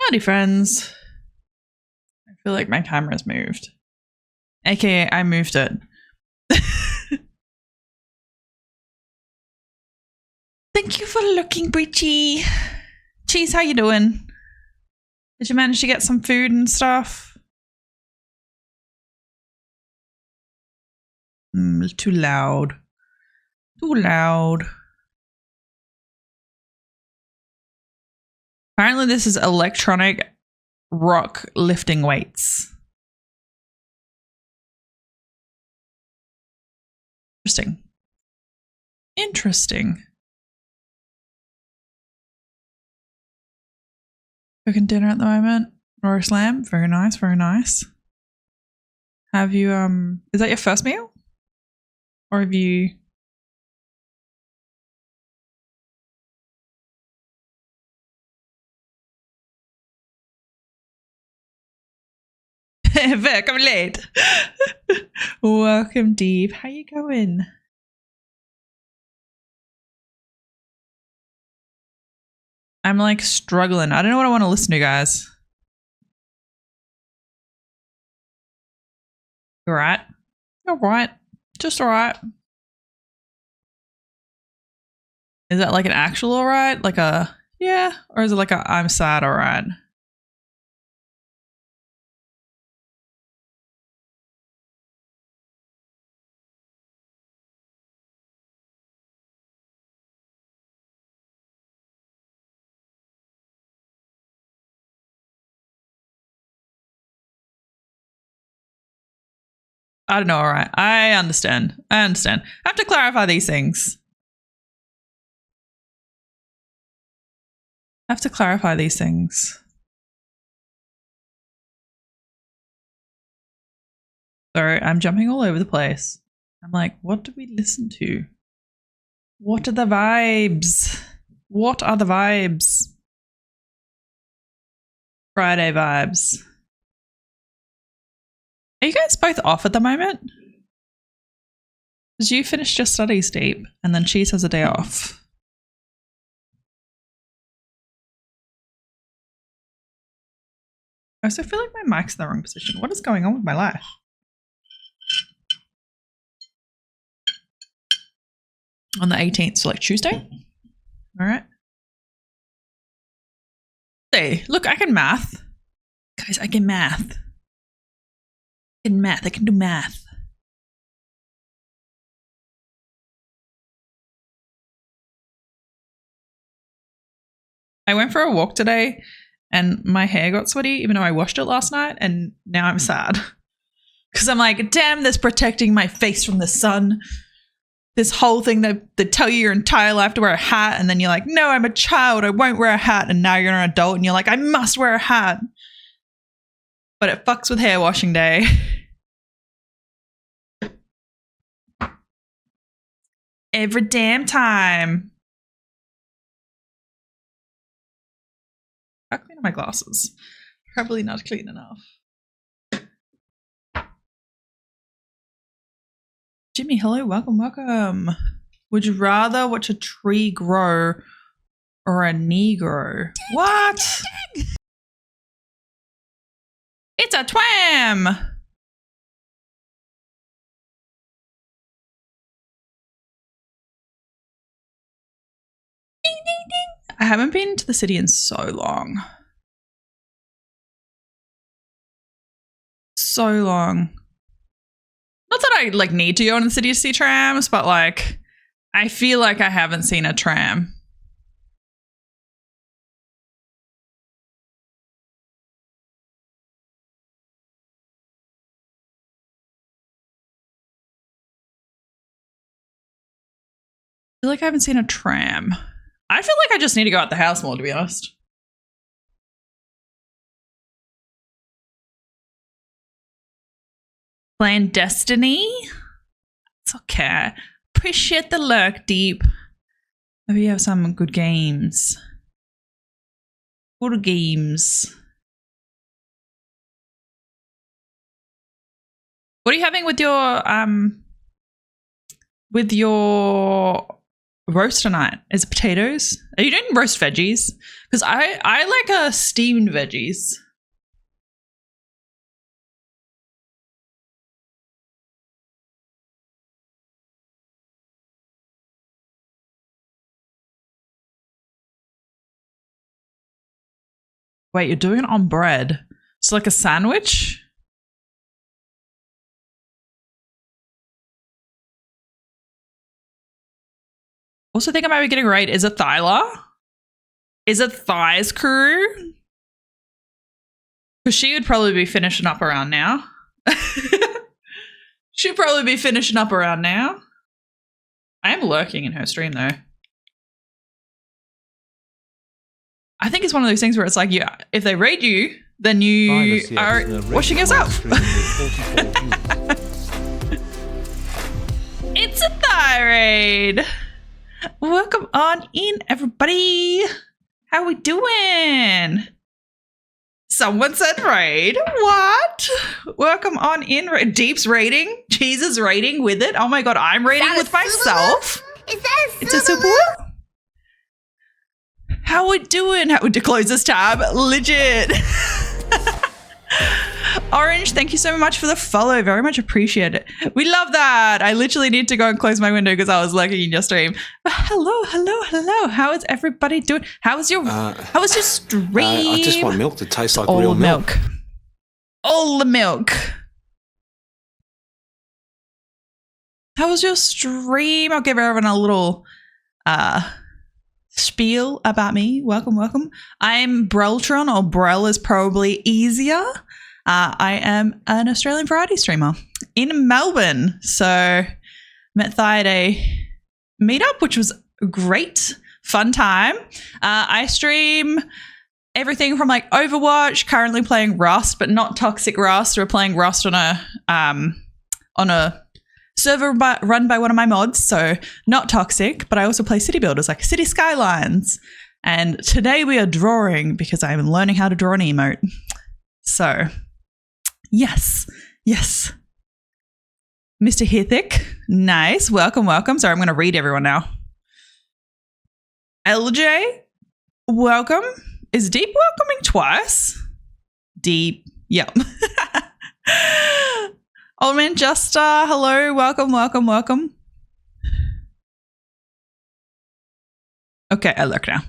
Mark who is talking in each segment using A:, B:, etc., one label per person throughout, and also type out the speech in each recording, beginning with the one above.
A: Howdy, friends. I feel like my camera's moved. AKA, I moved it. Thank you for looking, Breachy. Cheese, how you doing? Did you manage to get some food and stuff? Too loud. Too loud. Apparently this is electronic rock lifting weights. Interesting. Interesting. Cooking dinner at the moment. Roast lamb. Very nice, very nice. Have you, is that your first meal? Or have you... Vic, I'm late. Welcome, Deep. How you going? I'm like struggling. I don't know what I want to listen to, guys. You alright? Alright. Just alright. Is that like an actual alright? Like a yeah? Or is it like a I'm sad alright? I don't know, alright. I understand. I understand. I have to clarify these things. I have to clarify these things. Sorry, I'm jumping all over the place. I'm like, what do we listen to? What are the vibes? What are the vibes? Friday vibes. Are you guys both off at the moment? Because you finished your studies, Deep, and then Cheese has a day off. I also feel like my mic's in the wrong position. What is going on with my life? On the 18th, so like Tuesday? Alright. Hey, look, I can math. Guys, I can math. I can do math. I went for a walk today and my hair got sweaty even though I washed it last night, and now I'm sad. Because I'm like, damn, this protecting my face from the sun. This whole thing that they tell you your entire life to wear a hat, and then you're like, no, I'm a child, I won't wear a hat, and now you're an adult and you're like, I must wear a hat. But it fucks with hair washing day. Every damn time. How clean are my glasses? Probably not clean enough. Jimmy, hello, welcome, welcome. Would you rather watch a tree grow or a Negro? What? It's a twam! I haven't been to the city in so long. So long. Not that I like need to go in the city to see trams, but like I feel like I haven't seen a tram. I feel like I haven't seen a tram. I feel like I just need to go out the house more, to be honest. Playing Destiny? It's okay. Appreciate the lurk, Deep. Maybe you have some good games. Good games. What are you having with your roast tonight? Is it potatoes? Are you doing roast veggies? Because I like steamed veggies. Wait, you're doing it on bread? It's like a sandwich? Also think I might be getting right. Is it Thyla? Is it Thighs Crew? Because she would probably be finishing up around now. She'd probably be finishing up around now. I am lurking in her stream though. I think it's one of those things where it's like, yeah, if they raid you, then you are washing yourself. It's a thigh raid. Welcome on in, everybody. How we doing? Someone said raid. What? Welcome on in. Deep's raiding. Jesus raiding with it. Oh my god, I'm raiding with myself.
B: Is that
A: It's a super. How we doing? How we to close this tab? Legit. Orange, thank you so much for the follow. Very much appreciate it. We love that. I literally need to go and close my window because I was lurking in your stream. But hello. How is everybody doing? How was your stream?
C: I just want milk that tastes like
A: all
C: real
A: the milk. All the milk. How was your stream? I'll give everyone a little spiel about me. Welcome. I'm Breltron, or Brel is probably easier. I am an Australian variety streamer in Melbourne. So met Thai at a meetup, which was a great, fun time. I stream everything from like Overwatch, currently playing Rust, but not toxic Rust. We're playing Rust on a server run by one of my mods, so not toxic, but I also play city builders like City Skylines. And today we are drawing because I'm learning how to draw an emote. So, yes. Mr. Hithick, nice. Welcome. Sorry, I'm going to read everyone now. LJ, welcome. Is Deep welcoming twice? Deep, yep. Old Man Justa, hello, welcome. Okay, I look now.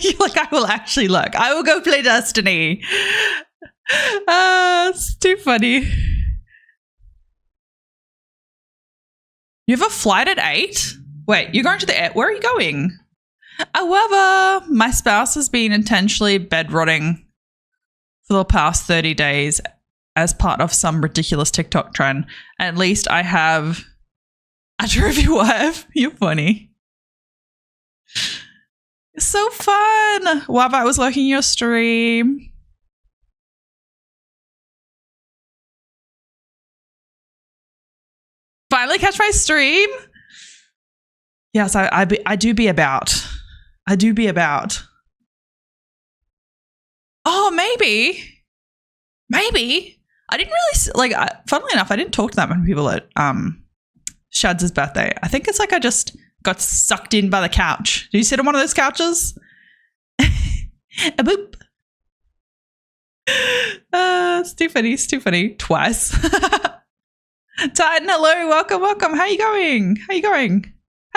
A: You're like, I will actually look. I will go play Destiny. It's too funny. You have a flight at 8? Wait, you're going to the air? Where are you going? However, my spouse has been intentionally bedrotting for the past 30 days as part of some ridiculous TikTok trend. At least I have a trophy wife. You're funny. It's so fun. While I was lurking your stream. Finally catch my stream? Yes, I do be about. Oh, maybe. I didn't really funnily enough, I didn't talk to that many people at Shad's birthday. I think it's like I just got sucked in by the couch. Did you sit on one of those couches? A boop. It's too funny. Twice. Titan, hello, welcome. How you going? How'd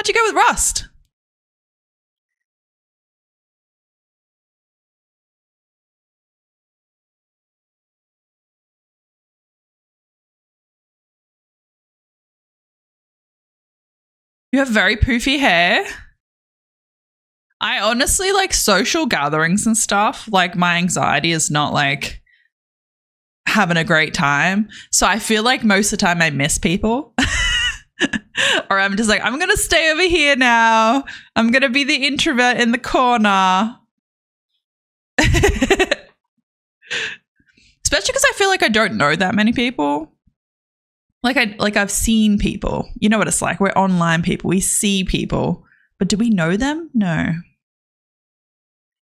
A: you go with Rust? You have very poofy hair. I honestly like social gatherings and stuff. Like my anxiety is not like having a great time. So I feel like most of the time I miss people. Or I'm just like, I'm going to stay over here now. I'm going to be the introvert in the corner. Especially because I feel like I don't know that many people. I've seen people. You know what it's like. We're online people. We see people. But do we know them? No.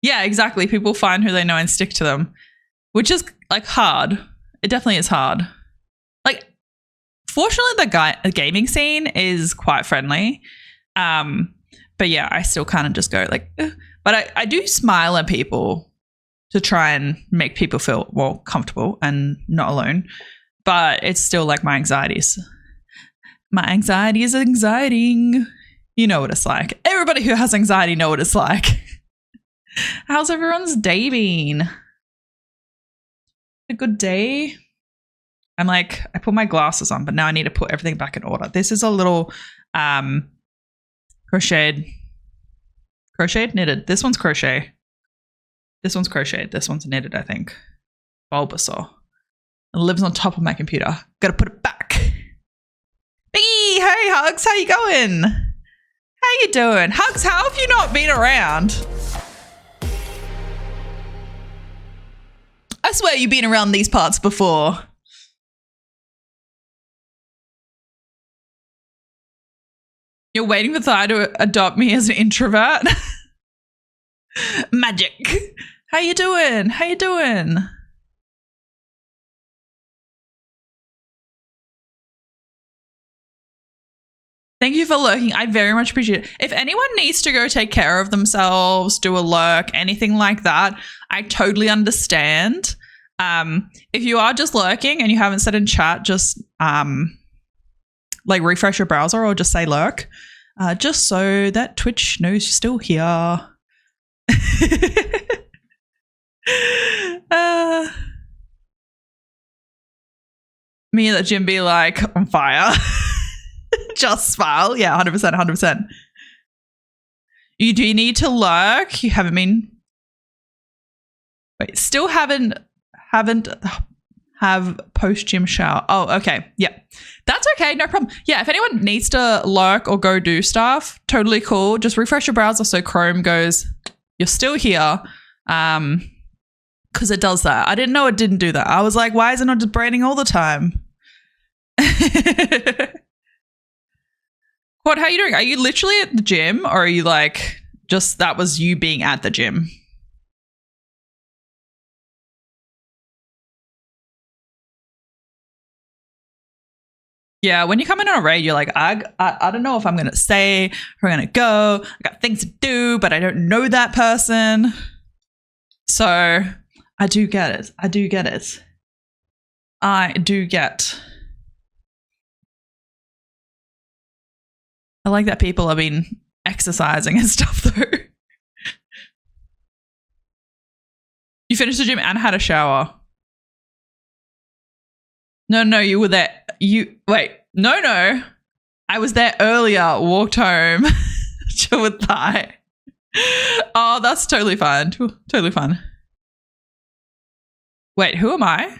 A: Yeah, exactly. People find who they know and stick to them, which is like hard. It definitely is hard. Like, fortunately, the gaming scene is quite friendly. But yeah, I still kind of just go like, ugh. But I do smile at people to try and make people feel more comfortable and not alone. But it's still like my anxieties. My anxiety is anxieting. You know what it's like. Everybody who has anxiety know what it's like. How's everyone's day been? A good day? I'm like, I put my glasses on, but now I need to put everything back in order. This is a little crocheted, knitted. This one's crochet. This one's crocheted. This one's knitted, I think. Bulbasaur. It lives on top of my computer. Gotta put it back. Biggie, hey Hugs, how you going? How you doing? Hugs, how have you not been around? I swear you've been around these parts before. You're waiting for Thai to adopt me as an introvert? Magic. How you doing? How you doing? Thank you for lurking. I very much appreciate it. If anyone needs to go take care of themselves, do a lurk, anything like that, I totally understand. If you are just lurking and you haven't said in chat, just like refresh your browser or just say lurk, just so that Twitch knows you're still here. Me and the gym be like on fire. Just smile. Yeah, 100%, 100%. You do need to lurk. You haven't been. Wait, still haven't have post-gym shower. Oh, okay. Yeah. That's okay. No problem. Yeah, if anyone needs to lurk or go do stuff, totally cool. Just refresh your browser so Chrome goes, you're still here. Because it does that. I didn't know it didn't do that. I was like, why is it not just branding all the time? What, how are you doing? Are you literally at the gym or are you like, just that was you being at the gym? Yeah, when you come in on a raid, you're like, I don't know if I'm going to stay or I'm going to go. I got things to do, but I don't know that person. So I do get it. I do get it. I do get. I like that people have been exercising and stuff though. You finished the gym and had a shower. No, you were there. No. I was there earlier, walked home, chill with Thai. Oh, that's totally fine. Totally fun. Wait, who am I?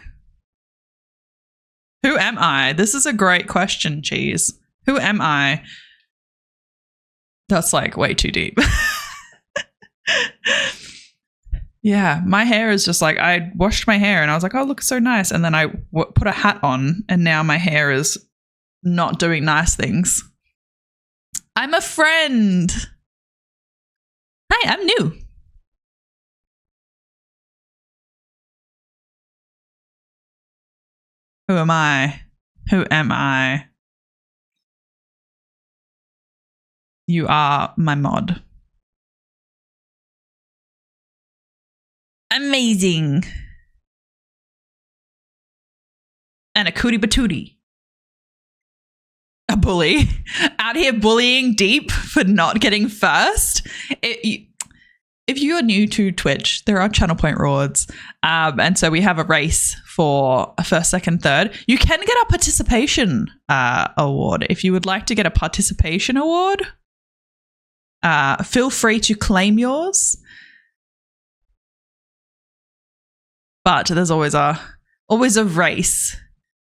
A: Who am I? This is a great question, Cheese. Who am I? That's like way too deep. Yeah, my hair is just like, I washed my hair and I was like, oh, look, so nice. And then I put a hat on and now my hair is not doing nice things. I'm a friend. Hi, I'm new. Who am I? Who am I? You are my mod. Amazing. And a cootie patootie. A bully. Out here bullying deep for not getting first. If you are new to Twitch, there are channel point rewards. And so we have a race for a first, second, third. You can get a participation award. If you would like to get a participation award, feel free to claim yours. But there's always a race.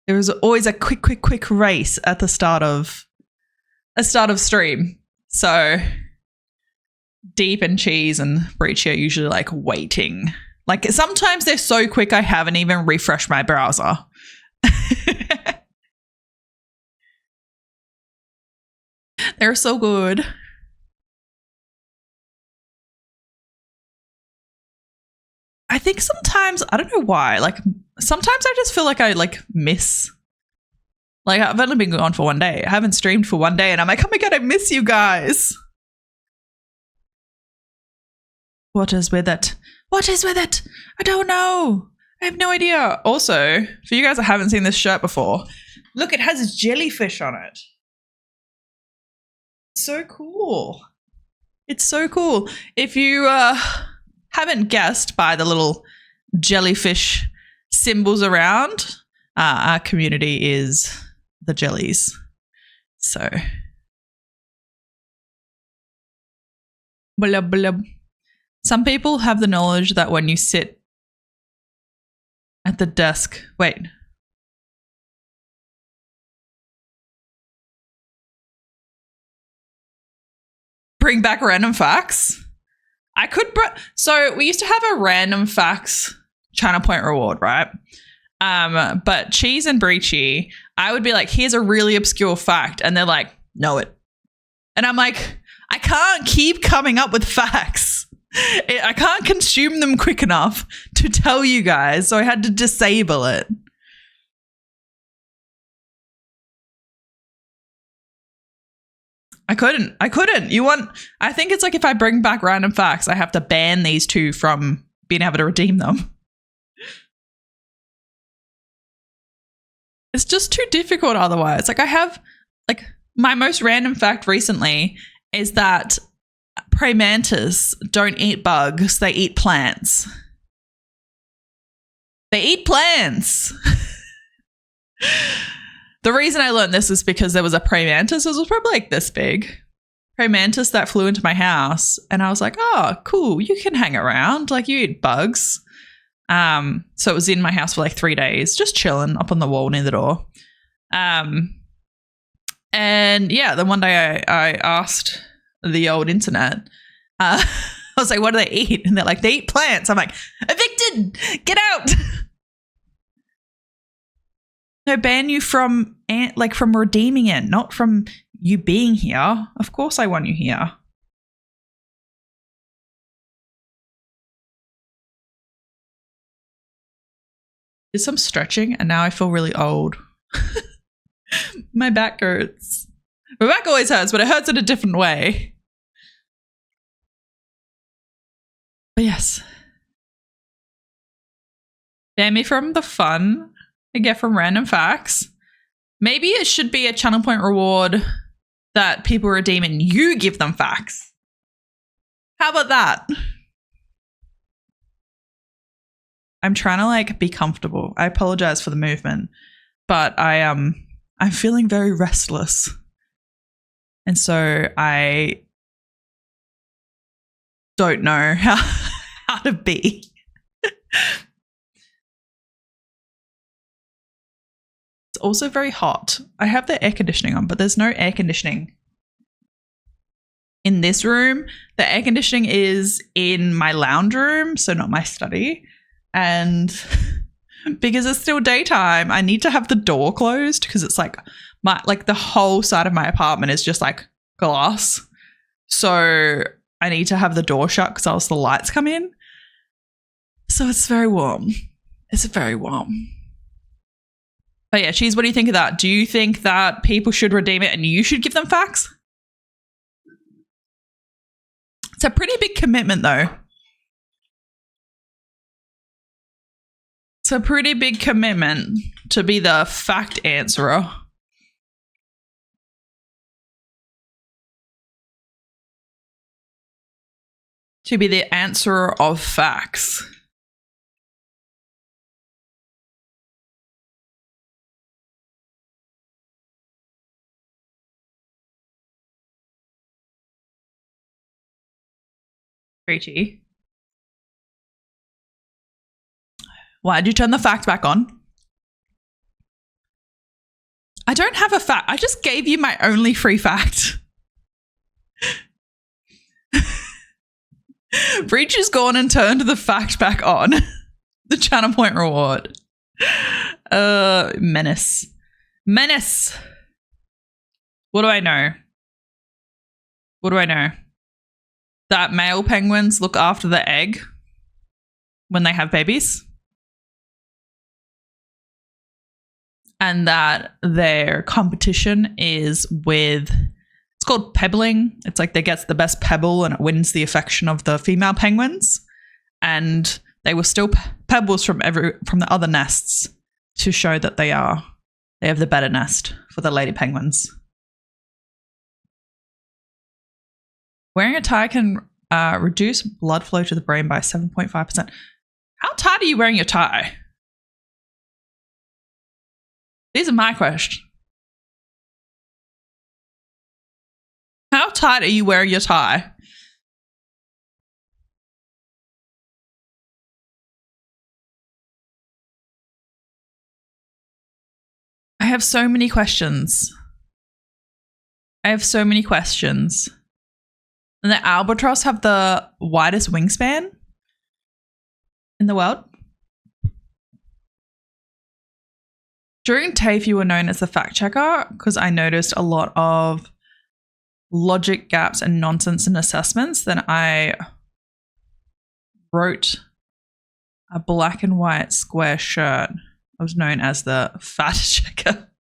A: There is always a quick race at the start of stream. So Deep and Cheese and Breachy are usually like waiting. Like sometimes they're so quick I haven't even refreshed my browser. They're so good. I think sometimes, I don't know why, like sometimes I just feel like I like miss. Like I've only been gone for one day. I haven't streamed for one day and I'm like, oh my God, I miss you guys. What is with it? What is with it? I don't know. I have no idea. Also, for you guys that haven't seen this shirt before, look, it has jellyfish on it. So cool. It's so cool. If you haven't guessed by the little jellyfish symbols around, our community is the jellies. So, blub, blub. Some people have the knowledge that when you sit at the desk, wait. Bring back random facts. So we used to have a random facts channel point reward, right? But Cheese and Breachy, I would be like, here's a really obscure fact. And they're like, know it. And I'm like, I can't keep coming up with facts. I can't consume them quick enough to tell you guys. So I had to disable it. I couldn't. I think it's like if I bring back random facts, I have to ban these two from being able to redeem them. It's just too difficult otherwise. Like I have, like my most random fact recently is that praying mantis don't eat bugs, they eat plants. They eat plants. The reason I learned this is because there was a praying mantis. It was probably like this big. Praying mantis that flew into my house. And I was like, oh, cool. You can hang around. Like you eat bugs. So it was in my house for like 3 days, just chilling up on the wall near the door. And yeah, then one day I asked the old internet, I was like, what do they eat? And they're like, they eat plants. I'm like, evicted, get out. No, ban you from redeeming it, not from you being here. Of course I want you here. Did some stretching and now I feel really old. My back hurts. My back always hurts, but it hurts in a different way. But yes. Ban me from the fun I get from random facts. Maybe it should be a channel point reward that people redeem and you give them facts. How about that? I'm trying to like be comfortable. I apologize for the movement, but I'm feeling very restless. And so I don't know how to be. It's also very hot. I have the air conditioning on, but there's no air conditioning in this room. The air conditioning is in my lounge room, so not my study. And because it's still daytime, I need to have the door closed because it's like the whole side of my apartment is just like glass. So I need to have the door shut because else the lights come in. So it's very warm. It's very warm. But yeah, Cheese, what do you think of that? Do you think that people should redeem it and you should give them facts? It's a pretty big commitment though. It's a pretty big commitment to be the fact answerer. To be the answerer of facts. Preachy. Why'd you turn the fact back on? I don't have a fact. I just gave you my only free fact. Breach has gone and turned the fact back on. The channel point reward. Menace. Menace. What do I know? What do I know? That male penguins look after the egg when they have babies. And that their competition is with, it's called pebbling. It's like they gets the best pebble and it wins the affection of the female penguins. And they were still pebbles from the other nests to show that they have the better nest for the lady penguins. Wearing a tie can reduce blood flow to the brain by 7.5%. How tight are you wearing your tie? These are my questions. How tight are you wearing your tie? I have so many questions. And the albatross have the widest wingspan in the world. During TAFE, you were known as the fact checker because I noticed a lot of logic gaps and nonsense in assessments. Then I wrote a black and white square shirt. I was known as the fact checker.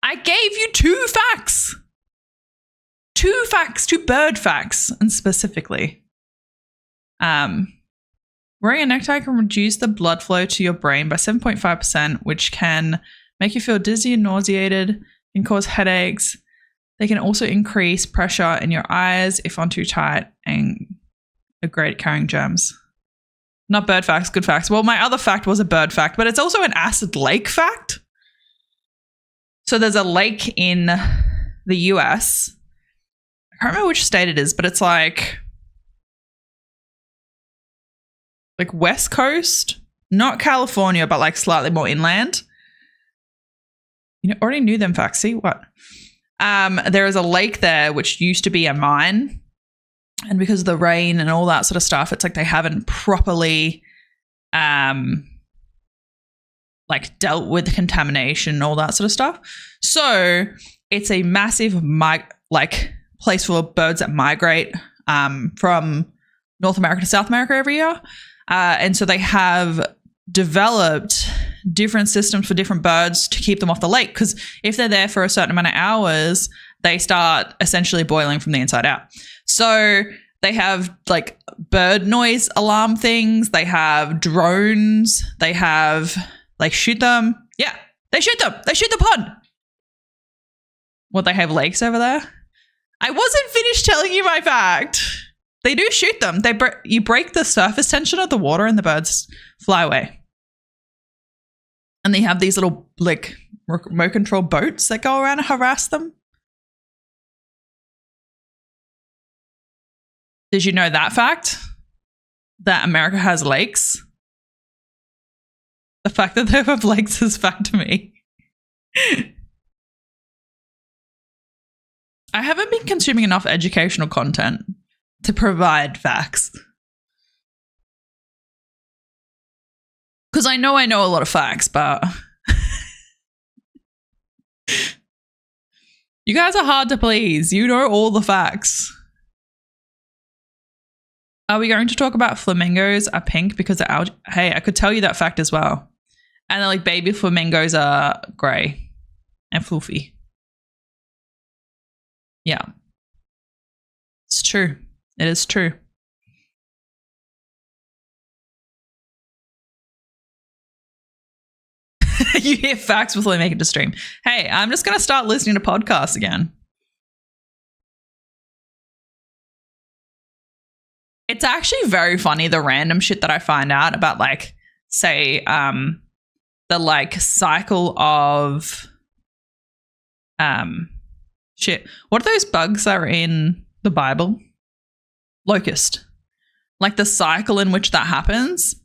A: I gave you two facts. Two bird facts, and specifically. Wearing a necktie can reduce the blood flow to your brain by 7.5%, which can make you feel dizzy and nauseated, can cause headaches. They can also increase pressure in your eyes if on too tight, and are great at carrying germs. Not bird facts, good facts. Well, my other fact was a bird fact, but it's also an acid lake fact. So there's a lake in the US. I can't remember which state it is, but it's like West Coast, not California, but like slightly more inland. You know, already knew them facts. See what? There is a lake there which used to be a mine, and because of the rain and all that sort of stuff, it's like they haven't properly like dealt with contamination and all that sort of stuff. So it's a massive place full of birds that migrate from North America to South America every year. And so they have developed different systems for different birds to keep them off the lake, because if they're there for a certain amount of hours, they start essentially boiling from the inside out. So they have like bird noise alarm things. They have drones. They have shoot them. Yeah, they shoot them. They shoot the pond. What, they have lakes over there? I wasn't finished telling you my fact. They do shoot them. You break the surface tension of the water and the birds fly away. And they have these little like remote control boats that go around and harass them. Did you know that fact? That America has lakes? The fact that they have lakes is fact to me. I haven't been consuming enough educational content to provide facts. Because I know a lot of facts, but you guys are hard to please. You know all the facts. Are we going to talk about flamingos are pink because of algae? Hey, I could tell you that fact as well. And then like baby flamingos are grey and fluffy. Yeah. It's true. It is true. You hear facts before they make it to stream. Hey, I'm just going to start listening to podcasts again. It's actually very funny, the random shit that I find out about, like, say, the, like, cycle of, shit. What are those bugs that are in the Bible? Locust. Like, the cycle in which that happens,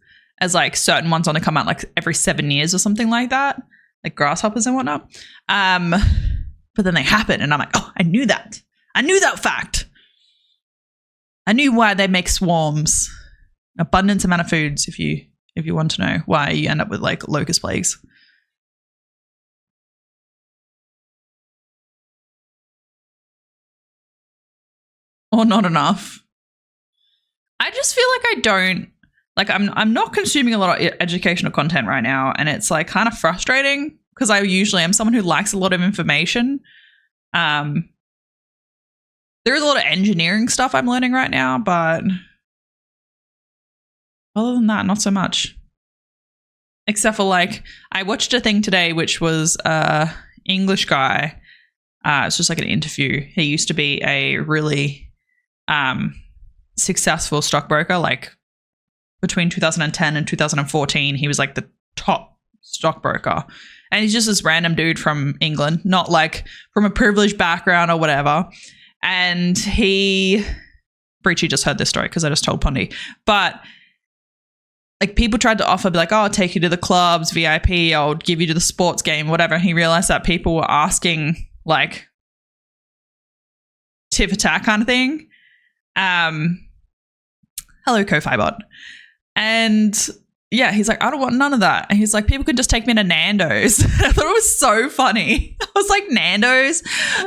A: as, like, certain ones only come out, like, every 7 years or something like that. Like grasshoppers and whatnot. But then they happen, and I'm like, oh, I knew that. I knew that fact. I knew why they make swarms. Abundance amount of foods, if you want to know why you end up with like locust plagues. Or not enough. I just feel like I don't like I'm not consuming a lot of educational content right now, and it's like kind of frustrating because I usually am someone who likes a lot of information, There is a lot of engineering stuff I'm learning right now, but other than that, not so much. Except for like, I watched a thing today, which was a English guy. It's just like an interview. He used to be a really successful stockbroker. Like between 2010 and 2014, he was like the top stockbroker. And he's just this random dude from England, not like from a privileged background or whatever. And Breachy just heard this story because I just told Pondy. But like people tried to offer, be like, oh, I'll take you to the clubs, VIP, I'll give you to the sports game, whatever. And he realized that people were asking like tit for tat kind of thing. Hello, Ko-Fi bot. And yeah, he's like, I don't want none of that. And he's like, people could just take me to Nando's. I thought it was so funny. I was like, Nando's?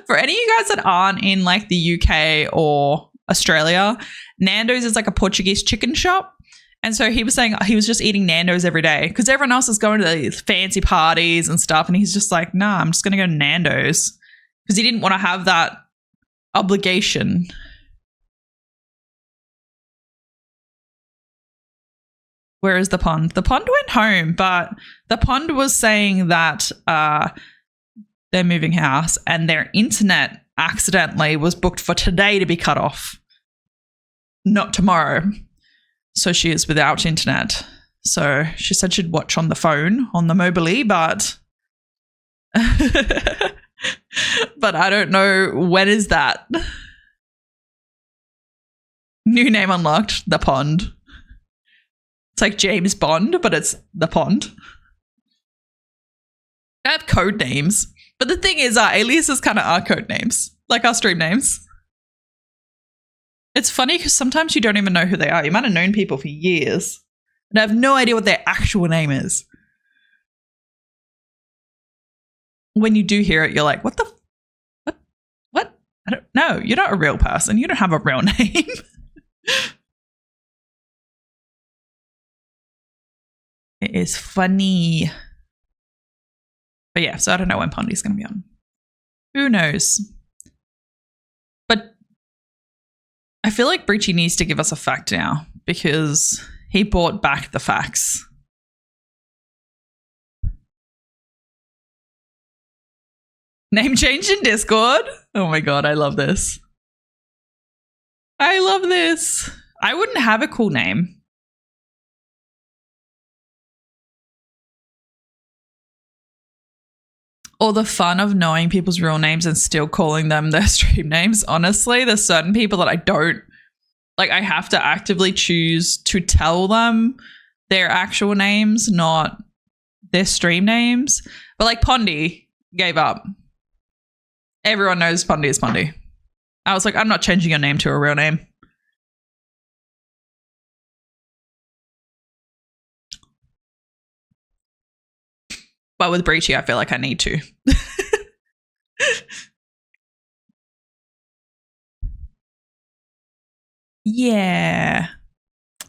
A: For any of you guys that aren't in like the UK or Australia, Nando's is like a Portuguese chicken shop. And so he was saying he was just eating Nando's every day because everyone else is going to these fancy parties and stuff. And he's just like, nah, I'm just going to go to Nando's because he didn't want to have that obligation. Where is the pond? The pond went home, but the pond was saying that they're moving house and their internet accidentally was booked for today to be cut off, not tomorrow. So she is without internet. So she said she'd watch on the phone, on the mobile, but but I don't know when is that. New name unlocked, the pond. It's like James Bond, but it's the pond. I have code names. But the thing is, our aliases kind of are code names, like our stream names. It's funny because sometimes you don't even know who they are. You might have known people for years and have no idea what their actual name is. When you do hear it, you're like, what? I don't know. You're not a real person. You don't have a real name. It is funny. But yeah, so I don't know when Pondy's going to be on. Who knows? But I feel like Breachy needs to give us a fact now because he brought back the facts. Name changed in Discord. Oh my God, I love this. I love this. I wouldn't have a cool name. Or the fun of knowing people's real names and still calling them their stream names. Honestly, there's certain people that I don't, like I have to actively choose to tell them their actual names, not their stream names. But like Pondy gave up. Everyone knows Pondy is Pondy. I was like, I'm not changing your name to a real name. But with Breachy, I feel like I need to. Yeah.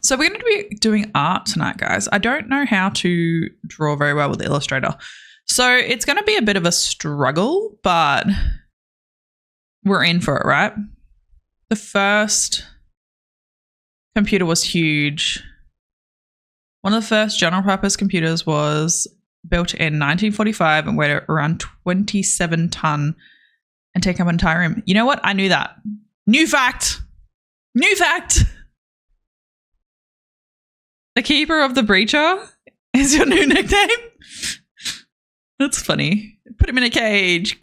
A: So we're going to be doing art tonight, guys. I don't know how to draw very well with Illustrator. So it's going to be a bit of a struggle, but we're in for it, right? The first computer was huge. One of the first general purpose computers was built in 1945 and weighed around 27 ton and take up an entire room. You know what? I knew that. New fact. New fact. The Keeper of the Breacher is your new nickname. That's funny. Put him in a cage.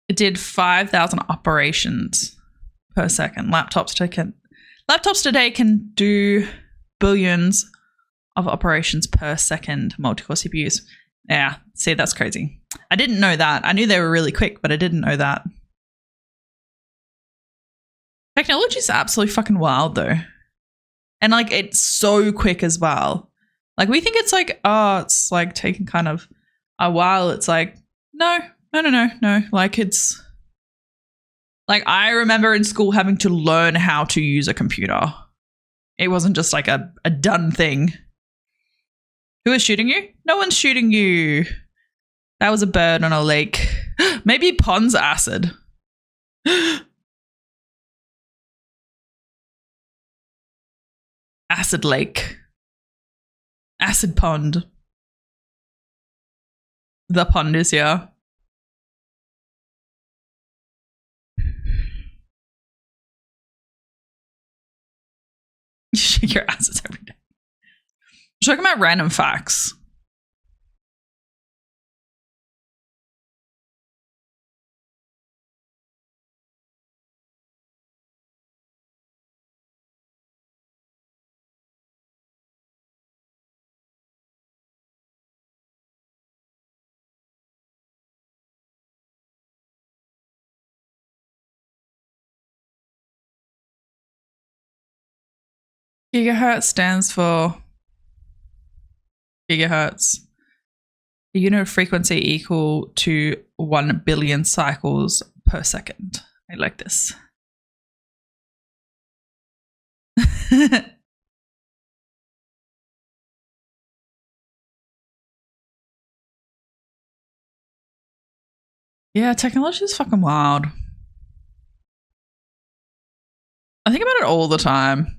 A: It did 5,000 operations per second. Laptops today can do billions of operations per second. Multi-core CPUs. Yeah, see, that's crazy. I didn't know that. I knew they were really quick, but I didn't know that. Technology is absolutely fucking wild, though. And, like, it's so quick as well. Like, we think it's like, oh, it's, like, taking kind of a while. It's like, no. Like, Like, I remember in school having to learn how to use a computer. It wasn't just like a done thing. Who is shooting you? No one's shooting you. That was a bird on a lake. Maybe ponds acid. Acid lake. Acid pond. The pond is here. You shake your asses every day. We're talking about random facts. Gigahertz stands for gigahertz. A unit of frequency equal to 1 billion cycles per second. I like this. Yeah, technology is fucking wild. I think about it all the time.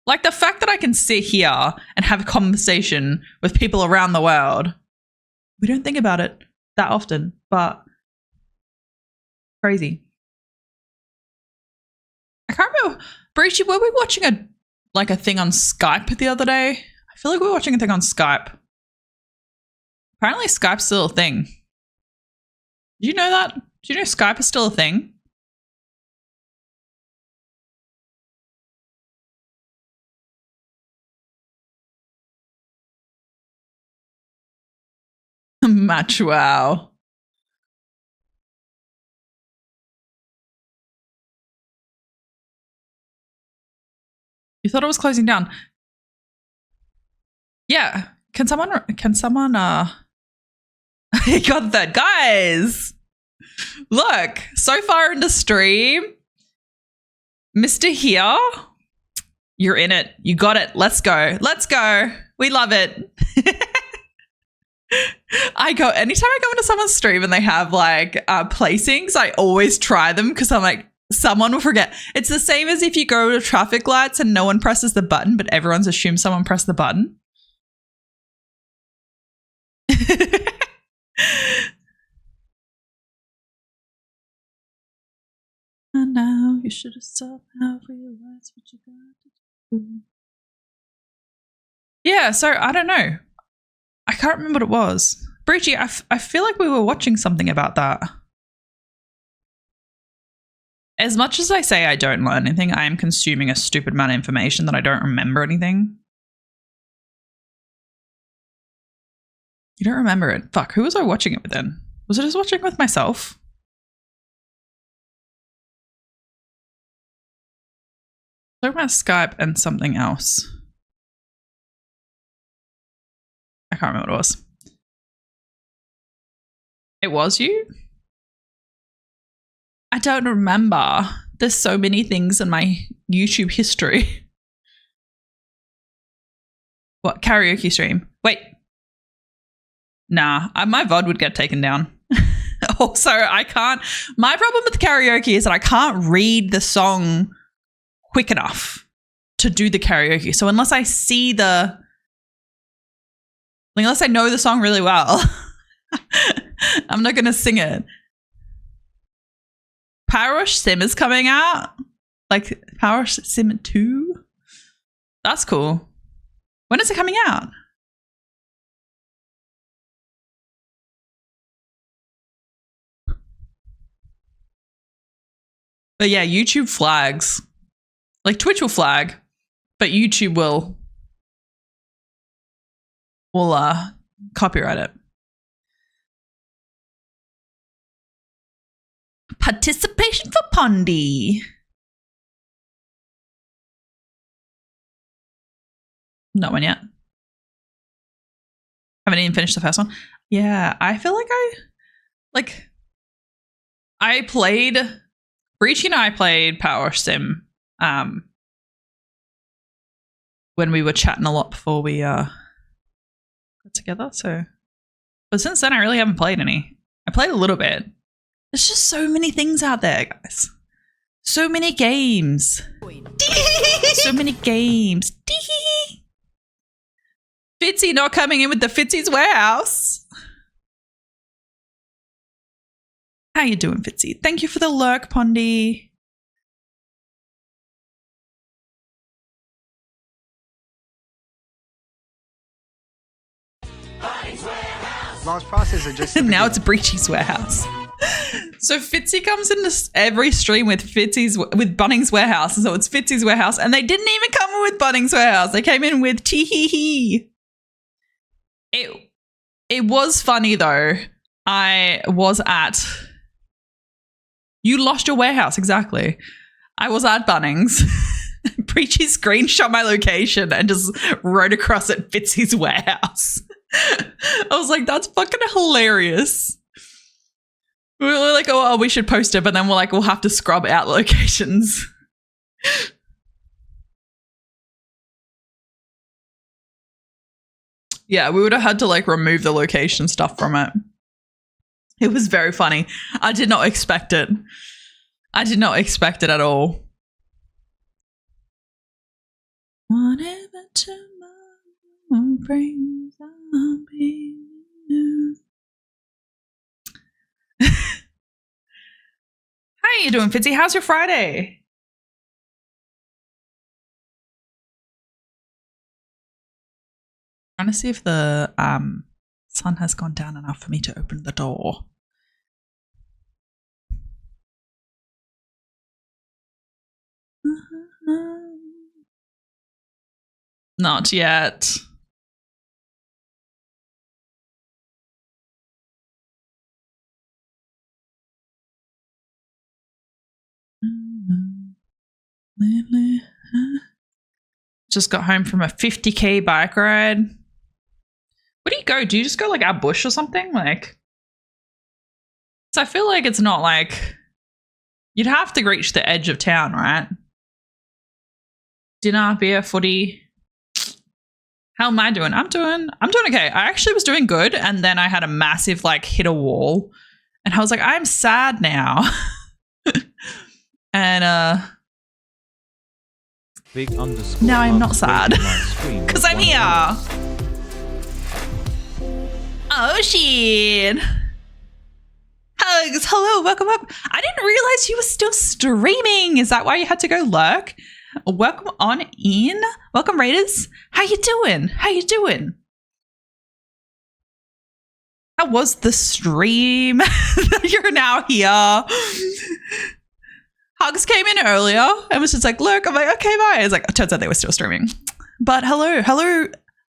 A: Like the fact that I can sit here and have a conversation with people around the world. We don't think about it that often, but crazy. I can't remember. Breachy, were we watching a thing on Skype the other day? I feel like we were watching a thing on Skype. Apparently Skype's still a thing. Did you know that? Do you know Skype is still a thing? Match, wow. You thought it was closing down? Yeah. Can someone he got that. Guys, look, so far into stream, Mr. Here, you're in it. You got it. Let's go. Let's go. We love it. Anytime I go into someone's stream and they have like placings, I always try them because I'm like, someone will forget. It's the same as if you go to traffic lights and no one presses the button, but everyone's assumed someone pressed the button. And now you should have somehow realized what you got to do. Yeah, so I don't know. I can't remember what it was. Breachy, I feel like we were watching something about that. As much as I say I don't learn anything, I am consuming a stupid amount of information that I don't remember anything. You don't remember it? Fuck, who was I watching it with then? Was I just watching with myself? Talking about Skype and something else. I can't remember what it was. It was you? I don't remember. There's so many things in my YouTube history. What? Karaoke stream? Wait. Nah, my VOD would get taken down. Also, I can't. My problem with karaoke is that I can't read the song quick enough to do the karaoke. So unless I see unless I know the song really well, I'm not going to sing it. Power Wash Sim is coming out. Like Power Wash Sim 2. That's cool. When is it coming out? But yeah, YouTube flags. Like Twitch will flag, but YouTube will copyright it. Participation for Pondy. Not one yet. Haven't even finished the first one. Yeah, I feel like I played Breachy and I played Power Sim when we were chatting a lot before we got together. So, but since then, I really haven't played any. I played a little bit. There's just so many things out there, guys. So many games. So many games. Fitzy not coming in with the Fitzy's Warehouse. How you doing, Fitzy? Thank you for the lurk, Pondy.
B: Long's process are just
A: now it's Breachy's Warehouse. So Fitzy comes into every stream with Bunnings Warehouse, and so it's Fitzy's Warehouse, and they didn't even come in with Bunnings Warehouse. They came in with tee-hee-hee. It was funny though. I was at. You lost your warehouse, exactly. I was at Bunnings. Preachy screenshot my location and just wrote across it Fitzy's Warehouse. I was like, that's fucking hilarious. We were like, oh, we should post it, but then we're like, we'll have to scrub out locations. Yeah, we would have had to like remove the location stuff from it. It was very funny. I did not expect it. I did not expect it at all. Whatever tomorrow brings, I'll be new. How you doing, Fitzy? How's your Friday? Trying to see if the sun has gone down enough for me to open the door. Not yet. Just got home from a 50k bike ride. Where do you go? Do you just go like out bush or something? Like, so I feel like it's not like you'd have to reach the edge of town, right? Dinner, beer, footy. How am I doing? I'm doing okay. I actually was doing good, and then I had a massive like hit a wall, and I was like, I'm sad now. And
D: big underscore.
A: now I'm not sad because I'm here. Oh shit! Hugs, hello, welcome up. I didn't realize you were still streaming. Is that why you had to go lurk? Welcome on in. Welcome, Raiders. How you doing? How you doing? How was the stream? You're now here. Hugs came in earlier and was just like, look, I'm like, okay, bye. It's like, it turns out they were still streaming. But hello,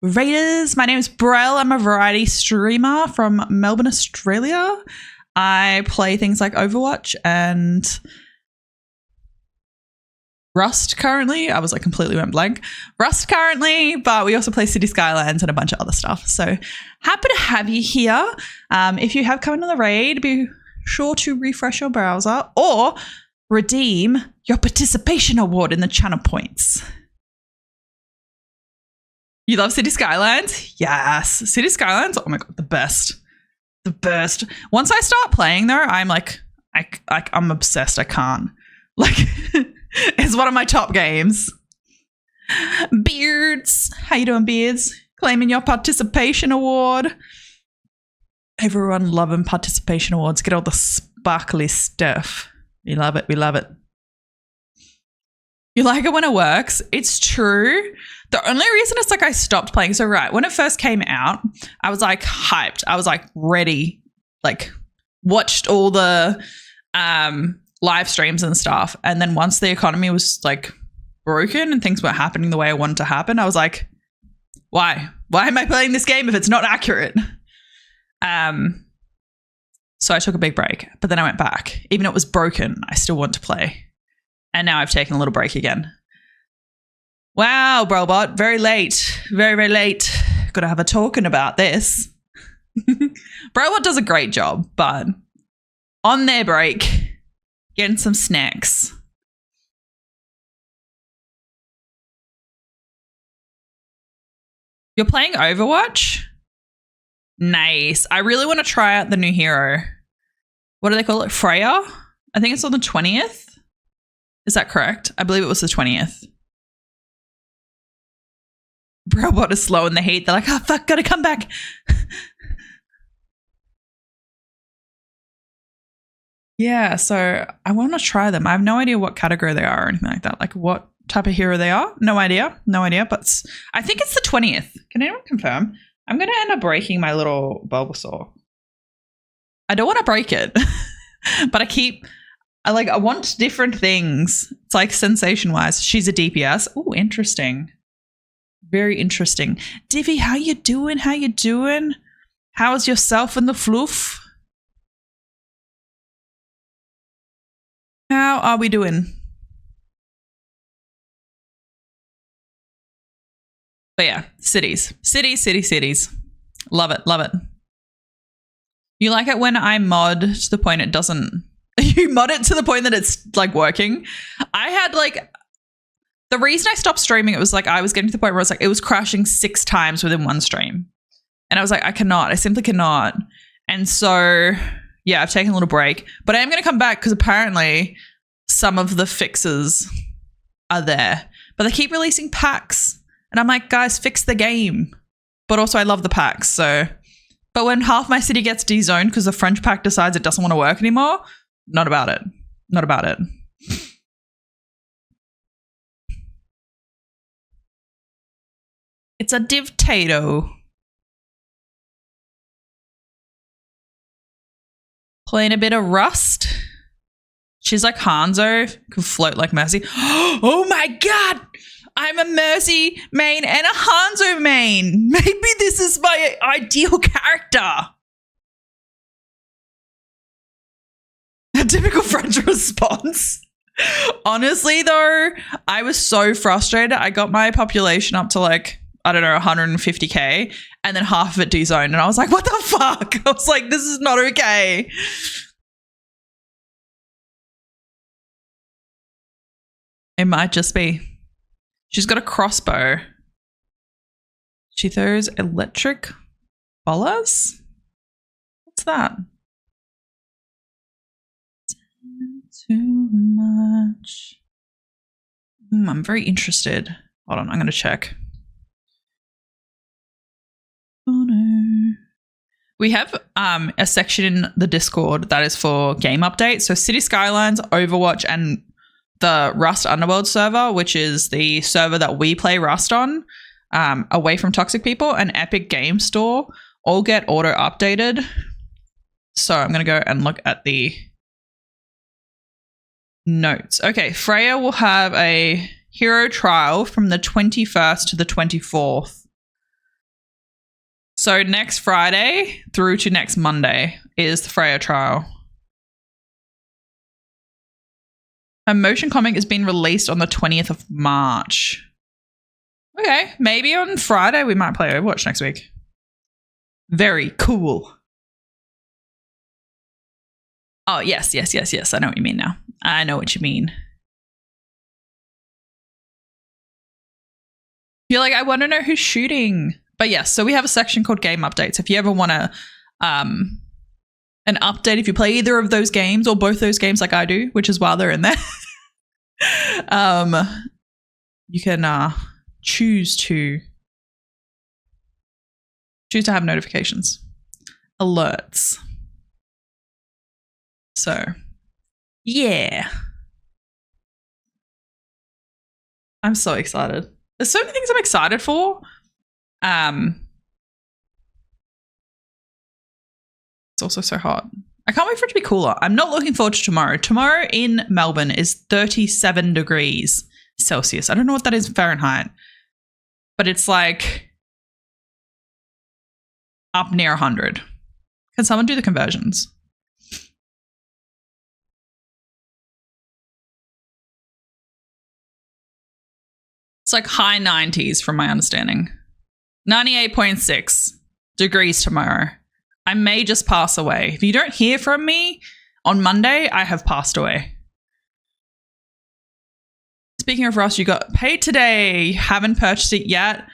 A: Raiders. My name is Brel. I'm a variety streamer from Melbourne, Australia. I play things like Overwatch and Rust currently. I was like completely went blank. Rust currently, but we also play City Skylines and a bunch of other stuff. So happy to have you here. If you have come into the raid, be sure to refresh your browser or redeem your participation award in the channel points. You love City Skylines? Yes. City Skylines? Oh my God, the best. The best. Once I start playing though, I'm like, I'm obsessed. I can't. Like, it's one of my top games. Beards. How you doing, Beards? Claiming your participation award. Everyone loving participation awards. Get all the sparkly stuff. We love it. We love it. You like it when it works. It's true. The only reason it's like I stopped playing. So right, when it first came out, I was like hyped. I was like ready, like watched all the live streams and stuff. And then once the economy was like broken and things weren't happening the way I wanted to happen, I was like, why? Why am I playing this game if it's not accurate? So I took a big break, but then I went back. Even though it was broken, I still want to play. And now I've taken a little break again. Wow, Brobot, very late. Very, very late. Got to have a talking about this. Brobot does a great job, but on their break, Getting some snacks. You're playing Overwatch? Nice. I really want to try out the new hero. What do they call it? Freya? I think it's on the 20th. Is that correct? I believe it was the 20th. Robot is slow in the heat. They're like, oh, fuck, gotta come back. Yeah, so I want to try them. I have no idea what category they are or anything like that. Like what type of hero they are. No idea. But I think it's the 20th. Can anyone confirm? I'm going to end up breaking my little Bulbasaur. I don't want to break it, but I want different things. It's like sensation wise. She's a DPS. Oh, interesting. Very interesting. Divi, how you doing? How's yourself and the fluff? How are we doing? But yeah, cities. Love it. You like it when I mod to the point it doesn't... You mod it to the point that it's like working. I had like... The reason I stopped streaming, it was like I was getting to the point where it was crashing 6 times within one stream. And I was like, I simply cannot. And so... Yeah, I've taken a little break, but I am going to come back because apparently some of the fixes are there, but they keep releasing packs and I'm like, guys, fix the game. But also I love the packs. So, but when half my city gets dezoned because the French pack decides it doesn't want to work anymore, not about it. It's a div-tato. Playing a bit of Rust. She's like Hanzo, can float like Mercy. Oh my god! I'm a Mercy main and a Hanzo main. Maybe this is my ideal character. A typical French response. Honestly, though, I was so frustrated. I got my population up to like, I don't know, 150k, and then half of it dezoned. And I was like, what the fuck? I was like, this is not okay. It might just be. She's got a crossbow. She throws electric bolas? What's that? Too much. I'm very interested. Hold on, I'm going to check. Oh no. We have a section in the Discord that is for game updates. So City Skylines, Overwatch, and the Rust Underworld server, which is the server that we play Rust on, away from Toxic People, and Epic Game Store all get auto updated. So I'm going to go and look at the notes. Okay, Freya will have a hero trial from the 21st to the 24th. So next Friday through to next Monday is the Freya trial. A motion comic is being released on the 20th of March. Okay, maybe on Friday we might play Overwatch next week. Very cool. Oh, yes. I know what you mean now. I know what you mean. You're like, I want to know who's shooting. But yes, so we have a section called Game Updates. If you ever want to an update, if you play either of those games or both those games like I do, which is why they're in there, you can choose to have notifications, alerts. So, yeah. I'm so excited. There's so many things I'm excited for. It's also so hot. I can't wait for it to be cooler. I'm not looking forward to tomorrow. Tomorrow in Melbourne is 37 degrees Celsius. I don't know what that is in Fahrenheit, but it's like up near 100. Can someone do the conversions? It's like high 90s from my understanding. 98.6 degrees tomorrow. I may just pass away. If you don't hear from me on Monday, I have passed away. Speaking of Ross, you got paid today. Haven't purchased it yet.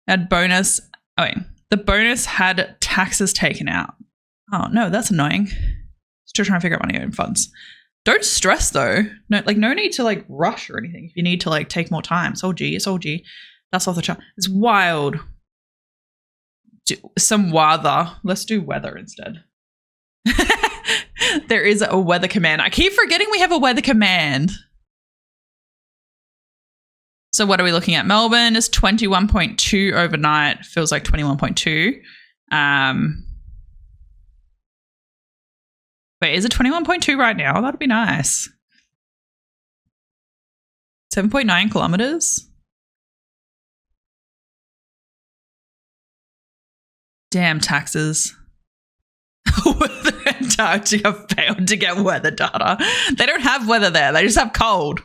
A: Had bonus. Oh, wait. The bonus had taxes taken out. Oh, no, that's annoying. Still trying to figure out money in funds. Don't stress, though. No, no need to, rush or anything. If you need to, take more time. It's all G. That's off the chart. It's wild. Some weather. Let's do weather instead. There is a weather command. I keep forgetting we have a weather command. So what are we looking at? Melbourne is 21.2 overnight. Feels like 21.2. Wait, is it 21.2 right now? That'd be nice. 7.9 kilometers. Damn taxes. Weather Antarctica failed to get weather data. They don't have weather there. They just have cold.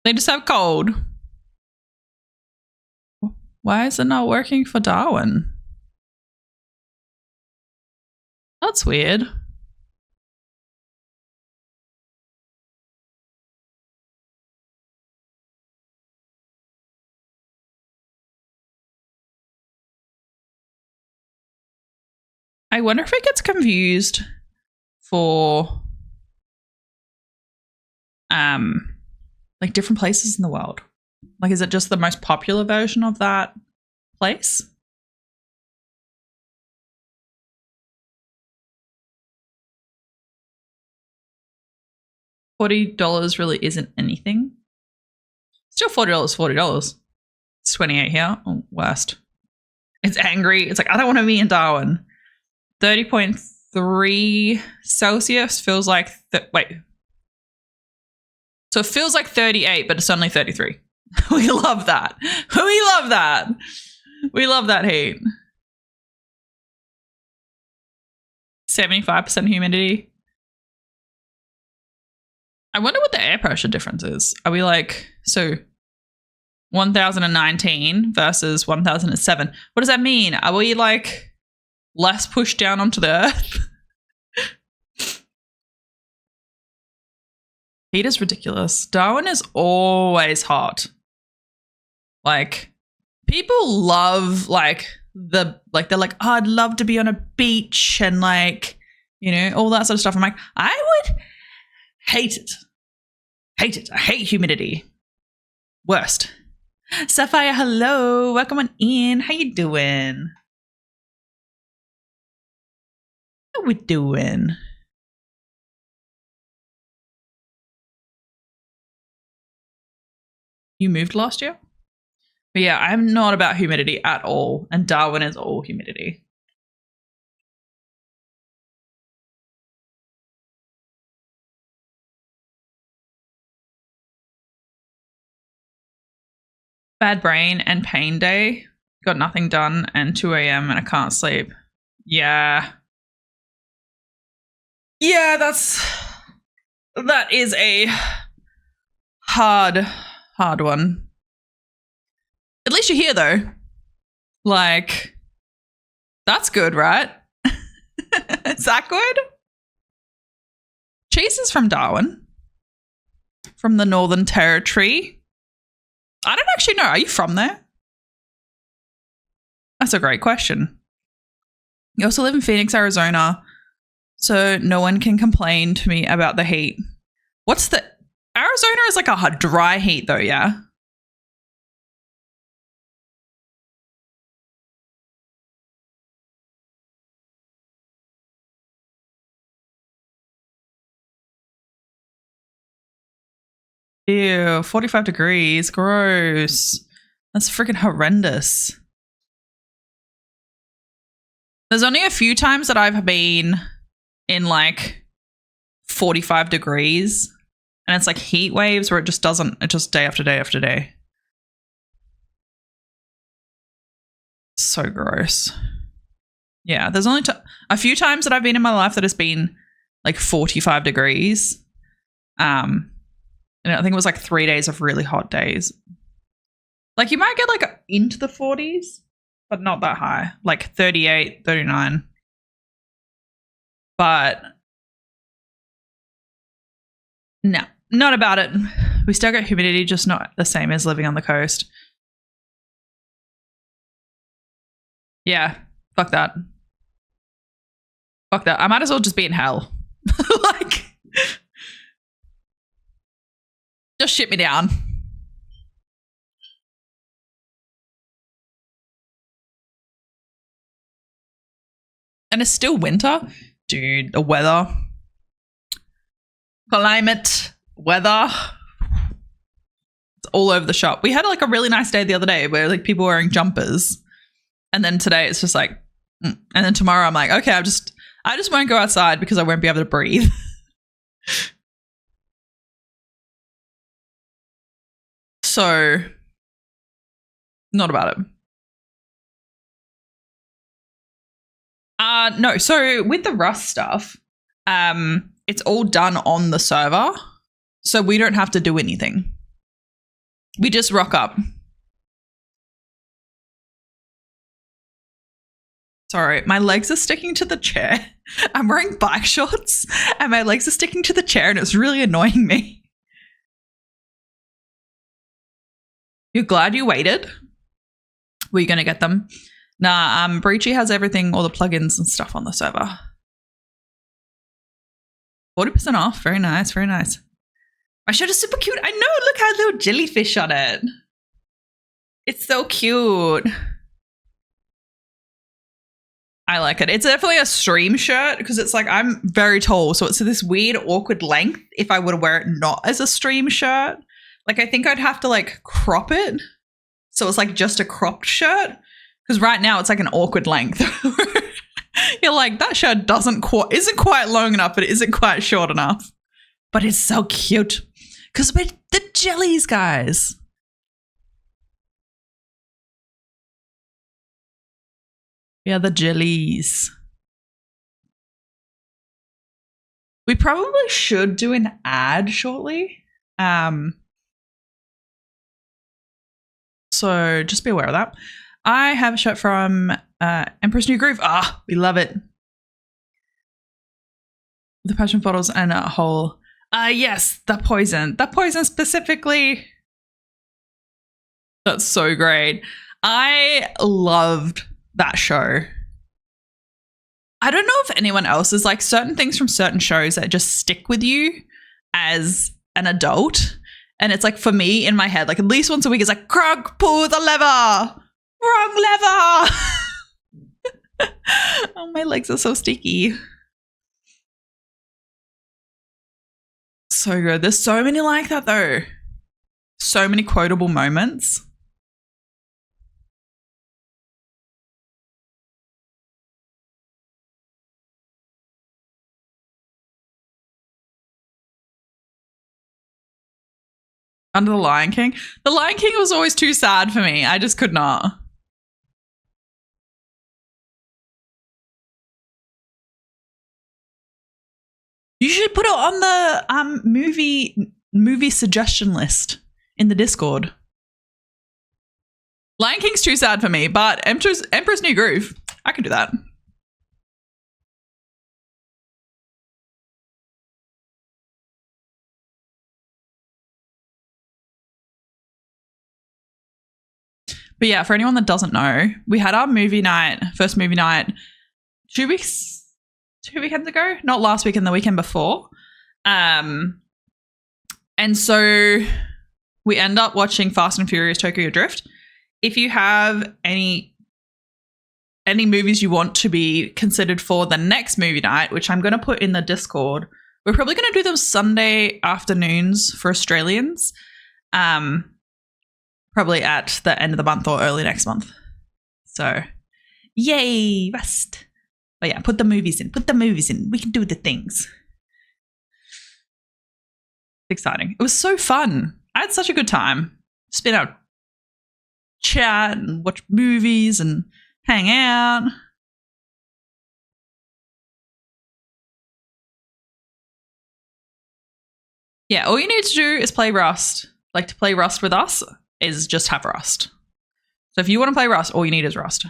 A: They just have cold. Why is it not working for Darwin? That's weird. I wonder if it gets confused for different places in the world. Is it just the most popular version of that place? $40 really isn't anything. Still $40, $40. It's 28 here. Oh, worst. It's angry. It's I don't want to be in Darwin. 30.3 Celsius feels like, wait. So it feels like 38, but it's only 33. We love that. We love that. We love that heat. 75% humidity. I wonder what the air pressure difference is. Are we so 1019 versus 1007? What does that mean? Are we less pushed down onto the earth? Heat is ridiculous. Darwin is always hot. People love they're oh, I'd love to be on a beach and all that sort of stuff. I'm I would hate it. Hate it. I hate humidity. Worst. Sapphire, hello. Welcome on in. How you doing? How we doing? You moved last year? But yeah, I'm not about humidity at all. And Darwin is all humidity. Bad brain and pain day. Got nothing done and 2 a.m. and I can't sleep. Yeah. Yeah, that is a hard one. At least you're here though. That's good, right? Is that good? Chase is from Darwin. From the Northern Territory. I don't actually know. Are you from there? That's a great question. You also live in Phoenix, Arizona, so no one can complain to me about the heat. Arizona is a dry heat though, yeah? Ew, 45 degrees. Gross. That's freaking horrendous. There's only a few times that I've been in 45 degrees and it's heat waves where it just day after day after day. So gross. Yeah, there's only a few times that I've been in my life that has been 45 degrees. And I think it was 3 days of really hot days. You might get into the 40s, but not that high. 38, 39. But no, not about it. We still get humidity, just not the same as living on the coast. Yeah, fuck that. Fuck that. I might as well just be in hell. Like, just shit me down. And it's still winter. Dude, the weather. Climate. Weather. It's all over the shop. We had like a really nice day the other day where like people were wearing jumpers. And then today it's just like, and then tomorrow I'm like, okay, I just won't go outside because I won't be able to breathe. So, not about it. No, so with the Rust stuff, it's all done on the server. So we don't have to do anything. We just rock up. Sorry, my legs are sticking to the chair. I'm wearing bike shorts and my legs are sticking to the chair and it's really annoying me. You're glad you waited? Were you going to get them? Nah, Breachy has everything, all the plugins and stuff on the server. 40% off. Very nice, very nice. My shirt is super cute. I know, look how little jellyfish on it. It's so cute. I like it. It's definitely a stream shirt because it's like I'm very tall. So it's this weird, awkward length if I were to wear it not as a stream shirt. Like I think I'd have to like crop it. So it's like just a cropped shirt. Because right now it's like an awkward length. You're like, that shirt isn't quite long enough, but it isn't quite short enough. But it's so cute. Because we're the jellies, guys. Yeah, the jellies. We probably should do an ad shortly. So just be aware of that. I have a shirt from Empress New Groove. Ah, we love it. The passion bottles and a whole. Yes, the poison. The poison specifically. That's so great. I loved that show. I don't know if anyone else is like certain things from certain shows that just stick with you as an adult. And it's like for me in my head, like at least once a week, it's like, Krug, pull the lever. Wrong lever. Oh, my legs are so sticky. So good. There's so many like that though. So many quotable moments. Under the Lion King. The Lion King was always too sad for me. I just could not. You should put it on the movie suggestion list in the Discord. Lion King's too sad for me, but Emperor's New Groove, I can do that. But yeah, for anyone that doesn't know, we had our first movie night 2 weekends ago, not last weekend, the weekend before. And so we end up watching Fast and Furious Tokyo Drift. If you have any movies you want to be considered for the next movie night, which I'm going to put in the Discord, we're probably going to do them Sunday afternoons for Australians. Probably at the end of the month or early next month. So, yay, Rust. But yeah, put the movies in. We can do the things. Exciting. It was so fun. I had such a good time. Just been out, chat and watch movies and hang out. Yeah, all you need to do is play Rust. Like to play Rust with us is just have Rust. So if you want to play Rust, all you need is Rust.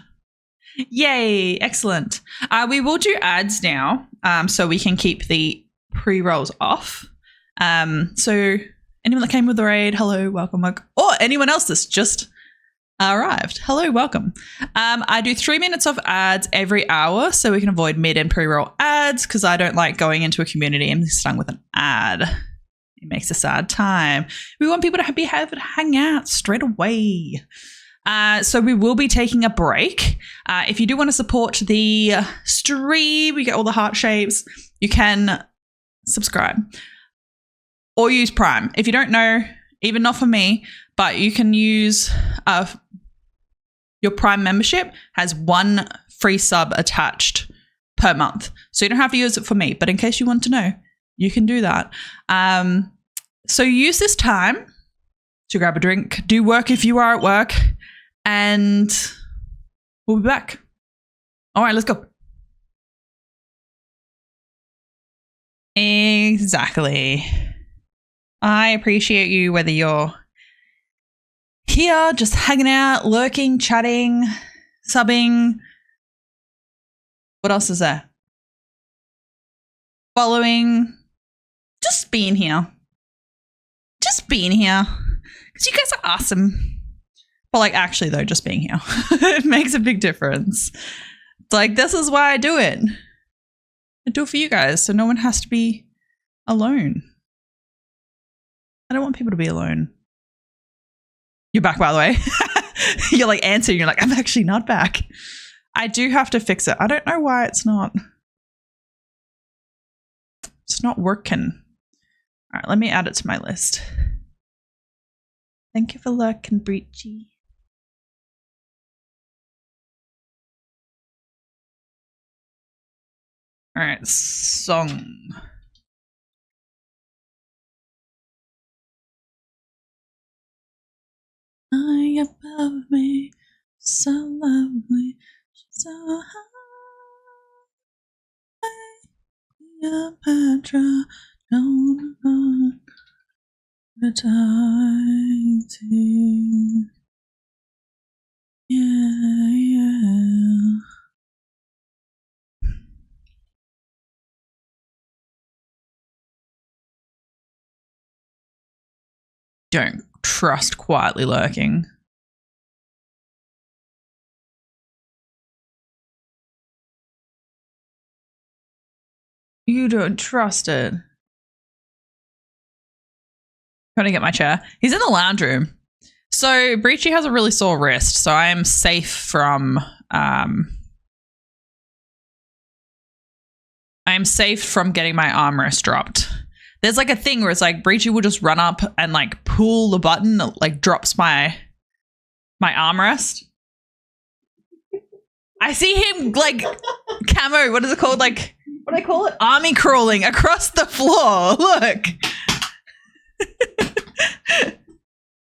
A: Yay, excellent. We will do ads now so we can keep the pre-rolls off. So anyone that came with the raid, hello, welcome. Or anyone else that's just arrived, hello, welcome. I do 3 minutes of ads every hour so we can avoid mid and pre-roll ads because I don't like going into a community and stung with an ad. It makes a sad time. We want people to be able to hang out straight away. So we will be taking a break. If you do want to support the stream, you get all the heart shapes, you can subscribe or use Prime. If you don't know, even not for me, but you can use your Prime membership has 1 free sub attached per month. So you don't have to use it for me, but in case you want to know, you can do that. So use this time to grab a drink, do work if you are at work, and we'll be back. All right, let's go. Exactly. I appreciate you whether you're here, just hanging out, lurking, chatting, subbing. What else is there? Following. Just being here. Just being here. Because you guys are awesome. But like actually though, just being here. It makes a big difference. It's like, this is why I do it. I do it for you guys so no one has to be alone. I don't want people to be alone. You're back, by the way. You're like answering. You're like, I'm actually not back. I do have to fix it. I don't know why it's not working. All right, let me add it to my list. Thank you for lurking, Breachy. All right, song. High above me, so lovely, so high. Cleopatra, don't know the time. Yeah. Don't trust quietly lurking. You don't trust it. Trying to get my chair. He's in the lounge room. So Breachy has a really sore wrist, so I am safe from getting my armrest dropped. There's like a thing where it's like Breachy will just run up and like pull the button that like drops my armrest. I see him like camo, what is it called? Like, what do I call it? Army crawling across the floor. Look.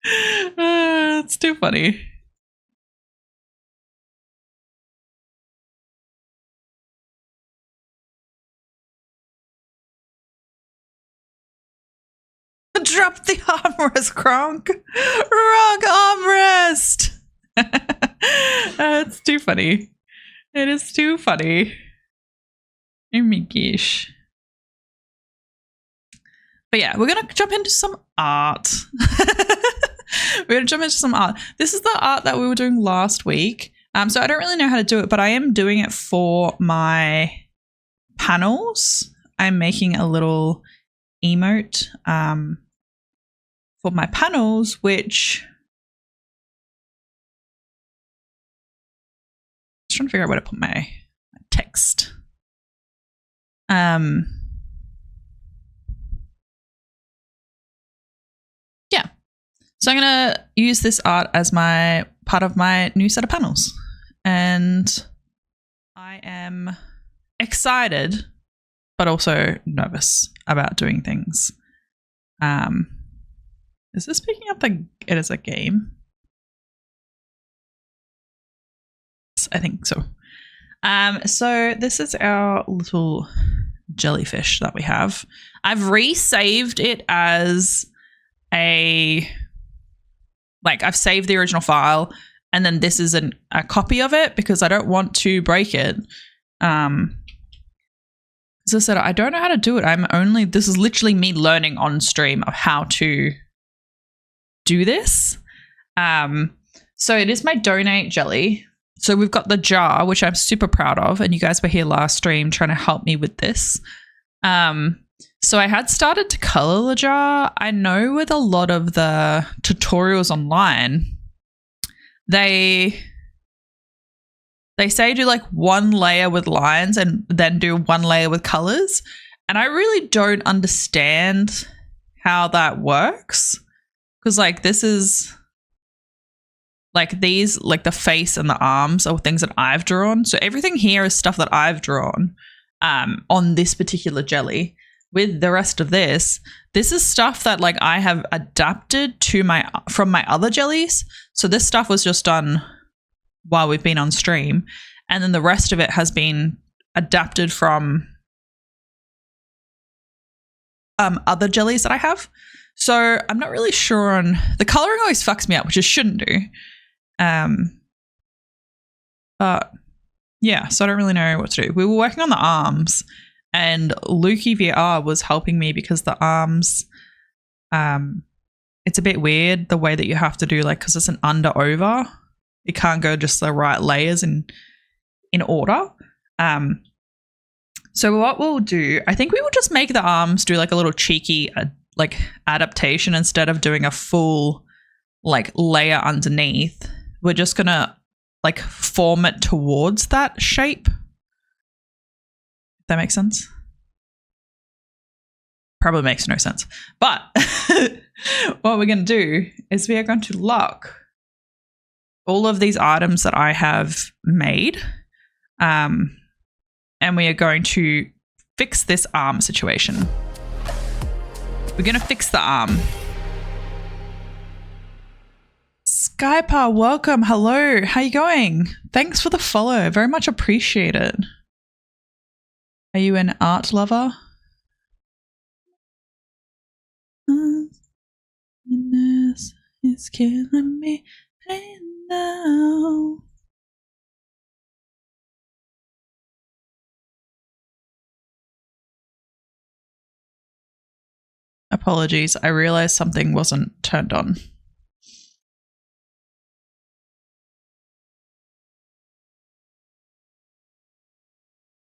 A: It's too funny. Drop the armrest, Kronk. Wrong armrest. It's too funny. It is too funny. Oh my gosh. But yeah, we're going to jump into some art. This is the art that we were doing last week. So I don't really know how to do it, but I am doing it for my panels. I'm making a little emote for my panels, which I'm just trying to figure out where to put my text. Yeah. So I'm going to use this art as my part of my new set of panels. And I am excited, but also nervous about doing things. Is this picking up it as a game? Yes, I think so. So this is our little jellyfish that we have. I've resaved it as I've saved the original file, and then this is a copy of it because I don't want to break it. Because as I said, I don't know how to do it. This is literally me learning on stream of how to do this. So it is my donate jelly. So we've got the jar, which I'm super proud of, and you guys were here last stream trying to help me with this. So I had started to color the jar. I know with a lot of the tutorials online, they say do like one layer with lines and then do one layer with colors. And I really don't understand how that works. Because like this is like these, like the face and the arms are things that I've drawn. So everything here is stuff that I've drawn on this particular jelly. With the rest of this is stuff that like I have adapted to from my other jellies. So this stuff was just done while we've been on stream, and then the rest of it has been adapted from other jellies that I have. So I'm not really sure on the coloring. Always fucks me up, which it shouldn't do. But yeah, so I don't really know what to do. We were working on the arms, and Lukey VR was helping me because the arms, it's a bit weird the way that you have to do, like, because it's an under over. It can't go just the right layers in order. So what we'll do, I think we will just make the arms do like a little cheeky like adaptation instead of doing a full like layer underneath. We're just gonna like form it towards that shape. If that makes sense. Probably makes no sense. But what we're gonna do is we are going to lock all of these items that I have made, and we are going to fix this arm situation. We're going to fix the arm. Skypa, welcome. Hello. How you going? Thanks for the follow. Very much appreciated. Are you an art lover? It's killing me now. Apologies, I realized something wasn't turned on.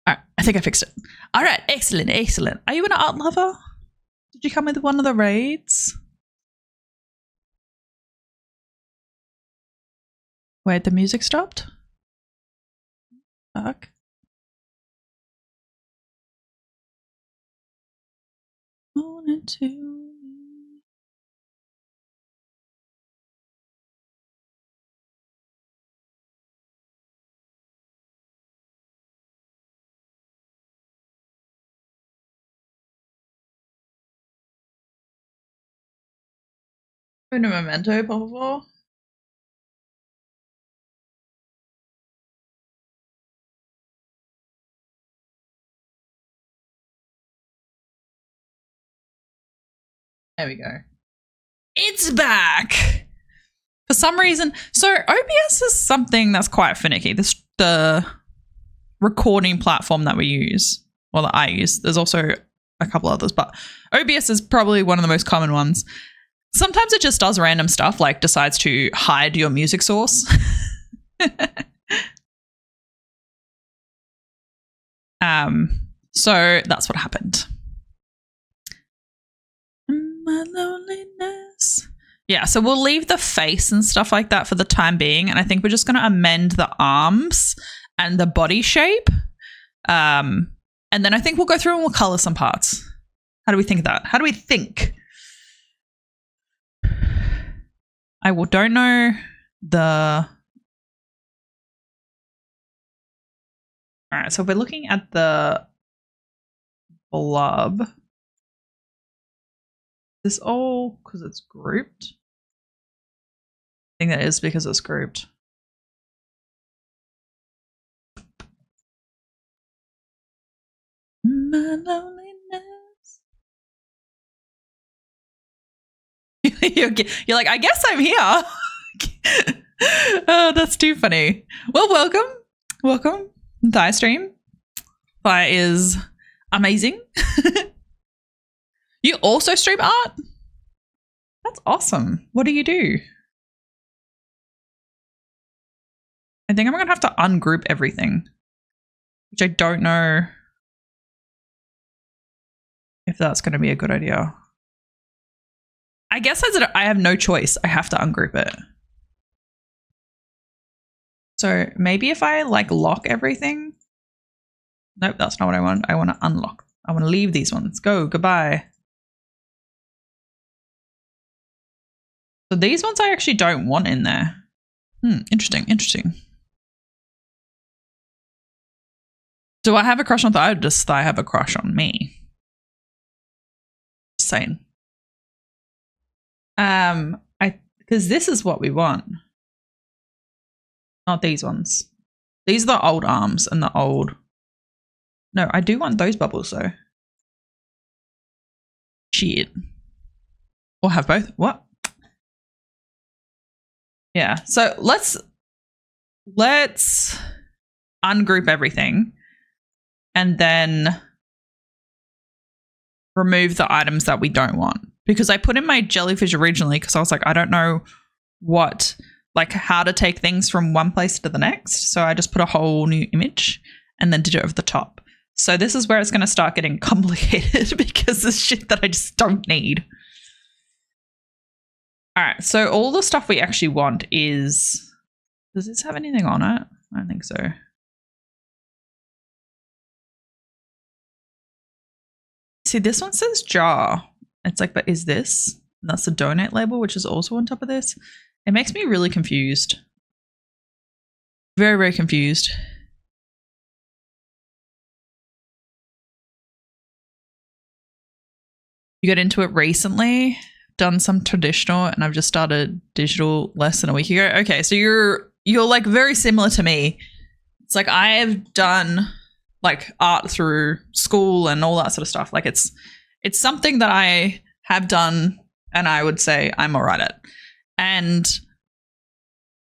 A: All right, I think I fixed it. All right, excellent, excellent. Are you an art lover? Did you come with one of the raids? Wait, the music stopped? Fuck. Un momento, por favor. There we go. It's back! For some reason, so OBS is something that's quite finicky. The recording platform that we use, well, that I use. There's also a couple others, but OBS is probably one of the most common ones. Sometimes it just does random stuff, like decides to hide your music source. So that's what happened. My loneliness. Yeah, so we'll leave the face and stuff like that for the time being, and I think we're just going to amend the arms and the body shape. And then I think we'll go through and we'll color some parts. How do we think of that? How do we think? I don't know the... All right, so we're looking at the blob. This all because it's grouped? I think that is because it's grouped. My loneliness. You're like, I guess I'm here. Oh, that's too funny. Well, welcome to iStream. That is Amazing. You also stream art? That's awesome. What do you do? I think I'm going to have to ungroup everything, which I don't know if that's going to be a good idea. I guess I have no choice. I have to ungroup it. So maybe if I like lock everything. Nope, that's not what I want. I want to unlock. I want to leave these ones. Go, goodbye. So these ones I actually don't want in there. Interesting, interesting. Do I have a crush on Thigh or does Thigh have a crush on me? Just saying. Because this is what we want. Not these ones. These are the old arms and the old. No, I do want those bubbles though. Shit. Or have both. What? Yeah. So let's ungroup everything and then remove the items that we don't want. Because I put in my jellyfish originally because I was like, I don't know what, like how to take things from one place to the next. So I just put a whole new image and then did it over the top. So this is where it's going to start getting complicated because there's shit that I just don't need. All right. So all the stuff we actually want is, does this have anything on it? I don't think so. See, this one says jar. It's like, but is this? And that's the donate label, which is also on top of this. It makes me really confused. Very, very confused. You got into it recently, done some traditional, and I've just started digital less than a week ago. Okay, so you're like very similar to me. It's like I have done like art through school and all that sort of stuff. Like it's something that I have done and I would say I'm all right at.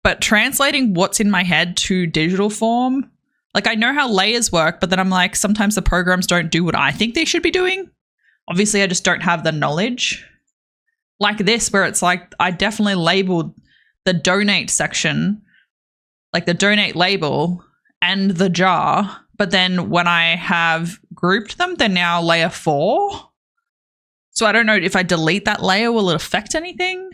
A: But translating what's in my head to digital form, like I know how layers work, but then I'm like, sometimes the programs don't do what I think they should be doing. Obviously, I just don't have the knowledge. Like this, where it's like, I definitely labeled the donate section, like the donate label and the jar. But then when I have grouped them, they're now layer 4. So I don't know if I delete that layer, will it affect anything?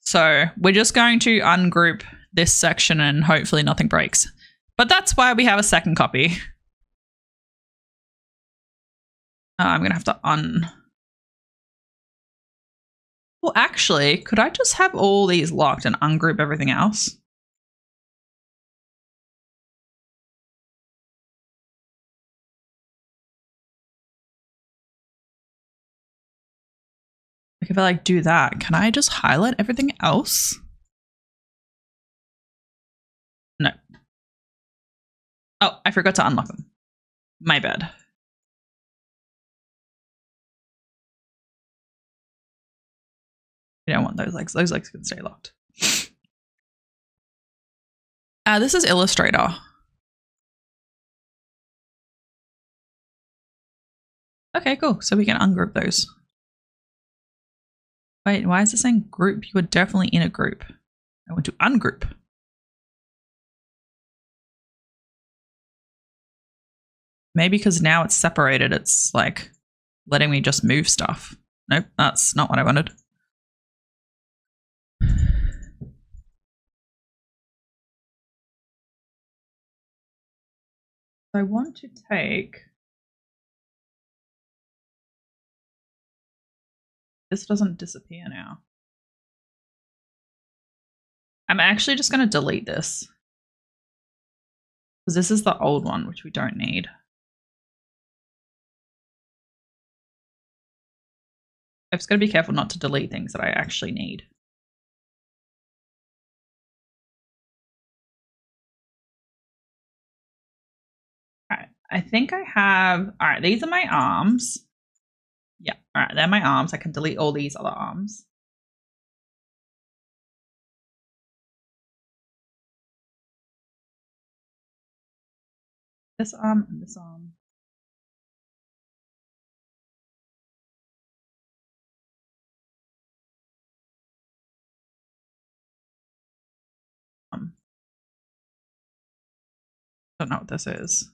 A: So we're just going to ungroup this section and hopefully nothing breaks. But that's why we have a second copy. I'm going to have to Well, actually, could I just have all these locked and ungroup everything else? Like if I like do that, can I just highlight everything else? No. Oh, I forgot to unlock them. My bad. You don't want those legs. Those legs can stay locked. This is Illustrator. Okay, cool. So we can ungroup those. Wait, why is it saying group? You were definitely in a group. I want to ungroup. Maybe because now it's separated, it's like letting me just move stuff. Nope, that's not what I wanted. I want to take... This doesn't disappear now. I'm actually just going to delete this. Because this is the old one, which we don't need. I've just got to be careful not to delete things that I actually need. All right, I think I have... All right, these are my arms. Yeah, all right, they're my arms. I can delete all these other arms. This arm and this arm. Don't know what this is.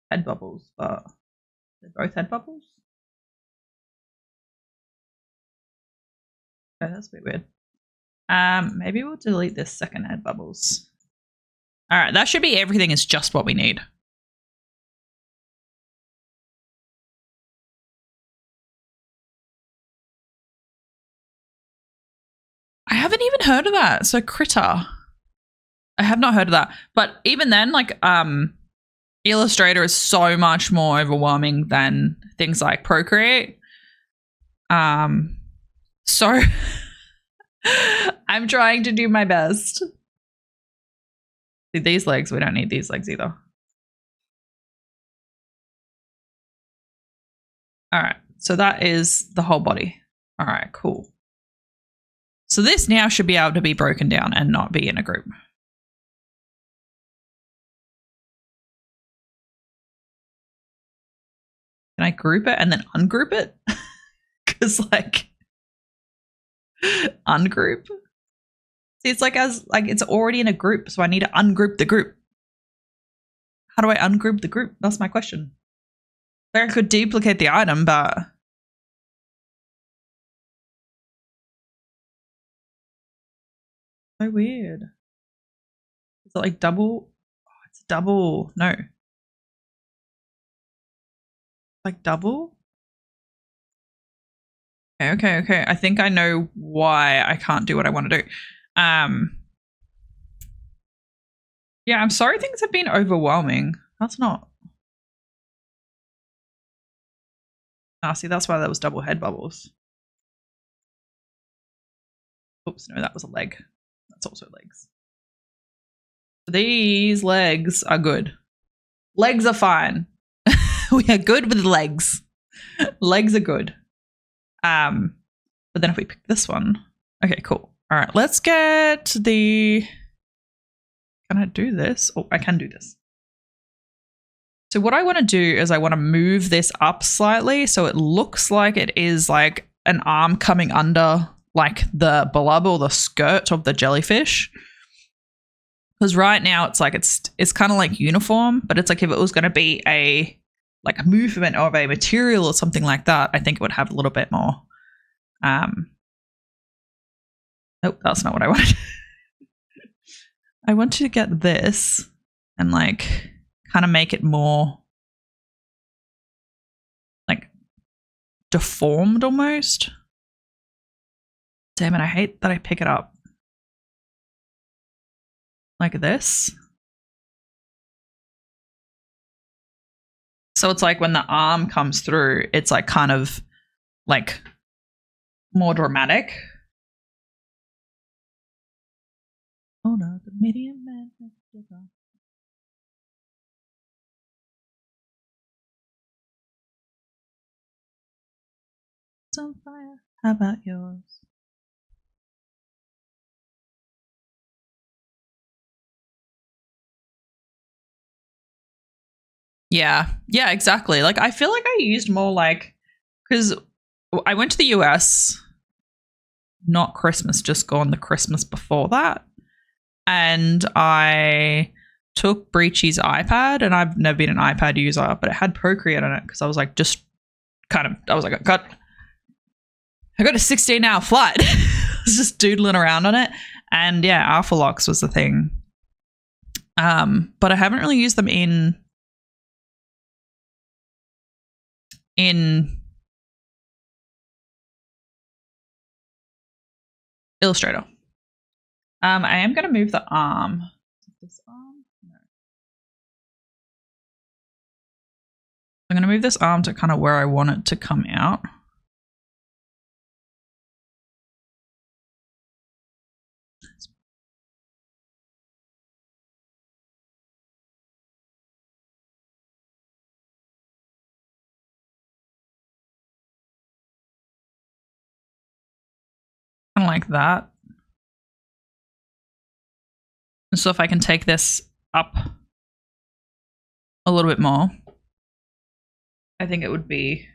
A: Head bubbles, but they're both head bubbles. Okay, that's a bit weird. Maybe we'll delete this second head bubbles. All right, that should be everything is just what we need. I haven't even heard of that. So critter. I have not heard of that. But even then, like Illustrator is so much more overwhelming than things like Procreate. So I'm trying to do my best. See, these legs, we don't need these legs either. All right, so that is the whole body. All right, cool. So this now should be able to be broken down and not be in a group. Can I group it and then ungroup it? Because like ungroup. See, it's like it's already in a group, so I need to ungroup the group. How do I ungroup the group? That's my question. Like I could duplicate the item, but so weird. Is it like double? Oh, it's double. No. Like double? Okay. I think I know why I can't do what I want to do. Yeah, I'm sorry things have been overwhelming. That's not. See, that's why that was double head bubbles. Oops, no, that was a leg. That's also legs. These legs are good. Legs are fine. We are good with legs. Legs are good. But then if we pick this one, okay, cool. All right, let's get the. Can I do this? Oh, I can do this. So what I want to do is I want to move this up slightly so it looks like it is like an arm coming under like the blub or the skirt of the jellyfish. Because right now it's like it's kind of like uniform, but it's like if it was going to be a like a movement of a material or something like that, I think it would have a little bit more. Nope, that's not what I wanted. I want to get this and like kind of make it more like deformed almost. Damn it, I hate that I pick it up like this. So it's like when the arm comes through, it's like kind of like more dramatic. Oh no, the medium man has given. It's on fire. How about yours? Yeah, exactly. Like I feel like I used more like because I went to the US, not Christmas, just gone the Christmas before that. And I took Breachy's iPad, and I've never been an iPad user, but it had Procreate on it because I was like, I got a 16-hour flight. I was just doodling around on it. And yeah, Alpha Locks was the thing. But I haven't really used them in Illustrator. I am going to move the arm. This arm? No. I'm going to move this arm to kind of where I want it to come out. Kind of like that. And so if I can take this up a little bit more, I think it would be.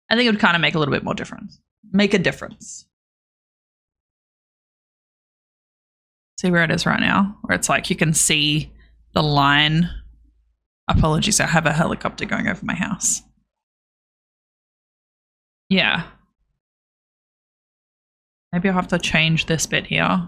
A: I think it would kind of make a little bit more difference. Make a difference. See where it is right now, where it's like you can see the line. Apologies, I have a helicopter going over my house. Yeah. Maybe I'll have to change this bit here.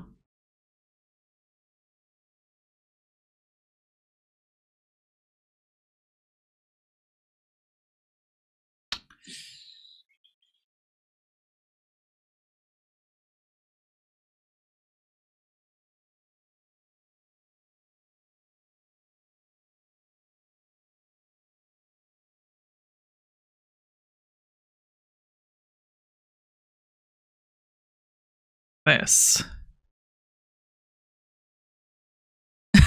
A: This.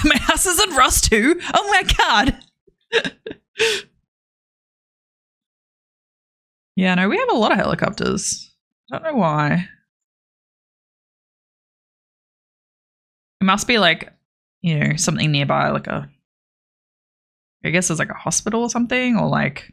A: My house is in rust too. Oh my god. Yeah, no, we have a lot of helicopters. I don't know why. It must be like, you know, something nearby, like a, I guess there's like a hospital or something, or like.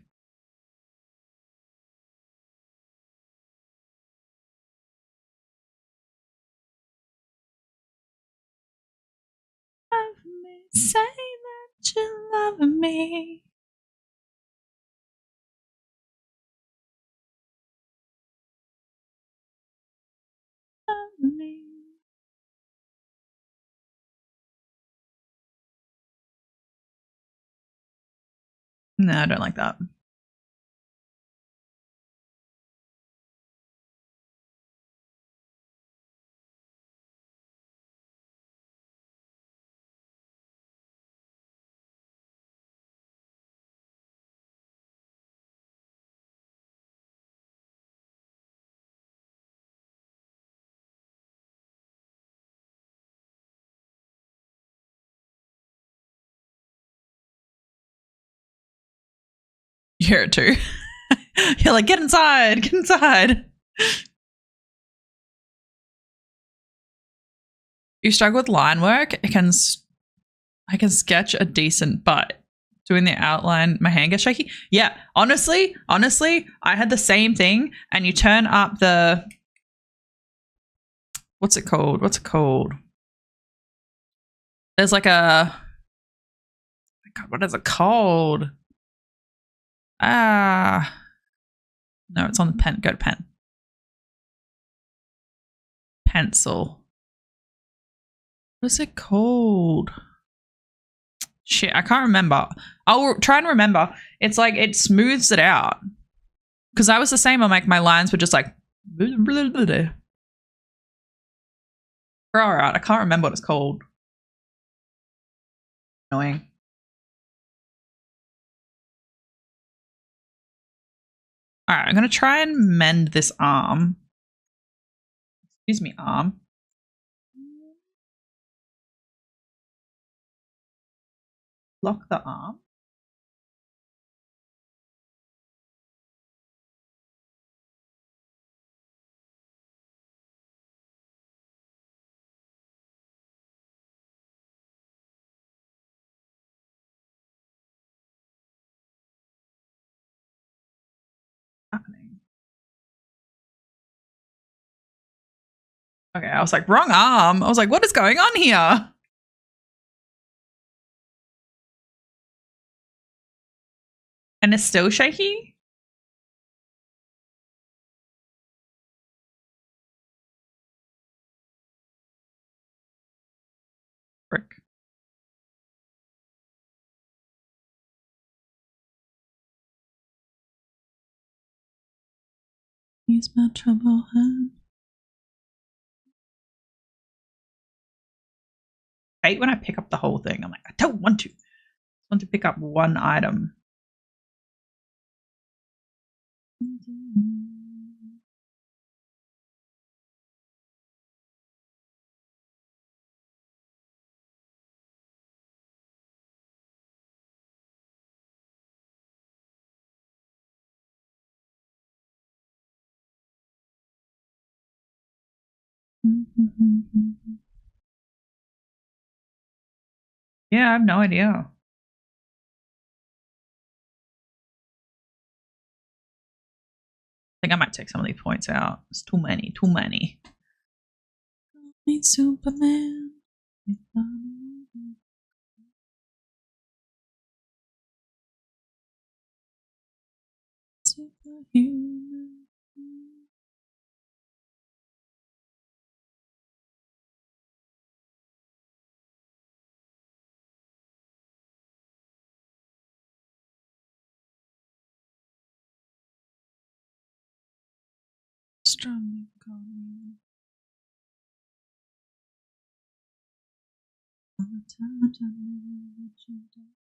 A: Love me, say that you love me. Love me. No, I don't like that. You hear it too. You're like, get inside, get inside. You struggle with line work, I can sketch a decent but doing the outline, my hand gets shaky. Yeah, honestly, I had the same thing. And you turn up the, what's it called? There's like a, God, what is it called? No, it's on the pen. Go to pen. Pencil. What is it called? Shit, I can't remember. I'll try and remember. It's like it smooths it out. Because I was the same. I'm like, my lines were just like. Alright, I can't remember what it's called. Annoying. Alright, I'm going to try and mend this arm. Excuse me, arm. Lock the arm. Happening. Okay, I was like, wrong arm. I was like, what is going on here? And it's still shaky? Frick. He's my trouble hand. I hate when I pick up the whole thing. I'm like, I don't want to. I want to pick up one item. Yeah, I have no idea. I think I might take some of these points out. It's too many. Me Superman. Strong economy. All the times I never let you down.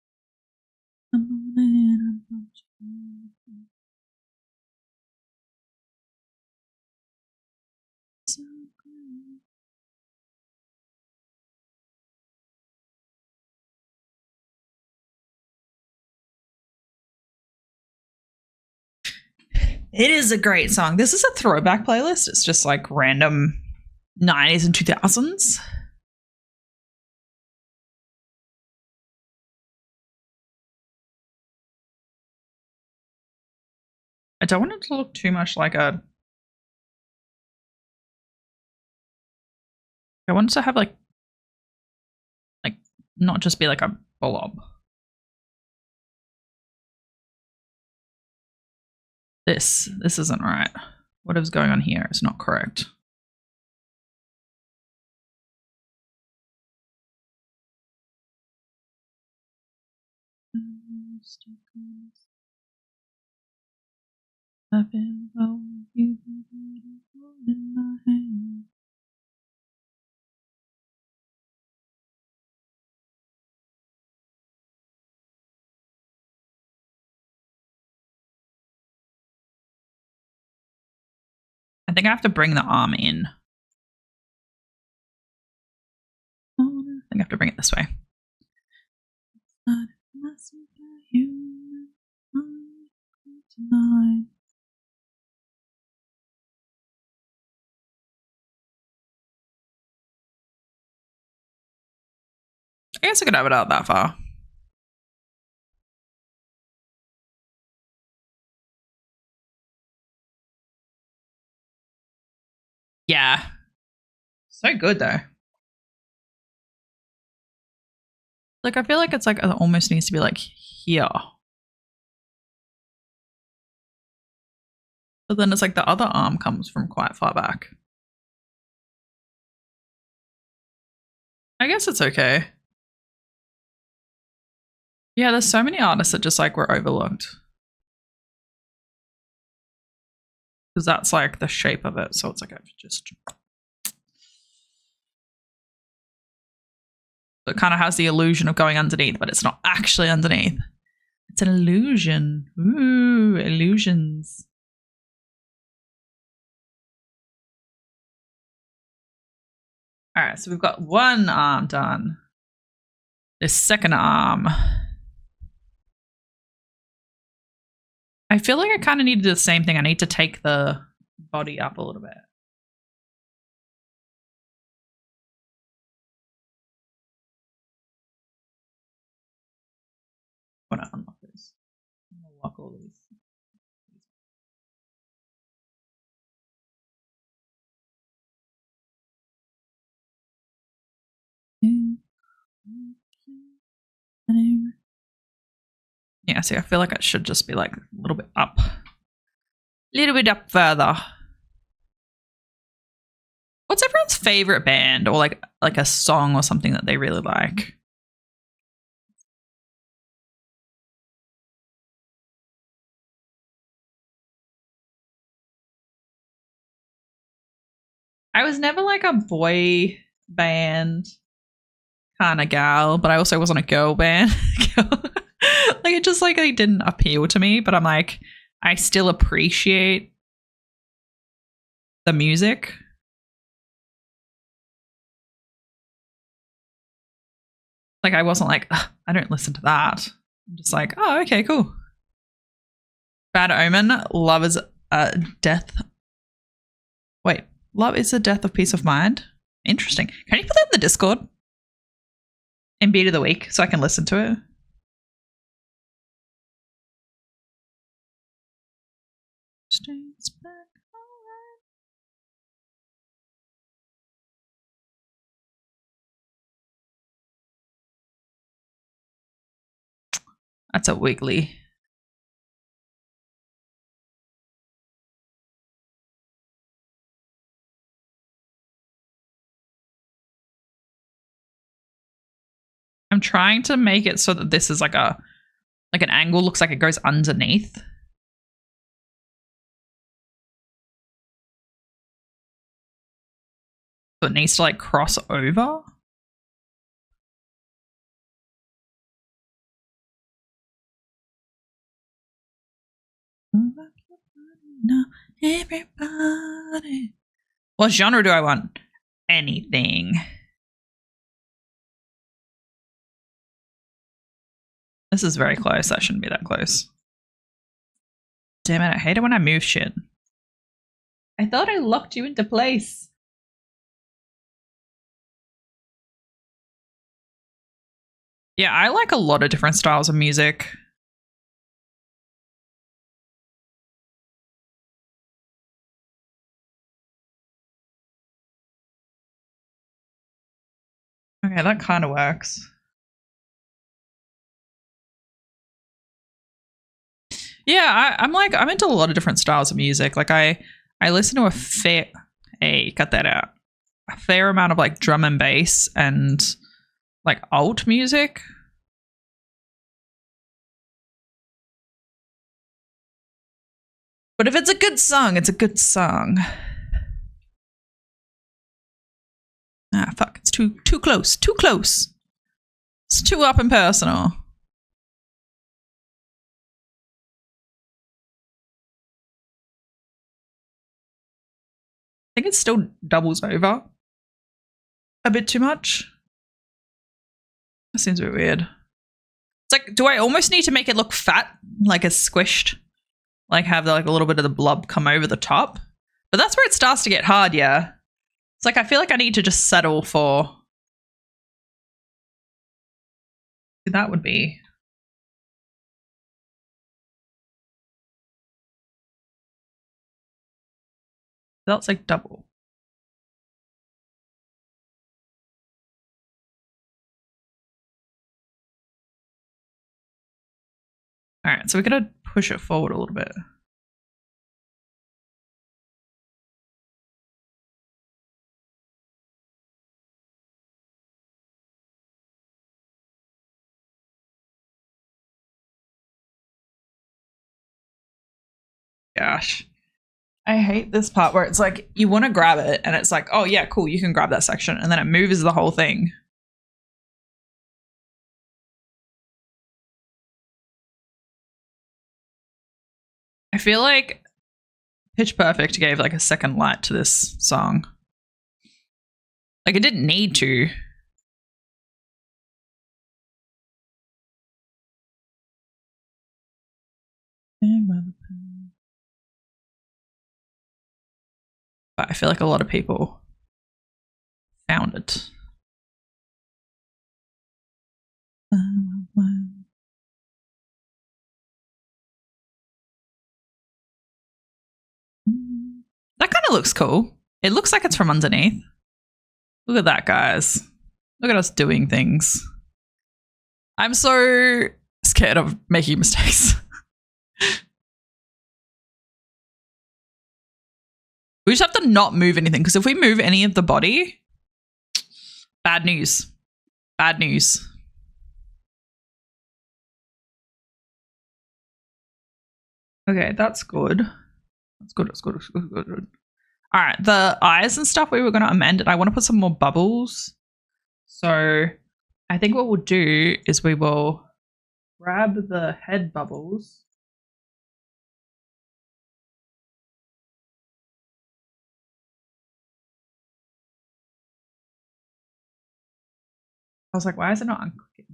A: I'm on it, I'm not you. So good. It is a great song. This is a throwback playlist. It's just like random 90s and 2000s. I don't want it to look too much like a. I want it to have like not just be like a blob. This isn't right. What is going on here is not correct. I've been holding you in my hand. I think I have to bring the arm in. I think I have to bring it this way. I guess I could have it out that far. Yeah. So good though. Like I feel like it's like it almost needs to be like here. But then it's like the other arm comes from quite far back. I guess it's okay. Yeah, there's so many artists that just like were overlooked. Because that's like the shape of it. So it's like I've just. It kind of has the illusion of going underneath, but it's not actually underneath. It's an illusion. Ooh, illusions. All right, so we've got one arm done. The second arm. I feel like I kind of need to do the same thing. I need to take the body up a little bit. I want to unlock this. I'm going to lock all these. Yeah, see, I feel like it should just be like a little bit up. A little bit up further. What's everyone's favorite band or like a song or something that they really like? I was never like a boy band kind of gal, but I also wasn't a girl band. Like it just like it didn't appeal to me, but I'm like I still appreciate the music. Like I wasn't like I don't listen to that. I'm just like, oh, okay, cool. Bad Omen, Love is a Death. Wait, Love is the Death of Peace of Mind. Interesting. Can you put that in the Discord? In Beat of the Week so I can listen to it. Stays back. That's a wiggly. I'm trying to make it so that this is like an angle, looks like it goes underneath. So it needs to like cross over. No, everybody. What genre do I want? Anything. This is very close. That shouldn't be that close. Damn it, I hate it when I move shit. I thought I locked you into place. Yeah, I like a lot of different styles of music. Okay, that kind of works. Yeah, I'm into a lot of different styles of music. Like I listen to a fair amount of like drum and bass and like alt music. But if it's a good song, it's a good song. Ah, fuck, it's too close. Too close. It's too up and personal. I think it still doubles over a bit too much. That seems a bit weird. It's like, do I almost need to make it look fat? Like it's squished? Like have like a little bit of the blob come over the top? But that's where it starts to get hard, yeah. It's like I feel like I need to just settle for... That would be... That's like double. All right, so we're going to push it forward a little bit. Gosh. I hate this part where it's like you want to grab it and it's like, oh yeah, cool, you can grab that section, and then it moves the whole thing. I feel like Pitch Perfect gave like a second light to this song. Like it didn't need to. But I feel like a lot of people found it. That kind of looks cool. It looks like it's from underneath. Look at that, guys. Look at us doing things. I'm so scared of making mistakes. We just have to not move anything, because if we move any of the body, bad news. Bad news. Okay, that's good. That's good. That's good. That's good. Good. Good. All right, the eyes and stuff we were going to amend, and I want to put some more bubbles. So I think what we'll do is we will grab the head bubbles. I was like, why is it not unclicking?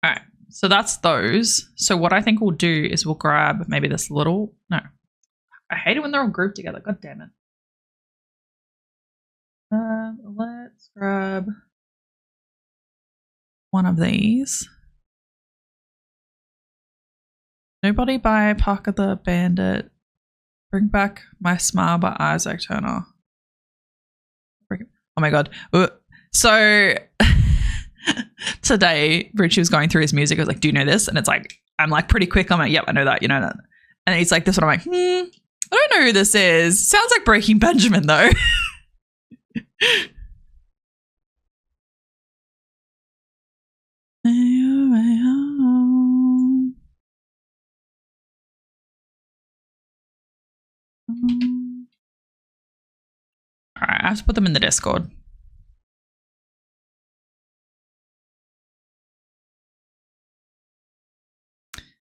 A: All right, so that's those. So what I think we'll do is we'll grab maybe this little, no, I hate it when they're all grouped together. God damn it. Let's grab one of these. Nobody by Parker the Bandit. Bring back my smile by Isaac Turner. Oh my God. So today, Richie was going through his music. I was like, do you know this? And it's like, I'm like pretty quick. I'm like, yep, I know that. You know that. And he's like, this one. I'm like, I don't know who this is. Sounds like Breaking Benjamin though. All right, I have to put them in the Discord.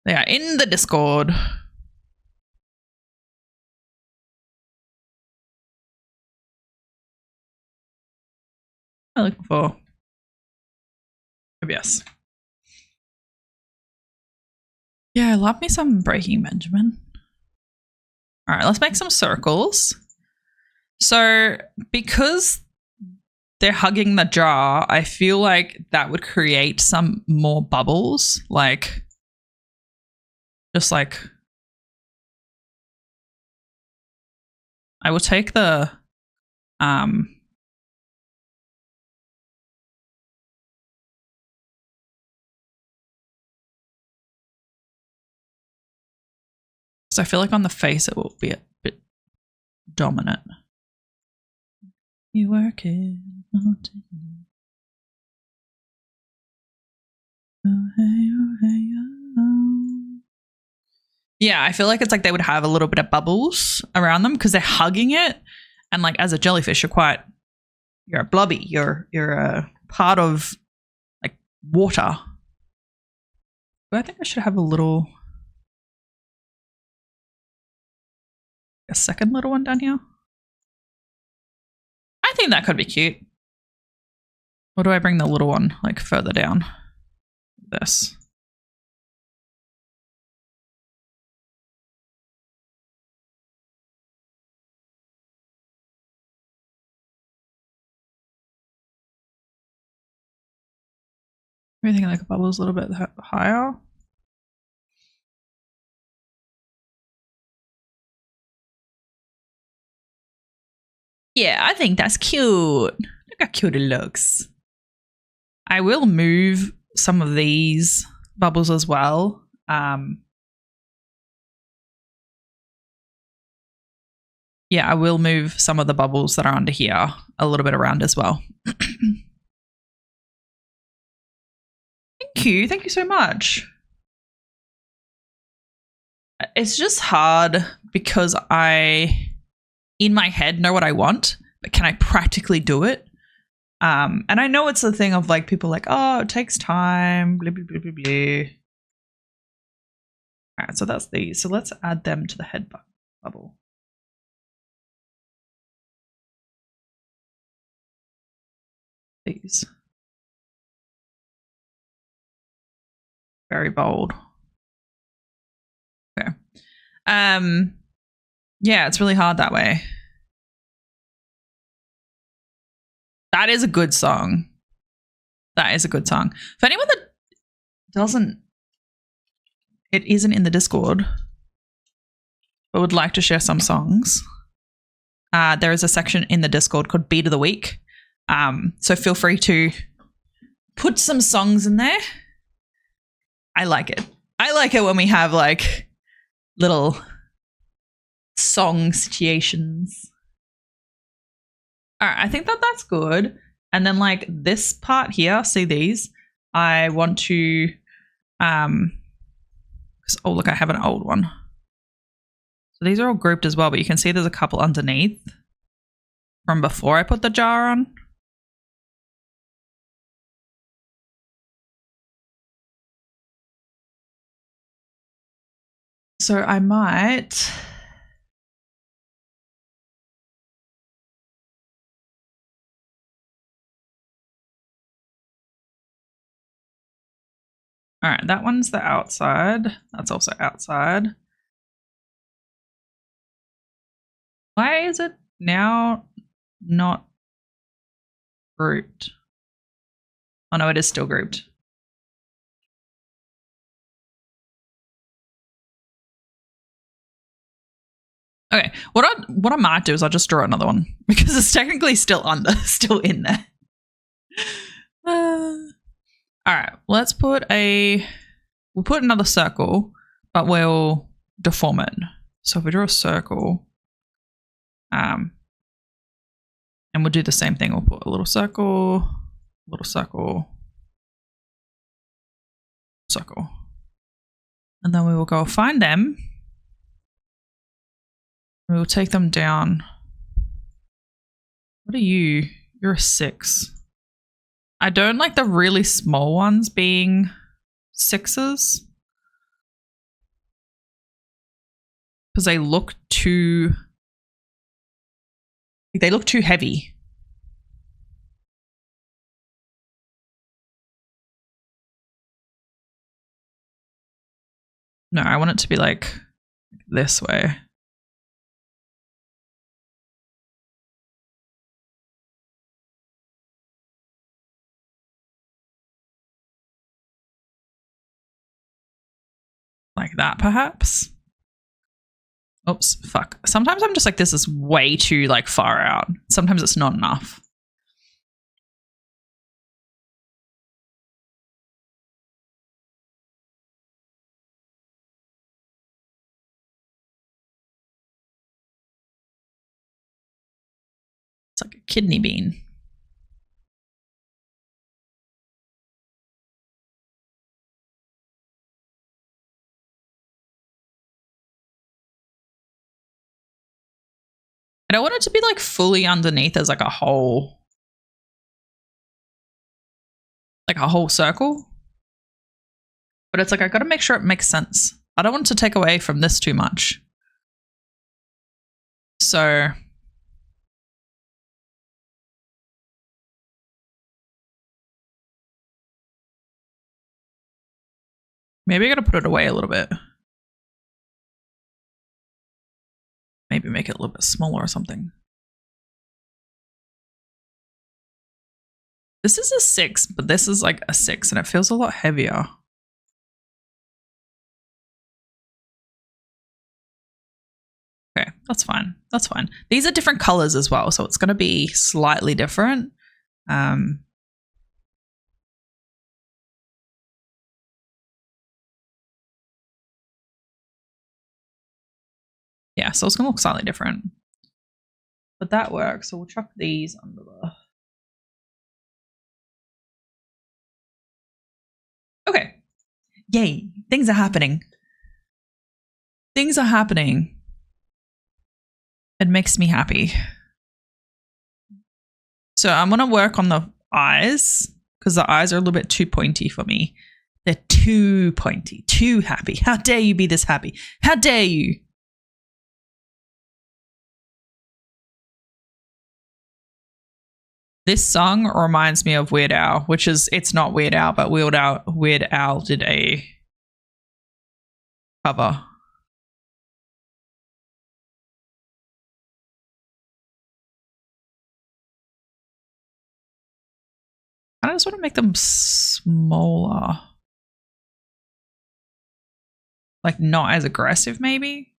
A: They are in the Discord. What am I looking for? OBS. Yeah, I love me some Breaking Benjamin. All right, let's make some circles. So because they're hugging the jar, I feel like that would create some more bubbles. Like, just like, I will take the, so I feel like on the face it will be a bit dominant. You work it. Yeah, I feel like it's like they would have a little bit of bubbles around them because they're hugging it, and like as a jellyfish, you're a blobby. You're a part of like water. But I think I should have a second little one down here. I think that could be cute. Or do I bring the little one like further down? This. Maybe thinking like a bubbles a little bit higher. Yeah, I think that's cute. Look how cute it looks. I will move some of these bubbles as well. Yeah, I will move some of the bubbles that are under here a little bit around as well. Thank you. Thank you so much. It's just hard because I, in my head, know what I want, but can I practically do it? And I know it's the thing of like people like, oh, it takes time, blah, blah, blah, blah, blah. All right, so that's these. So let's add them to the head bubble. These. Very bold. Okay. Yeah, it's really hard that way. That is a good song. That is a good song. For anyone that isn't in the Discord, but would like to share some songs, there is a section in the Discord called Beat of the Week. So feel free to put some songs in there. I like it. I like it when we have like little song situations. All right, I think that's good. And then like this part here, see these? I want to, oh look, I have an old one. So these are all grouped as well, but you can see there's a couple underneath from before I put the jar on. So I might... All right, that one's the outside. That's also outside. Why is it now not grouped? Oh no, it is still grouped. Okay, what I might do is I'll just draw another one because it's technically still in there. All right, let's put we'll put another circle, but we'll deform it. So if we draw a circle, and we'll do the same thing. We'll put a little circle, circle, and then we will go find them. We will take them down. What are you? You're a 6. I don't like the really small ones being 6s because they look too heavy. No, I want it to be like this way. Like that, perhaps. Oops, fuck. Sometimes I'm just like, this is way too like far out. Sometimes it's not enough. It's like a kidney bean. I don't want it to be like fully underneath as like a whole circle. But it's like, I got to make sure it makes sense. I don't want to take away from this too much. So maybe I got to put it away a little bit. Maybe make it a little bit smaller or something. This is a 6, but this is like a 6 and it feels a lot heavier. Okay, that's fine. That's fine. These are different colors as well, so it's going to be slightly different. Yeah, so it's going to look slightly different. But that works, so we'll chuck these under the... Okay. Yay, things are happening. Things are happening. It makes me happy. So I'm going to work on the eyes because the eyes are a little bit too pointy for me. They're too pointy, too happy. How dare you be this happy? How dare you? This song reminds me of Weird Al, which is, it's not Weird Al, but Weird Al did a cover. I just want to make them smaller. Like not as aggressive maybe.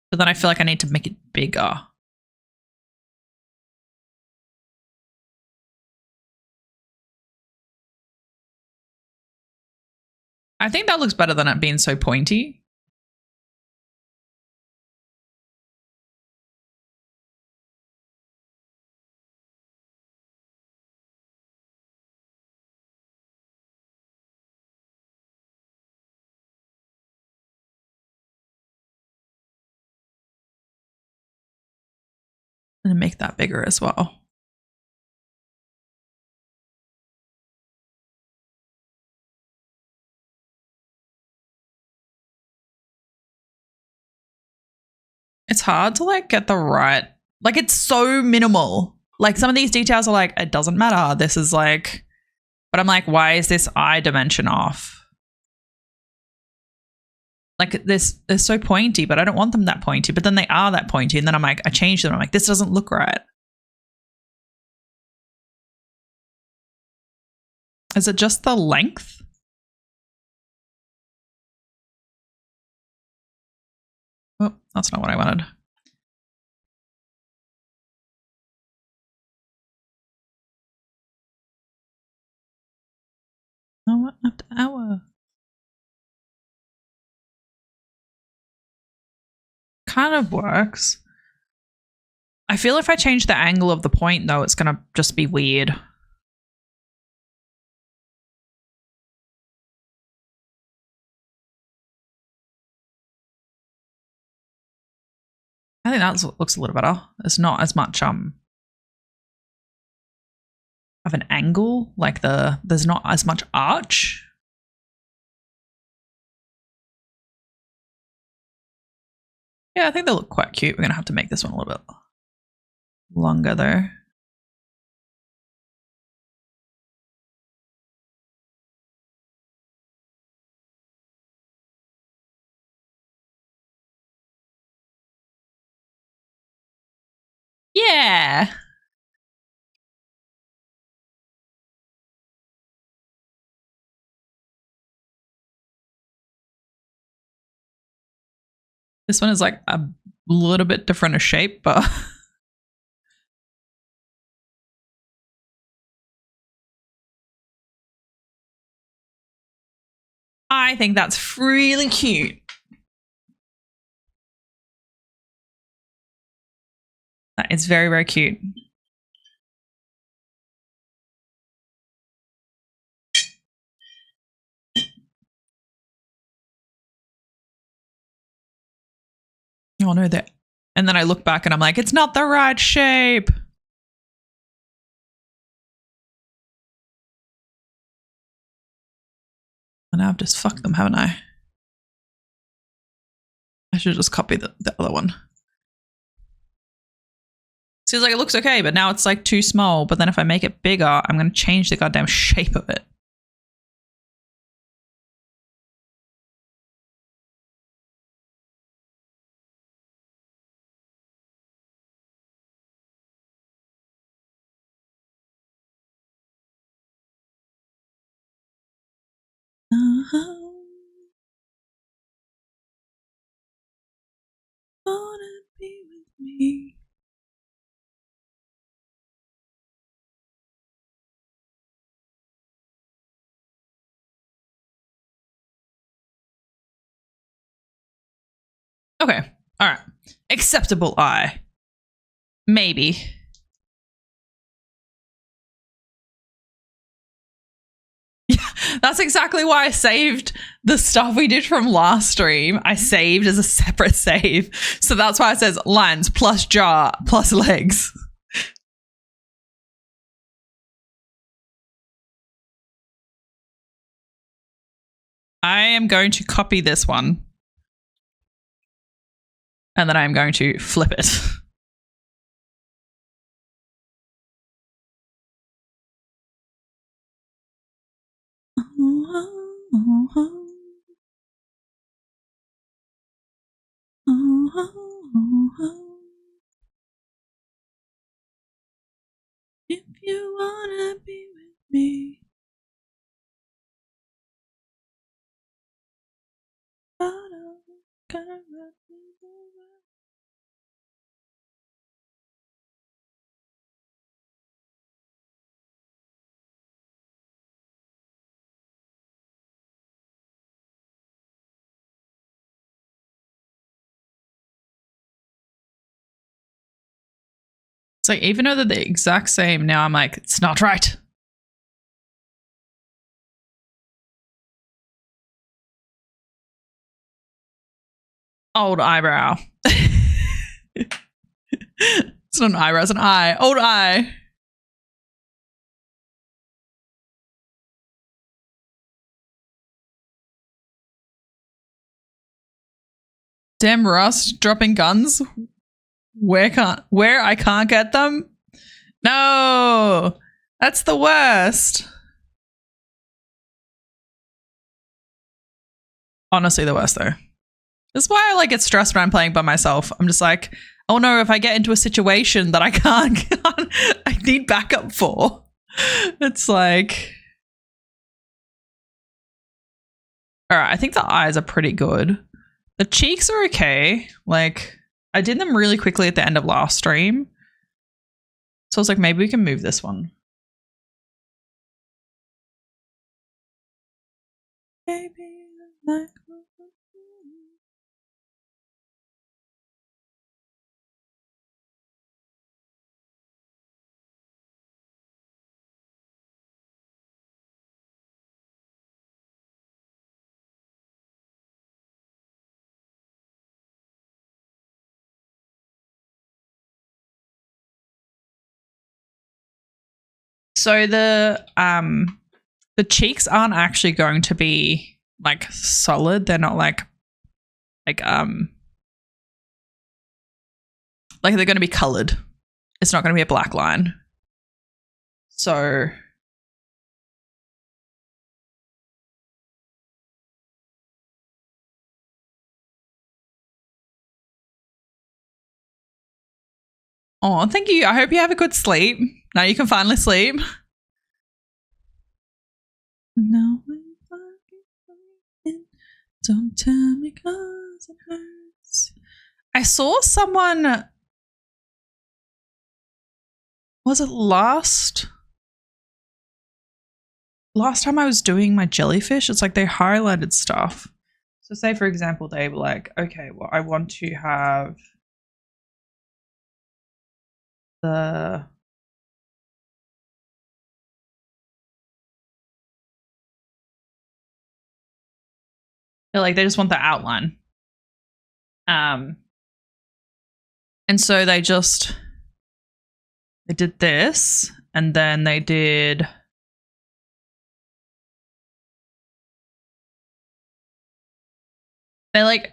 A: But then I feel like I need to make it bigger. I think that looks better than it being so pointy. And make that bigger as well. It's hard to like get the right, like it's so minimal. Like some of these details are like, it doesn't matter. This is like, but I'm like, why is this eye dimension off? Like this, they're so pointy, but I don't want them that pointy, but then they are that pointy. And then I'm like, I change them. I'm like, this doesn't look right. Is it just the length? That's not what I wanted. Oh, what after hour? Kind of works. I feel if I change the angle of the point, though, it's going to just be weird. I think that looks a little better. It's not as much of an angle, like there's not as much arch. Yeah, I think they look quite cute. We're gonna have to make this one a little bit longer though. Yeah. This one is like a little bit different of shape, but I think that's really cute. That is very, very cute. Oh no, that. And then I look back and I'm like, it's not the right shape. And now I've just fucked them, haven't I? I should just copy the other one. Seems like it looks okay, but now it's like too small. But then if I make it bigger, I'm going to change the goddamn shape of it. Wanna be with me. Okay. All right. Acceptable eye. Maybe. Yeah, that's exactly why I saved the stuff we did from last stream. I saved as a separate save. So that's why it says lines plus jaw plus legs. I am going to copy this one. And then I'm going to flip it. If you wanna be with me. It's like, even though they're the exact same, now I'm like, it's not right. Old eyebrow. It's not an eyebrow, it's an eye. Old eye. Damn Rust dropping guns. Where I can't get them? No. That's the worst. Honestly, the worst though. That's why I like get stressed when I'm playing by myself. I'm just like, oh no, if I get into a situation that I can't I need backup for. It's like, all right, I think the eyes are pretty good. The cheeks are okay. Like, I did them really quickly at the end of last stream. So I was like, maybe we can move this one. Baby, like... So the cheeks aren't actually going to be like solid. They're not like they're going to be colored. It's not going to be a black line. So oh, thank you. I hope you have a good sleep. Now you can finally sleep. No, don't tell me 'cause it hurts. I saw someone. Was it last time I was doing my jellyfish? It's like they highlighted stuff. So say for example, they were like, okay, well, I want to have the they just want the outline. And so they did this, and then they did they like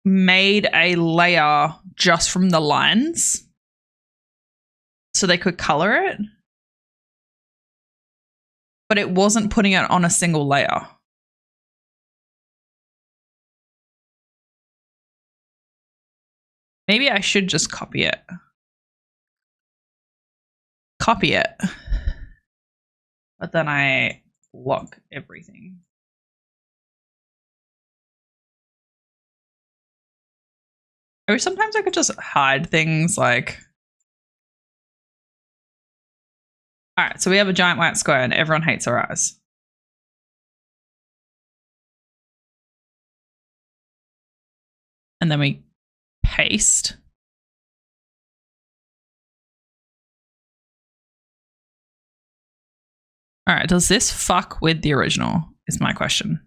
A: made a layer just from the lines so they could color it, but it wasn't putting it on a single layer. Maybe I should just copy it. But then I lock everything. Or sometimes I could just hide things like... All right, so we have a giant white square and everyone hates our eyes. And then we paste. All right, does this fuck with the original is my question.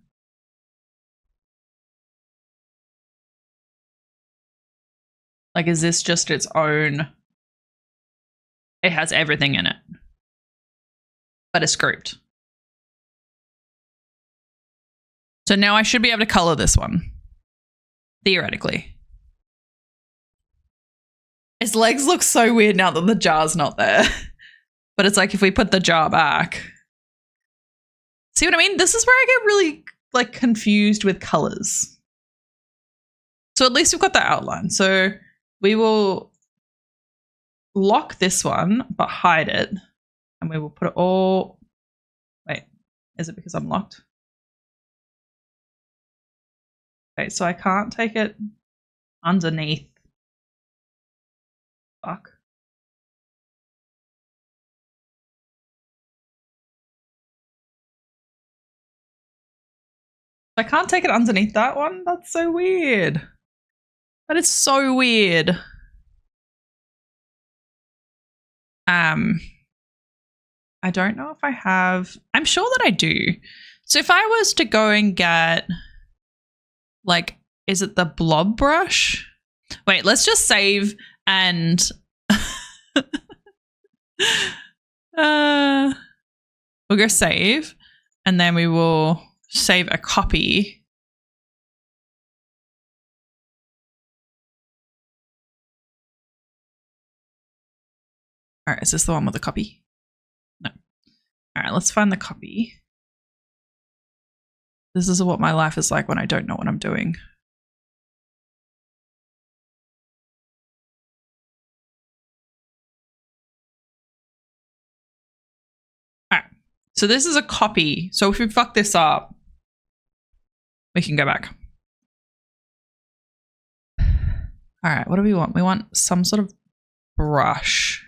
A: Like, is this just its own? It has everything in it, but it's grouped. So now I should be able to color this one, theoretically. His legs look so weird now that the jar's not there. But it's like if we put the jar back. See what I mean? This is where I get really like confused with colors. So at least we've got the outline. So we will lock this one, but hide it. And we will put it all... Wait, is it because I'm locked? Okay, so I can't take it underneath. Fuck. I can't take it underneath that one? That's so weird. That is so weird. I don't know if I have... I'm sure that I do. So if I was to go and get... Like, is it the blob brush? Wait, let's just save and... we'll go save. And then we will save a copy. All right, is this the one with the copy? No. All right, let's find the copy. This is what my life is like when I don't know what I'm doing. All right, so this is a copy. So if we fuck this up, we can go back. All right, what do we want? We want some sort of brush.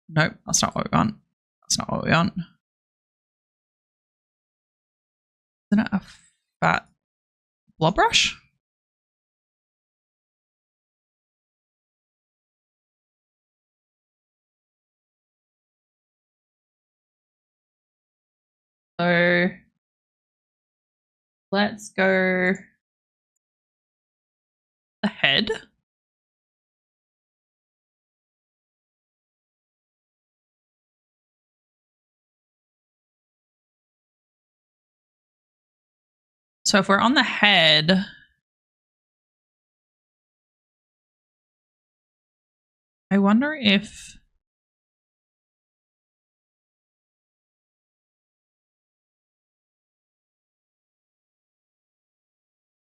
A: Nope, that's not what we want. That's not what we want. Isn't it a fat blob brush? So let's go ahead. So if we're on the head, I wonder if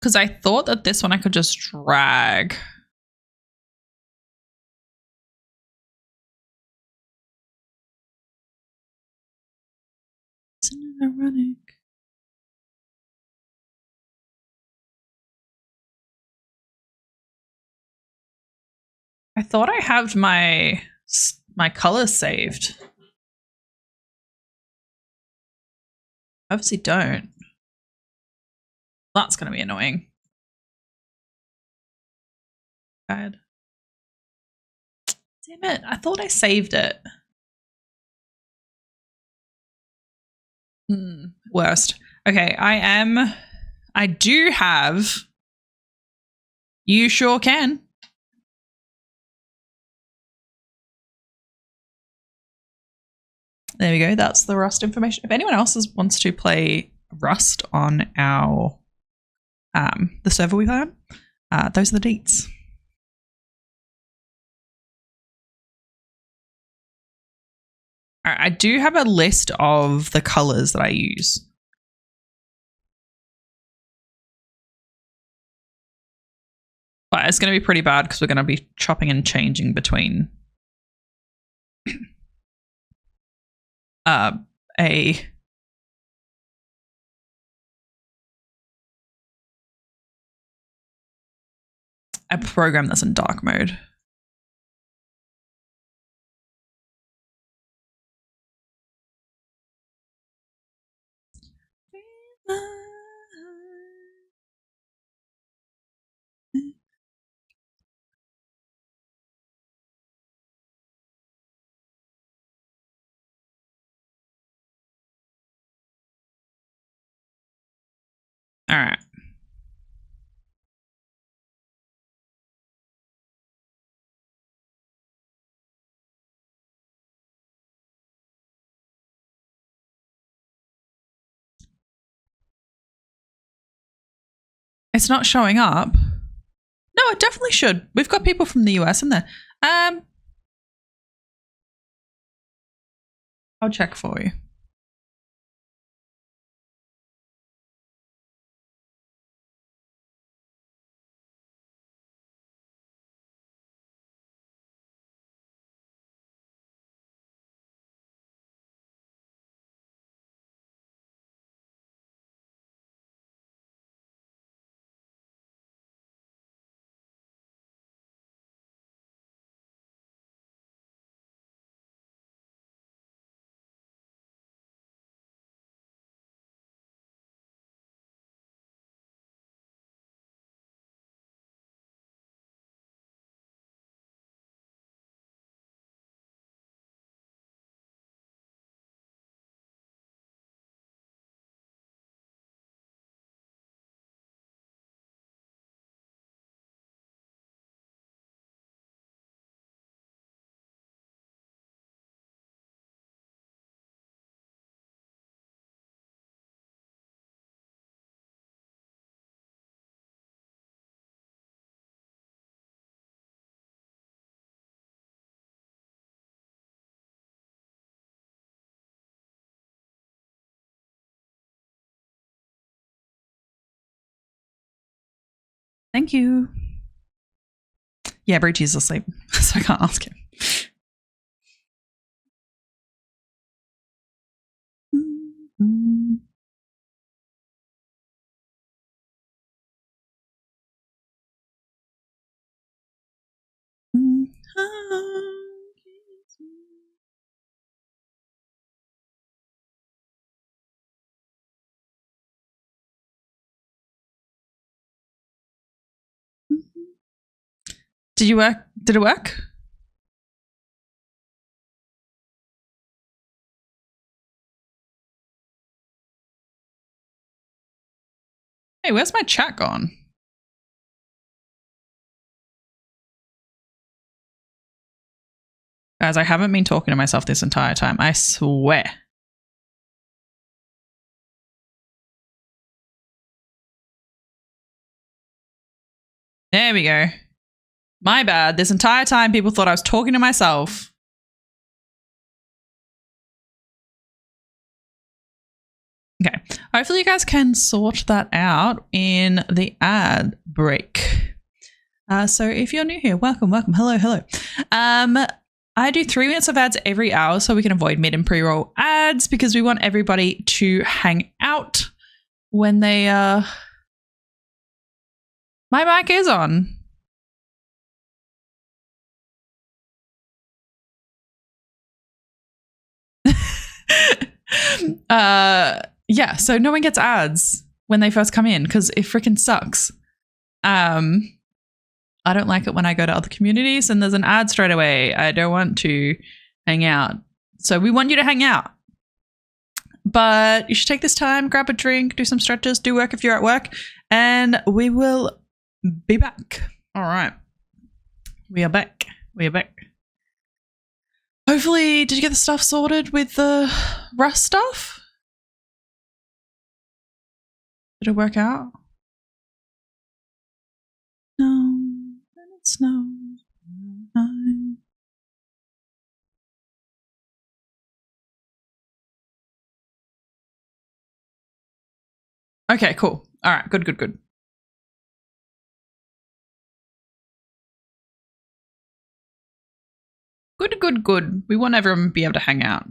A: because I thought that this one I could just drag. Isn't it ironic? I thought I had my colors saved. Obviously don't. That's going to be annoying. Bad. Damn it. I thought I saved it. Worst. Okay, I do have. You sure can. There we go. That's the Rust information. If anyone else wants to play Rust on our the server we play on, those are the deets. All right, I do have a list of the colors that I use. But it's going to be pretty bad because we're going to be chopping and changing between a program that's in dark mode. All right. It's not showing up. No, it definitely should. We've got people from the US in there. I'll check for you. Thank you. Yeah, Breachy's asleep, so I can't ask him. Did you work? Did it work? Hey, where's my chat gone? Guys, I haven't been talking to myself this entire time. I swear. There we go. My bad. This entire time, people thought I was talking to myself. Okay. Hopefully you guys can sort that out in the ad break. So if you're new here, welcome. Hello. I do 3 minutes of ads every hour so we can avoid mid and pre-roll ads because we want everybody to hang out when they my mic is on. Yeah, so no one gets ads when they first come in because it freaking sucks. I don't like it when I go to other communities and there's an ad straight away. I don't want to hang out. So we want you to hang out. But you should take this time, grab a drink, do some stretches, do work if you're at work, and we will be back. All right. We are back. Hopefully, did you get the stuff sorted with the Rust stuff? Did it work out? No, it's no. Okay, cool. All right, good. Good. We want everyone to be able to hang out.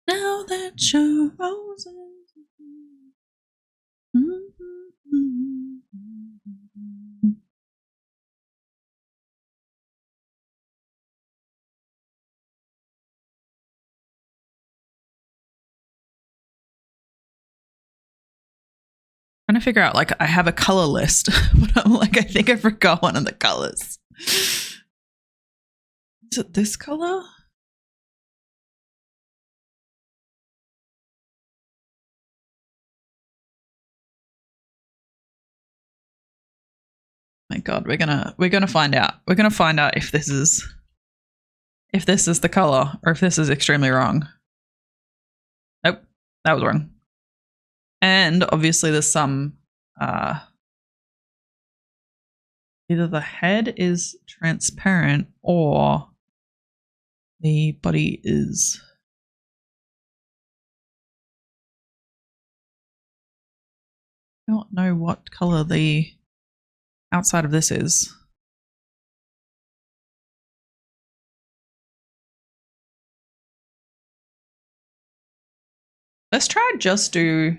A: Now that you're roses. Trying to figure out, like, I have a color list, but I'm like, I think I forgot one of the colors. Is it this color? My God, we're gonna find out. We're gonna find out if this is the color or if this is extremely wrong. Nope, that was wrong. And obviously there's some either the head is transparent or the body is. I don't know what color the outside of this is. Let's try just do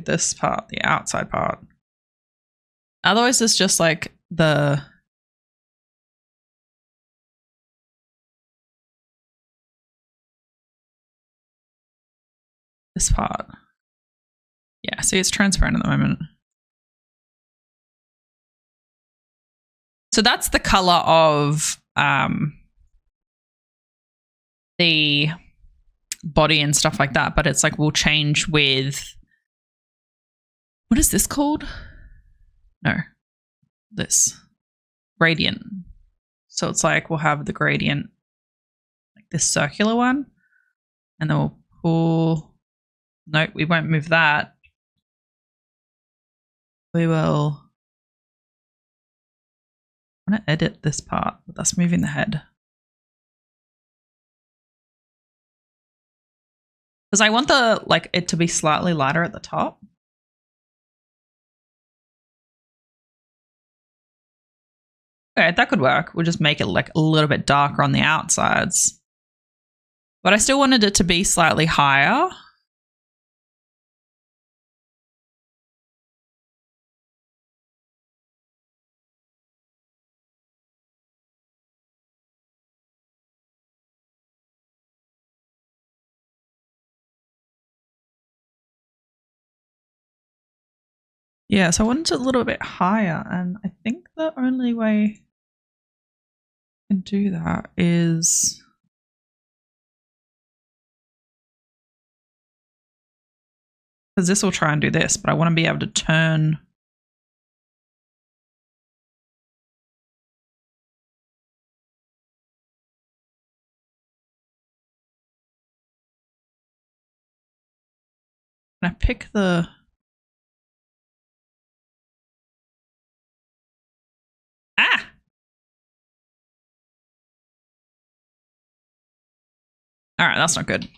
A: this part, the outside part. Otherwise it's just like this part. Yeah, see, it's transparent at the moment. So that's the color of the body and stuff like that, but it's like we'll change with, what is this called? No, this gradient. So it's like we'll have the gradient, like this circular one, and then we'll pull. Nope, we won't move that. We will. I want to edit this part, but that's moving the head. Because I want it to be slightly lighter at the top. Okay, that could work. We'll just make it like a little bit darker on the outsides. But I still wanted it to be slightly higher. Yeah, so I want it a little bit higher, and I think the only way I can do that is because this will try and do this, but I want to be able to turn. Can I pick the... Ah! All right, that's not good. It's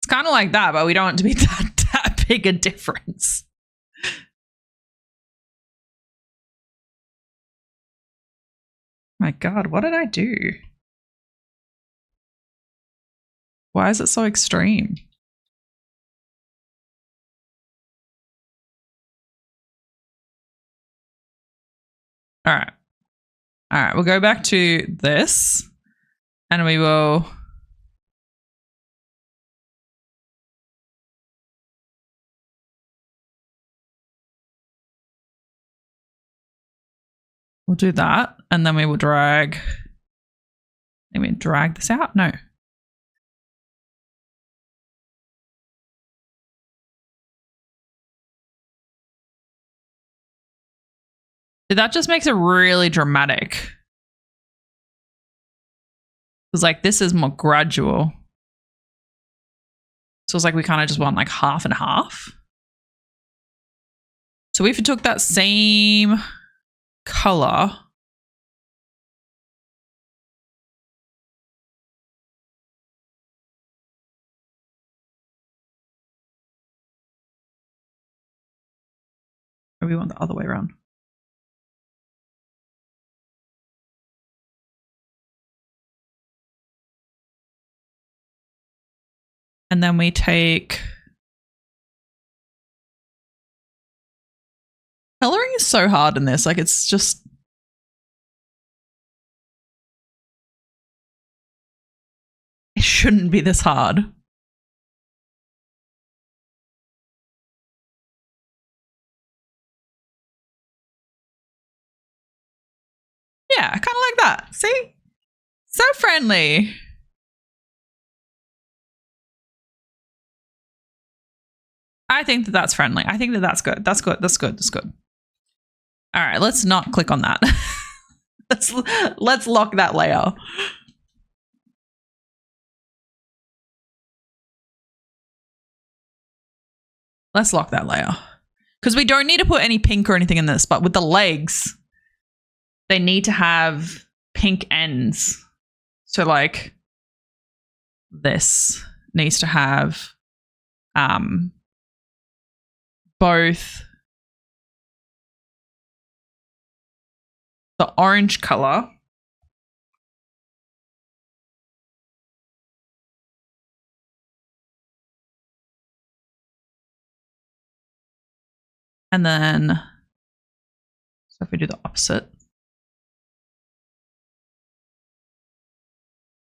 A: kind of like that, but we don't want it to be that big a difference. My God, what did I do? Why is it so extreme? All right. All right, we'll go back to this and we will... We'll do that, and then we will drag... Let me drag this out? No. That just makes it really dramatic. It's like this is more gradual. So it's like we kind of just want like half and half. So if we took that same color... Or we want the other way around. And then we take... Coloring is so hard in this. Like it's just... It shouldn't be this hard. Yeah, kind of like that. See? So friendly. I think that that's friendly. I think that that's good. That's good. That's good. That's good. All right, let's not click on that. let's lock that layer. Let's lock that layer. Because we don't need to put any pink or anything in this, but with the legs, they need to have pink ends. So like this needs to have both the orange color and then, so if we do the opposite,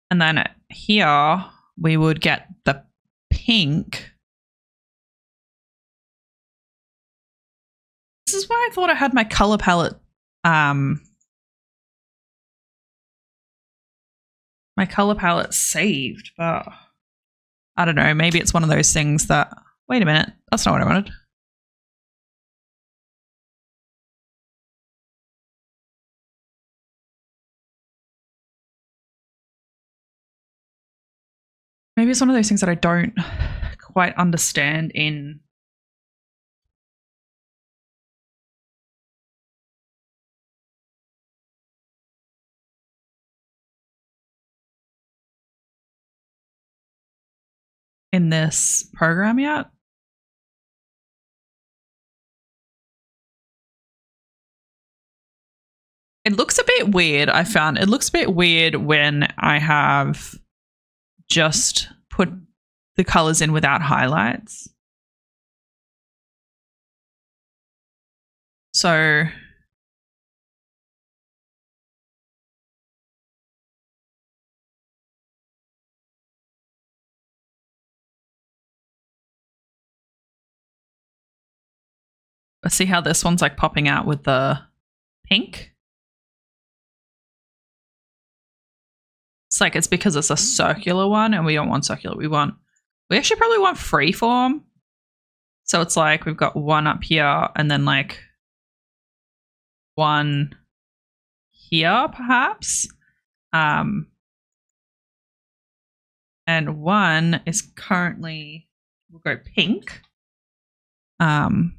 A: and then here we would get the pink. This is why I thought I had my color palette, my color palette saved, but I don't know. Maybe it's one of those things that, wait a minute, that's not what I wanted. Maybe it's one of those things that I don't quite understand in this program yet. It looks a bit weird, I found. It looks a bit weird when I have just put the colors in without highlights. So let's see how this one's like popping out with the pink. It's like it's because it's a circular one and we don't want circular. We actually probably want freeform. So it's like we've got one up here and then like one here perhaps. And one is currently, we'll go pink. And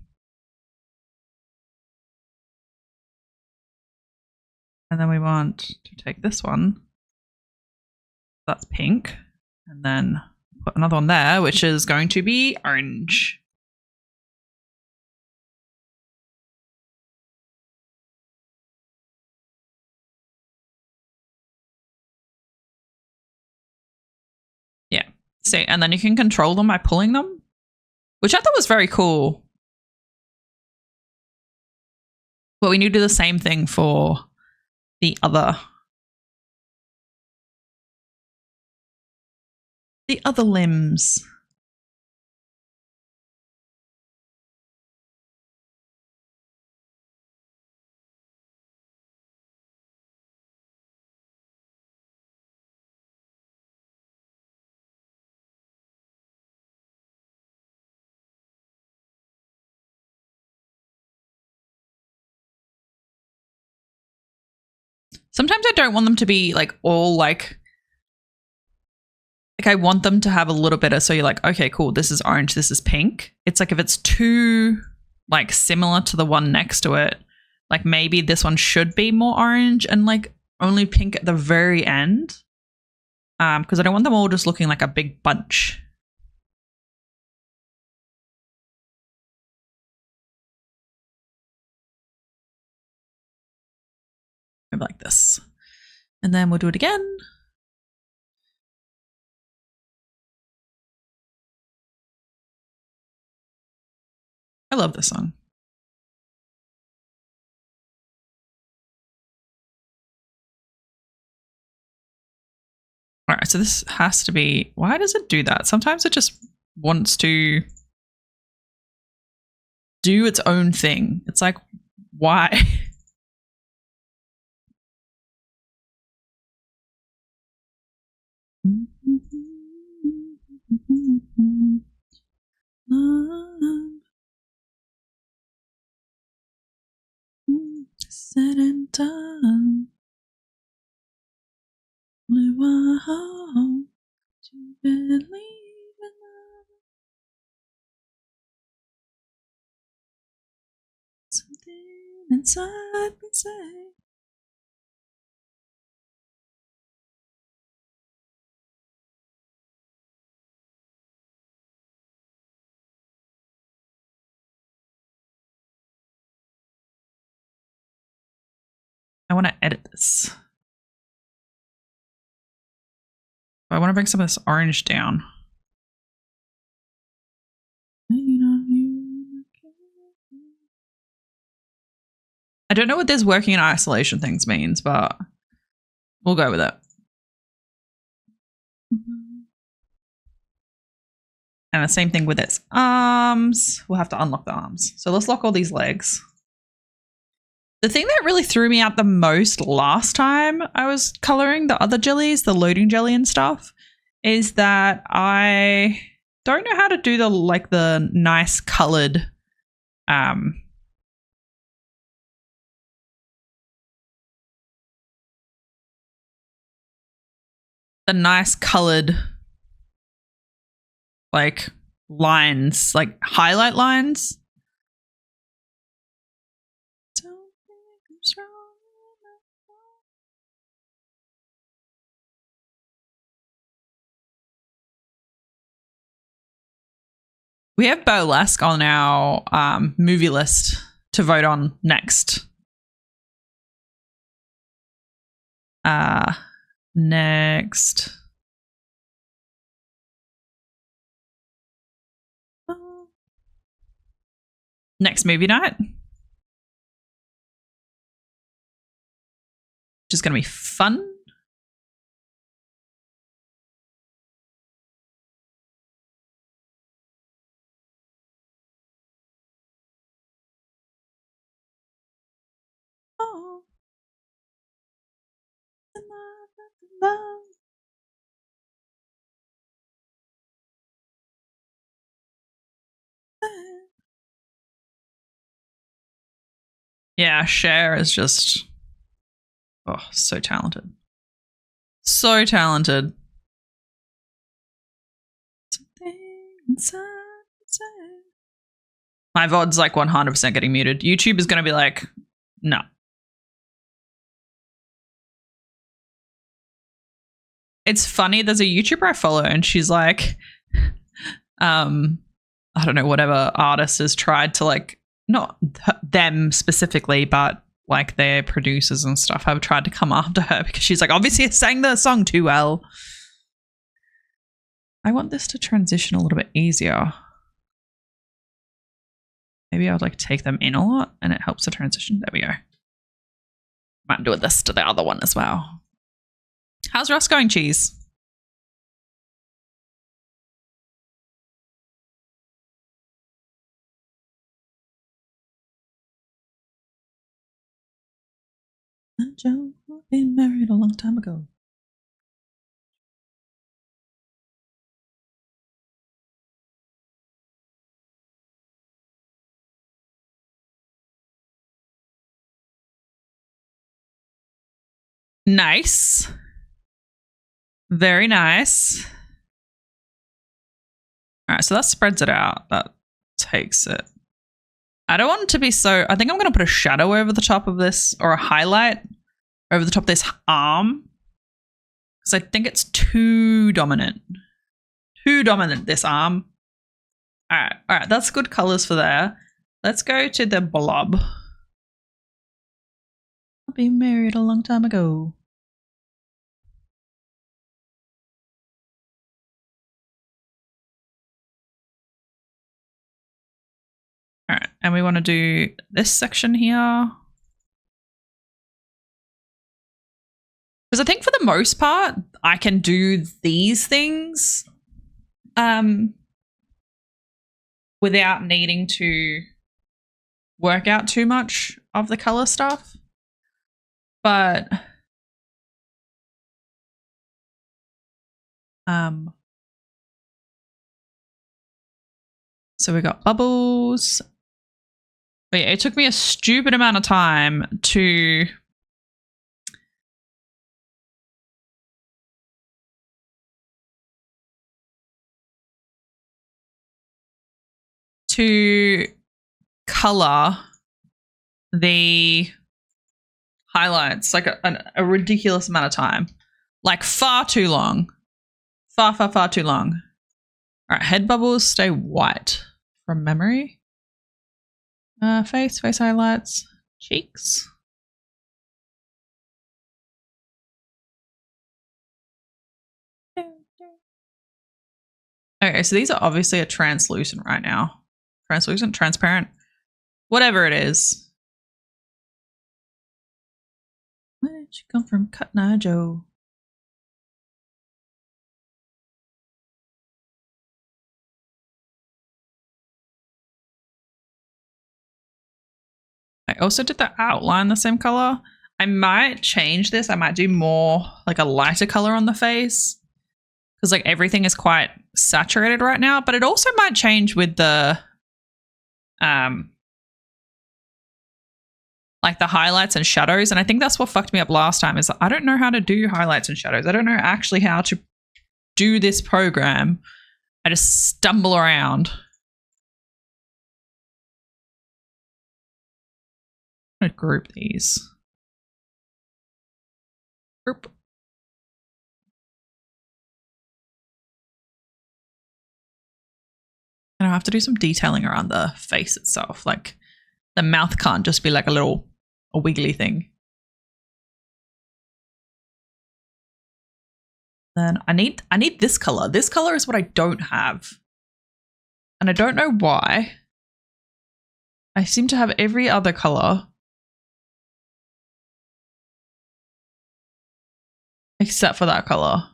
A: then we want to take this one. That's pink. And then put another one there, which is going to be orange. Yeah. See, and then you can control them by pulling them, which I thought was very cool. But we need to do the same thing for the other limbs. Sometimes I don't want them to be like all like I want them to have a little bit of, so you're like, okay, cool, this is orange, this is pink. It's like if it's too like similar to the one next to it, like maybe this one should be more orange and like only pink at the very end. Because I don't want them all just looking like a big bunch. Maybe like this. And then we'll do it again. I love this song. All right, so this has to be, why does it do that? Sometimes it just wants to do its own thing. It's like, why? Said and done. Wow, to believe in love. Something inside me say. I want to edit this. I want to bring some of this orange down. I don't know what this working in isolation things means, but we'll go with it. And the same thing with its arms. We'll have to unlock the arms. So let's lock all these legs. The thing that really threw me out the most last time I was coloring the other jellies, the loading jelly and stuff, is that I don't know how to do the nice colored the nice colored like lines, like highlight lines. We have Burlesque on our movie list to vote on next. Next. Next movie night. Which is going to be fun. Yeah, Cher is just so talented. So talented. My VOD's like 100% getting muted. YouTube is going to be like, no. It's funny. There's a YouTuber I follow and she's like, I don't know, whatever artist has tried to like, not them specifically, but like their producers and stuff have tried to come after her because she's like, obviously sang the song too well. I want this to transition a little bit easier. Maybe I would like take them in a lot and it helps the transition. There we go. Might do this to the other one as well. How's Ross going, Cheese? Joe been married a long time ago. Nice. Very nice. All right, so that spreads it out. That takes it. I don't want it to be so... I think I'm going to put a shadow over the top of this, or a highlight over the top of this arm. Because I think it's too dominant. Too dominant, this arm. All right, that's good colors for there. Let's go to the blob. I've been married a long time ago. All right, and we want to do this section here. Because I think for the most part, I can do these things without needing to work out too much of the color stuff. But so we got bubbles. But yeah, it took me a stupid amount of time to color the highlights, like a ridiculous amount of time. Like far too long. Far too long. All right, head bubbles stay white from memory. Face highlights, cheeks. Okay, so these are obviously a translucent right now. Translucent, transparent, whatever it is. Where did you come from, Cotton Eye Joe? I also did the outline the same color. I might change this. I might do more like a lighter color on the face because like everything is quite saturated right now, but it also might change with the like the highlights and shadows. And I think that's what fucked me up last time is I don't know how to do highlights and shadows. I don't know actually how to do this program. I just stumble around. I'm gonna group these. Group. And I have to do some detailing around the face itself. Like the mouth can't just be like a wiggly thing. Then I need this color. This color is what I don't have. And I don't know why. I seem to have every other color. Except for that color.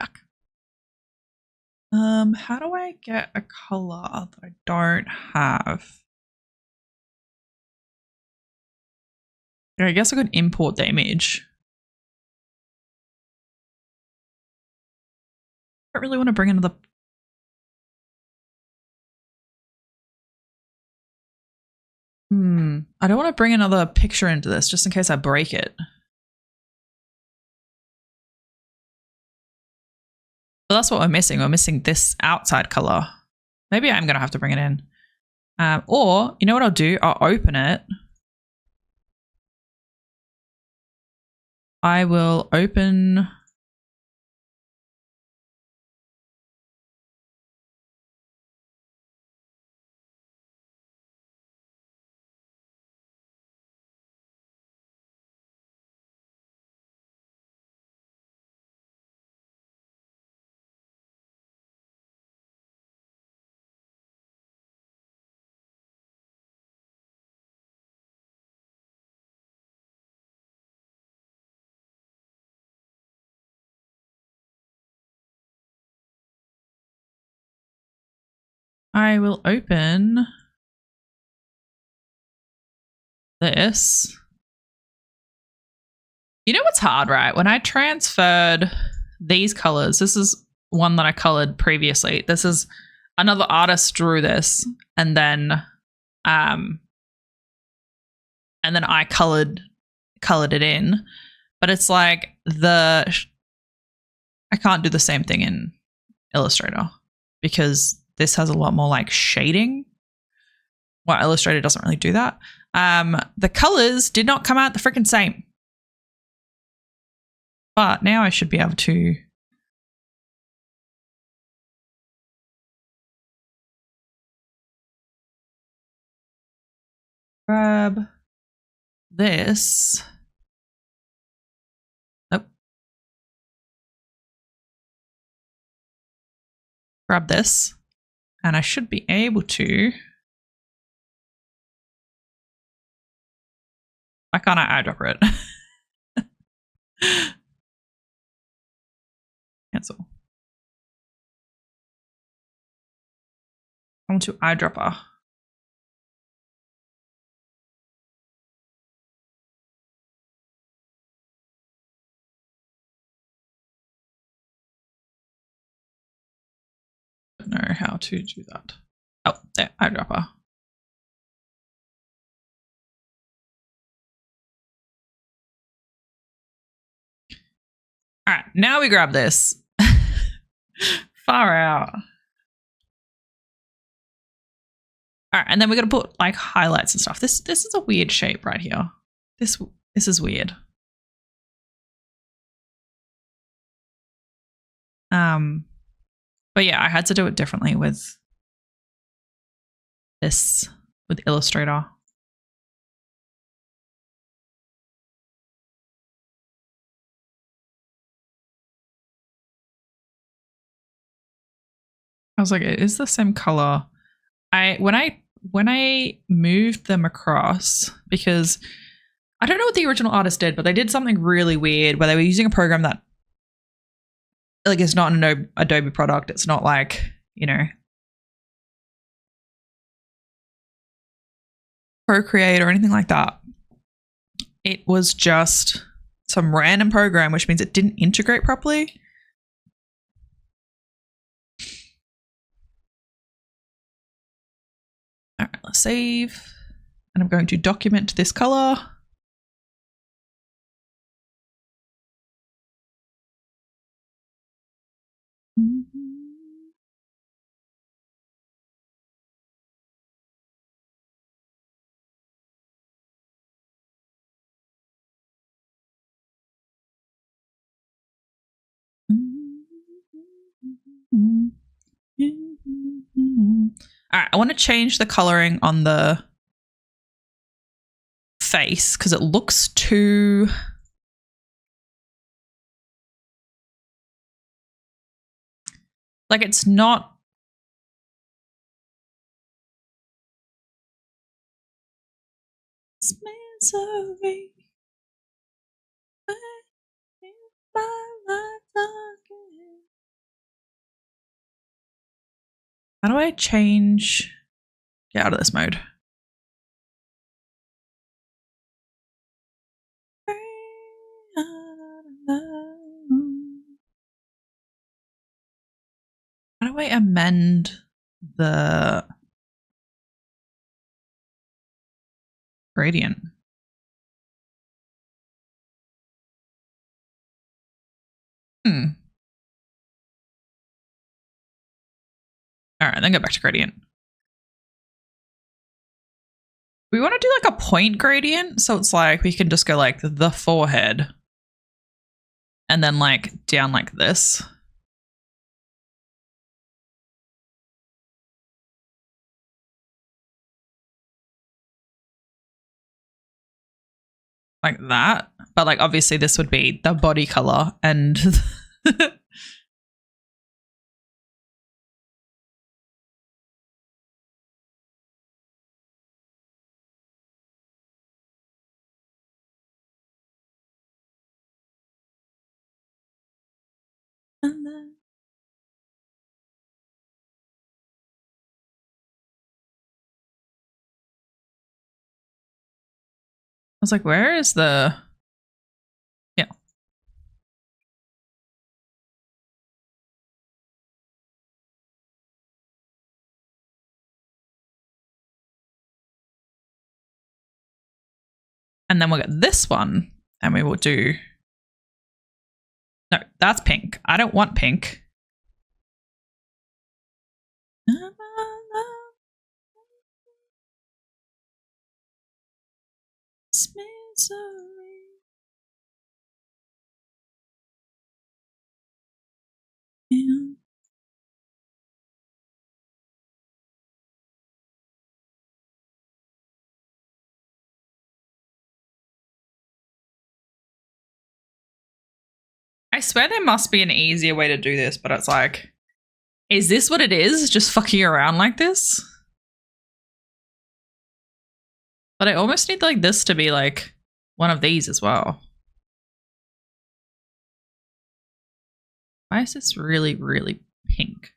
A: Fuck. How do I get a color that I don't have? I guess I could import the image. I don't really want to bring another. I don't want to bring another picture into this just in case I break it. But that's what we're missing. We're missing this outside color. Maybe I'm going to have to bring it in. Or, you know what I'll do? I'll open it. I will open... I will open this. You know what's hard, right? When I transferred these colors, this is one that I colored previously. This is another artist drew this, and then I colored it in. But it's like I can't do the same thing in Illustrator because this has a lot more like shading. Well, Illustrator doesn't really do that. The colors did not come out the freaking same. But now I should be able to grab this. Oh. Grab this. And I should be able to. Why can't I eyedropper it? Cancel. I want to eyedropper. I don't know how to do that. Oh, there, eyedropper. All right, now we grab this. Far out. All right, and then we're gonna put like highlights and stuff. This is a weird shape right here. This is weird. But yeah, I had to do it differently with this, with Illustrator. I was like, it is the same color. When I moved them across, because I don't know what the original artist did, but they did something really weird where they were using a program that like it's not an Adobe product. It's not like, you know, Procreate or anything like that. It was just some random program, which means it didn't integrate properly. All right, let's save. And I'm going to document this color. All right, I want to change the coloring on the face because it looks too like it's not misery. How do I change? Get out of this mode. How do I amend the gradient? All right, then go back to gradient. We want to do like a point gradient. So it's like we can just go like the forehead and then like down like this. Like that. But like obviously this would be the body color and and then I was like, where is the yeah. And then we'll get this one and we will do no, that's pink. I don't want pink. I swear there must be an easier way to do this, but it's like, is this what it is? Just fucking around like this? But I almost need like this to be like one of these as well. Why is this really, really pink?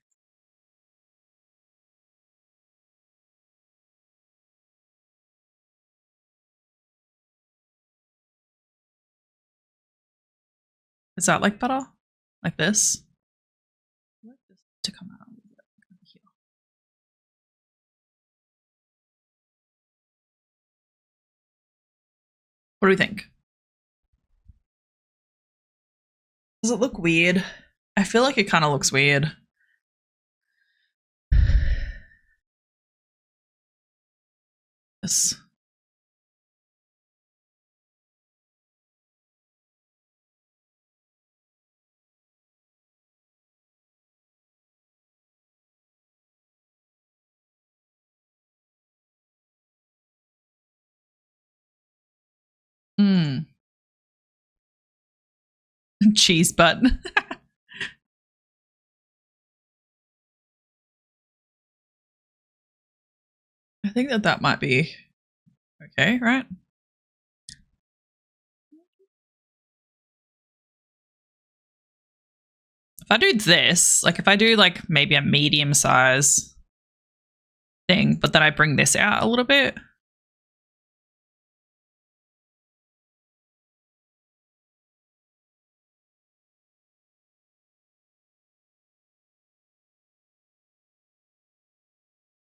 A: Is that like better? Like this? I like this to come out a little bit here. What do we think? Does it look weird? I feel like it kind of looks weird. This. Cheese butt. I think that might be okay, right? If I do this, like if I do like maybe a medium size thing, but then I bring this out a little bit.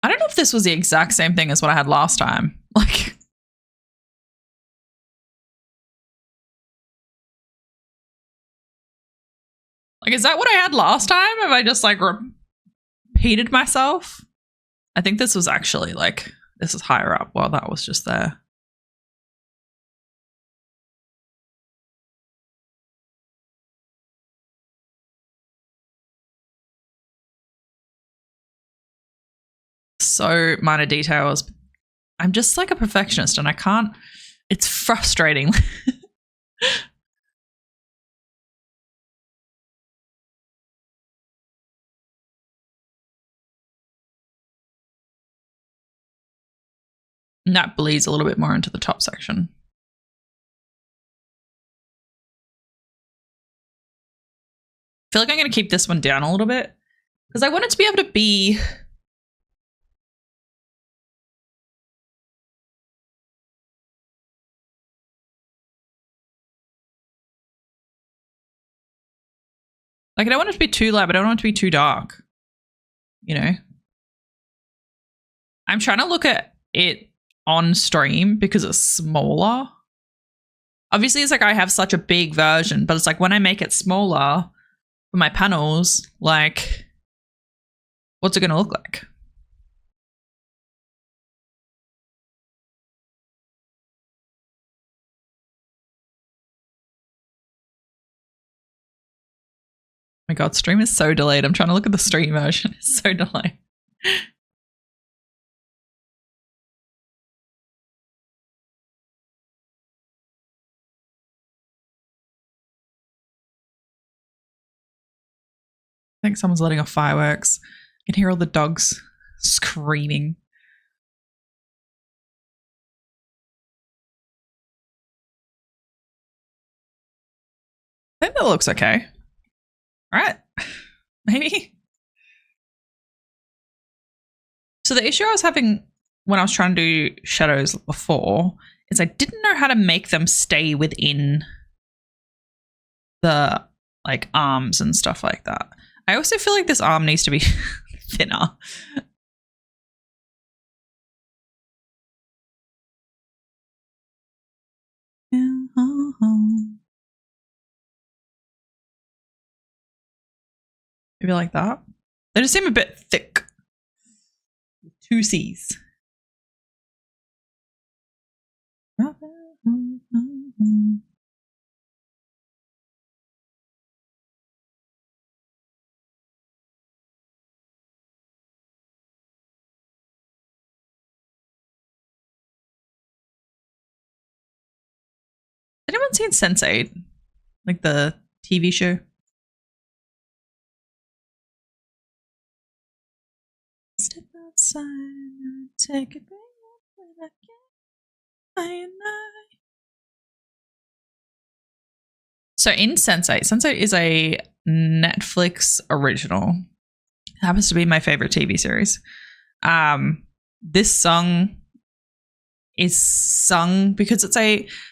A: I don't know if this was the exact same thing as what I had last time. Like, is that what I had last time? Have I just like repeated myself? I think this was actually like, this is higher up while that was just there. So minor details. I'm just like a perfectionist and I can't, it's frustrating. And that bleeds a little bit more into the top section. I feel like I'm going to keep this one down a little bit because I want it to be able to be Like, I don't want it to be too light, but I don't want it to be too dark. You know? I'm trying to look at it on stream because it's smaller. Obviously, it's like I have such a big version, but it's like when I make it smaller for my panels, like, what's it going to look like? My God, stream is so delayed. I'm trying to look at the stream version. It's so delayed. I think someone's letting off fireworks. I can hear all the dogs screaming. I think that looks okay. All right. Maybe. So the issue I was having when I was trying to do shadows before is I didn't know how to make them stay within the like arms and stuff like that. I also feel like this arm needs to be thinner. Maybe like that. They just seem a bit thick. 2 C's. Anyone seen Sense8? Like the TV show? Step outside and take a break when I can. I and I. So in Sense8 is a Netflix original. It happens to be my favorite TV series. This song is sung because it's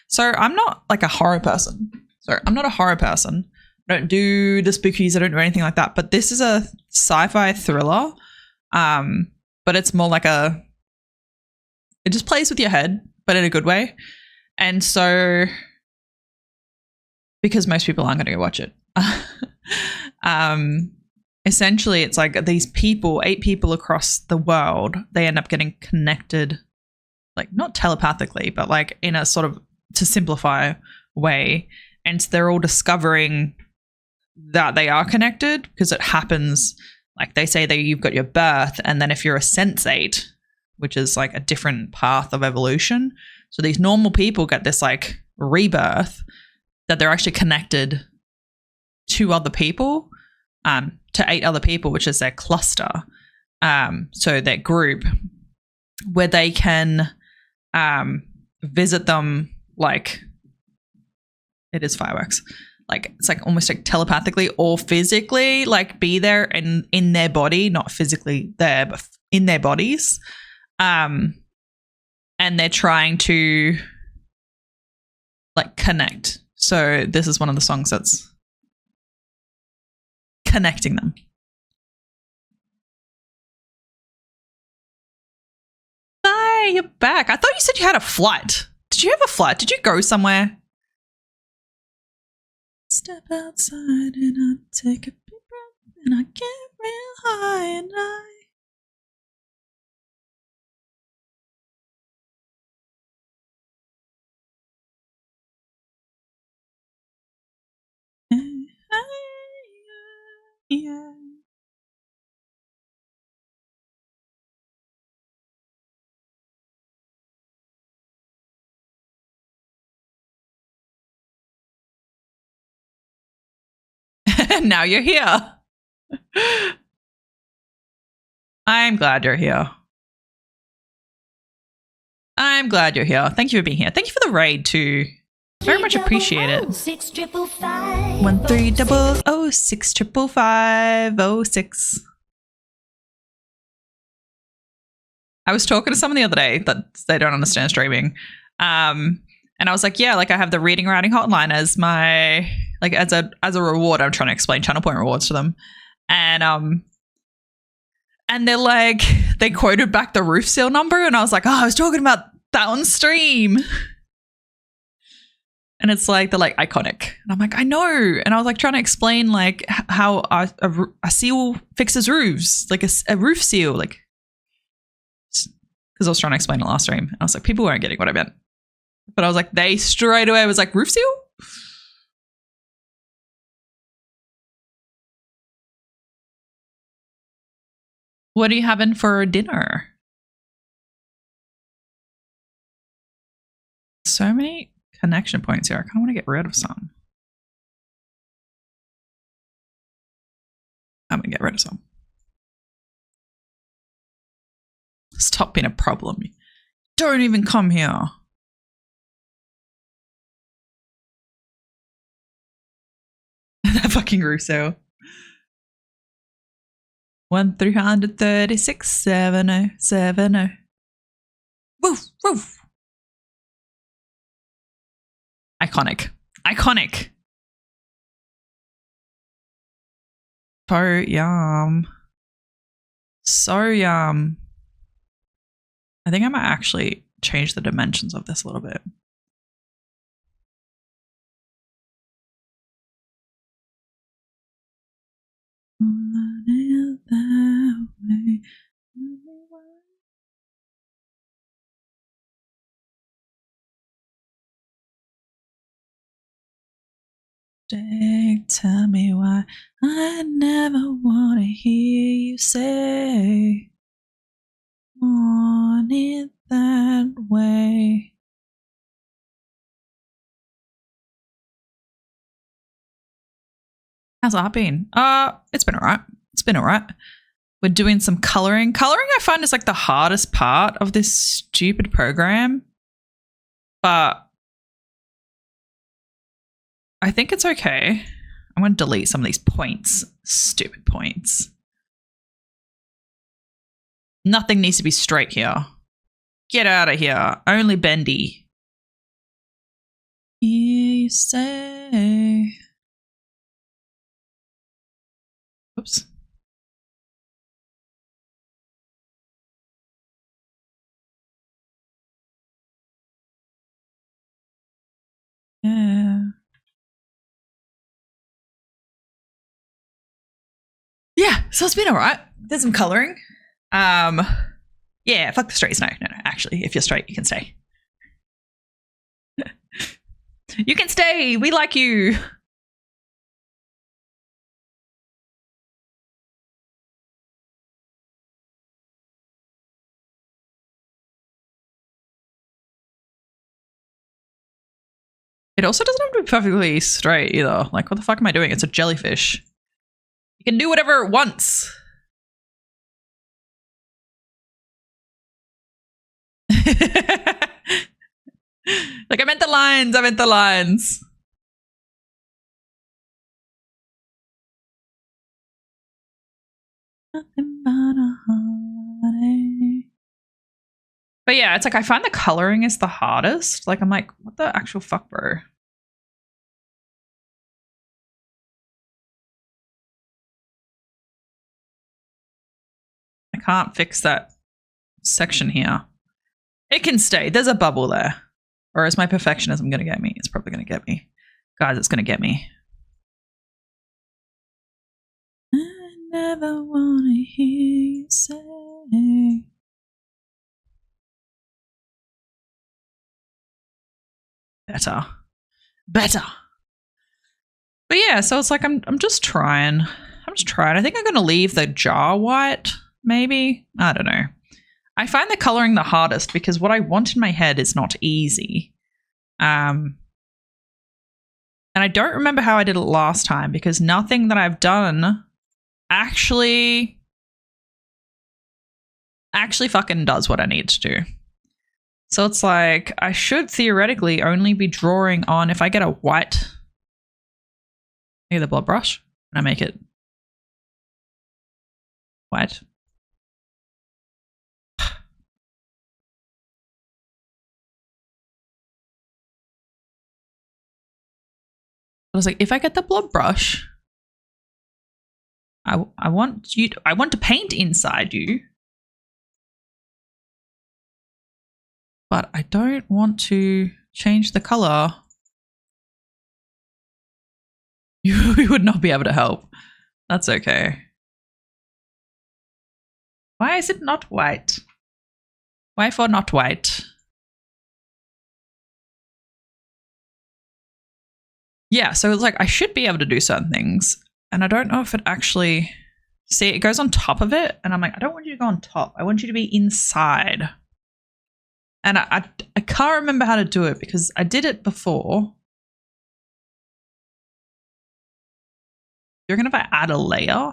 A: so I'm not like a horror person. So I'm not a horror person. I don't do the spookies. I don't do anything like that. But this is a sci-fi thriller. But it's more like it just plays with your head, but in a good way. And so, because most people aren't going to go watch it, essentially it's like these people, 8 people across the world, they end up getting connected, like not telepathically, but like in a sort of, to simplify way. And they're all discovering that they are connected because it happens. Like they say that you've got your birth, and then if you're a Sense8, which is like a different path of evolution. So these normal people get this like rebirth that they're actually connected to other people, to 8 other people, which is their cluster. So their group where they can visit them, like it is fireworks. Like it's like almost like telepathically or physically, like be there and in their body, not physically there, but in their bodies. And they're trying to like connect. So this is one of the songs that's connecting them. Hi, you're back. I thought you said you had a flight. Did you have a flight? Did you go somewhere? Step outside and I take a big breath and I get real high and I. Yeah. Now you're here. I'm glad you're here. I'm glad you're here. Thank you for being here. Thank you for the raid too. Very much appreciate it. 1300655506. I was talking to someone the other day that they don't understand streaming. And I was like, yeah, like I have the reading writing hotline as my like as a reward. I'm trying to explain channel point rewards to them, and they're like, they quoted back the roof seal number, and I was like, oh, I was talking about that on stream. And it's like, they're like, iconic. And I'm like, I know. And I was like trying to explain like how a seal fixes roofs, like a roof seal, like, because I was trying to explain it last stream. And I was like, people weren't getting what I meant. But I was like, they straight away was like, roof seal? What are you having for dinner? So many connection points here. I kind of want to get rid of some. I'm going to get rid of some. Stop being a problem. Don't even come here. That fucking Russo. 1336 7070. Woof, woof. Iconic. Iconic. So yum. So yum. I think I might actually change the dimensions of this a little bit. Tell me why I never want to hear you say want it that way. How's that been? It's been alright. It's been alright. We're doing some coloring. Coloring I find is like the hardest part of this stupid program. But I think it's okay. I'm going to delete some of these points. Stupid points. Nothing needs to be straight here. Get out of here. Only bendy. You say. Oops. Yeah. Yeah, so it's been all right. There's some coloring. Yeah, fuck the straights. No. Actually, if you're straight, you can stay. You can stay. We like you. It also doesn't have to be perfectly straight either. Like, what the fuck am I doing? It's a jellyfish. You can do whatever it wants. Like, I meant the lines. Nothing but a heartache. But yeah, it's like I find the coloring is the hardest. Like, I'm like, what the actual fuck, bro? I can't fix that section here. It can stay. There's a bubble there. Or is my perfectionism going to get me? It's probably going to get me. Guys, it's going to get me. I never want to hear you say. Better. But yeah, so it's like I'm just trying. I think I'm going to leave the jar white, maybe. I don't know. I find the coloring the hardest because what I want in my head is not easy. And I don't remember how I did it last time because nothing that I've done actually fucking does what I need to do. So it's like I should theoretically only be drawing on if I get a white, the blood brush, and I make it white. I was like, if I get the blob brush, I want to paint inside you. But I don't want to change the color. You would not be able to help. That's okay. Why is it not white? Why for not white? Yeah, so it's like I should be able to do certain things. And I don't know if it actually... See, it goes on top of it. And I'm like, I don't want you to go on top. I want you to be inside. And I can't remember how to do it because I did it before. You're going to add a layer.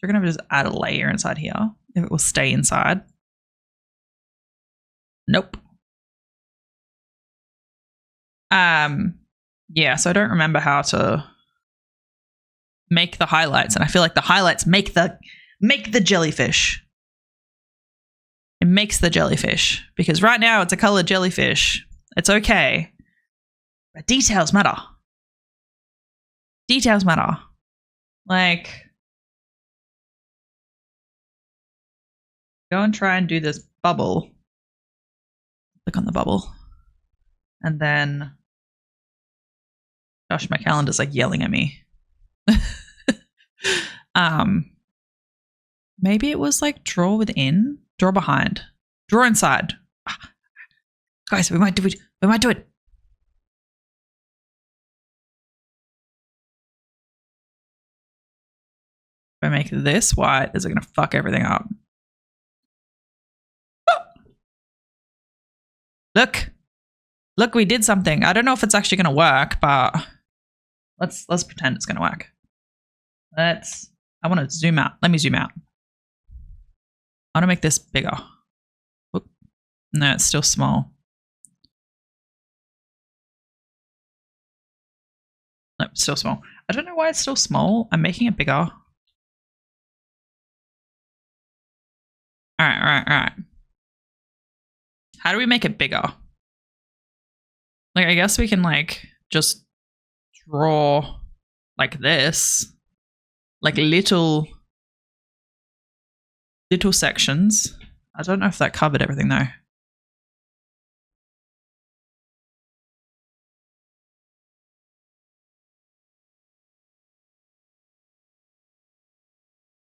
A: You're going to just add a layer inside here. If it will stay inside. Nope. Yeah, so I don't remember how to make the highlights, and I feel like the highlights make the jellyfish. It makes the jellyfish because right now it's a colored jellyfish. It's okay, but details matter. Details matter. Like, go and try and do this bubble. Click on the bubble, and then, gosh, my calendar's like yelling at me. Maybe it was like draw within, draw behind, draw inside. Guys, we might do it. We might do it. If I make this white, is it going to fuck everything up? Look, we did something. I don't know if it's actually going to work, but let's pretend it's going to work. I want to zoom out. Let me zoom out. I want to make this bigger. Whoop. No, it's still small. Nope, still small. I don't know why it's still small. I'm making it bigger. All right. How do we make it bigger? Like, I guess we can like just draw like this, like little sections. I don't know if that covered everything though.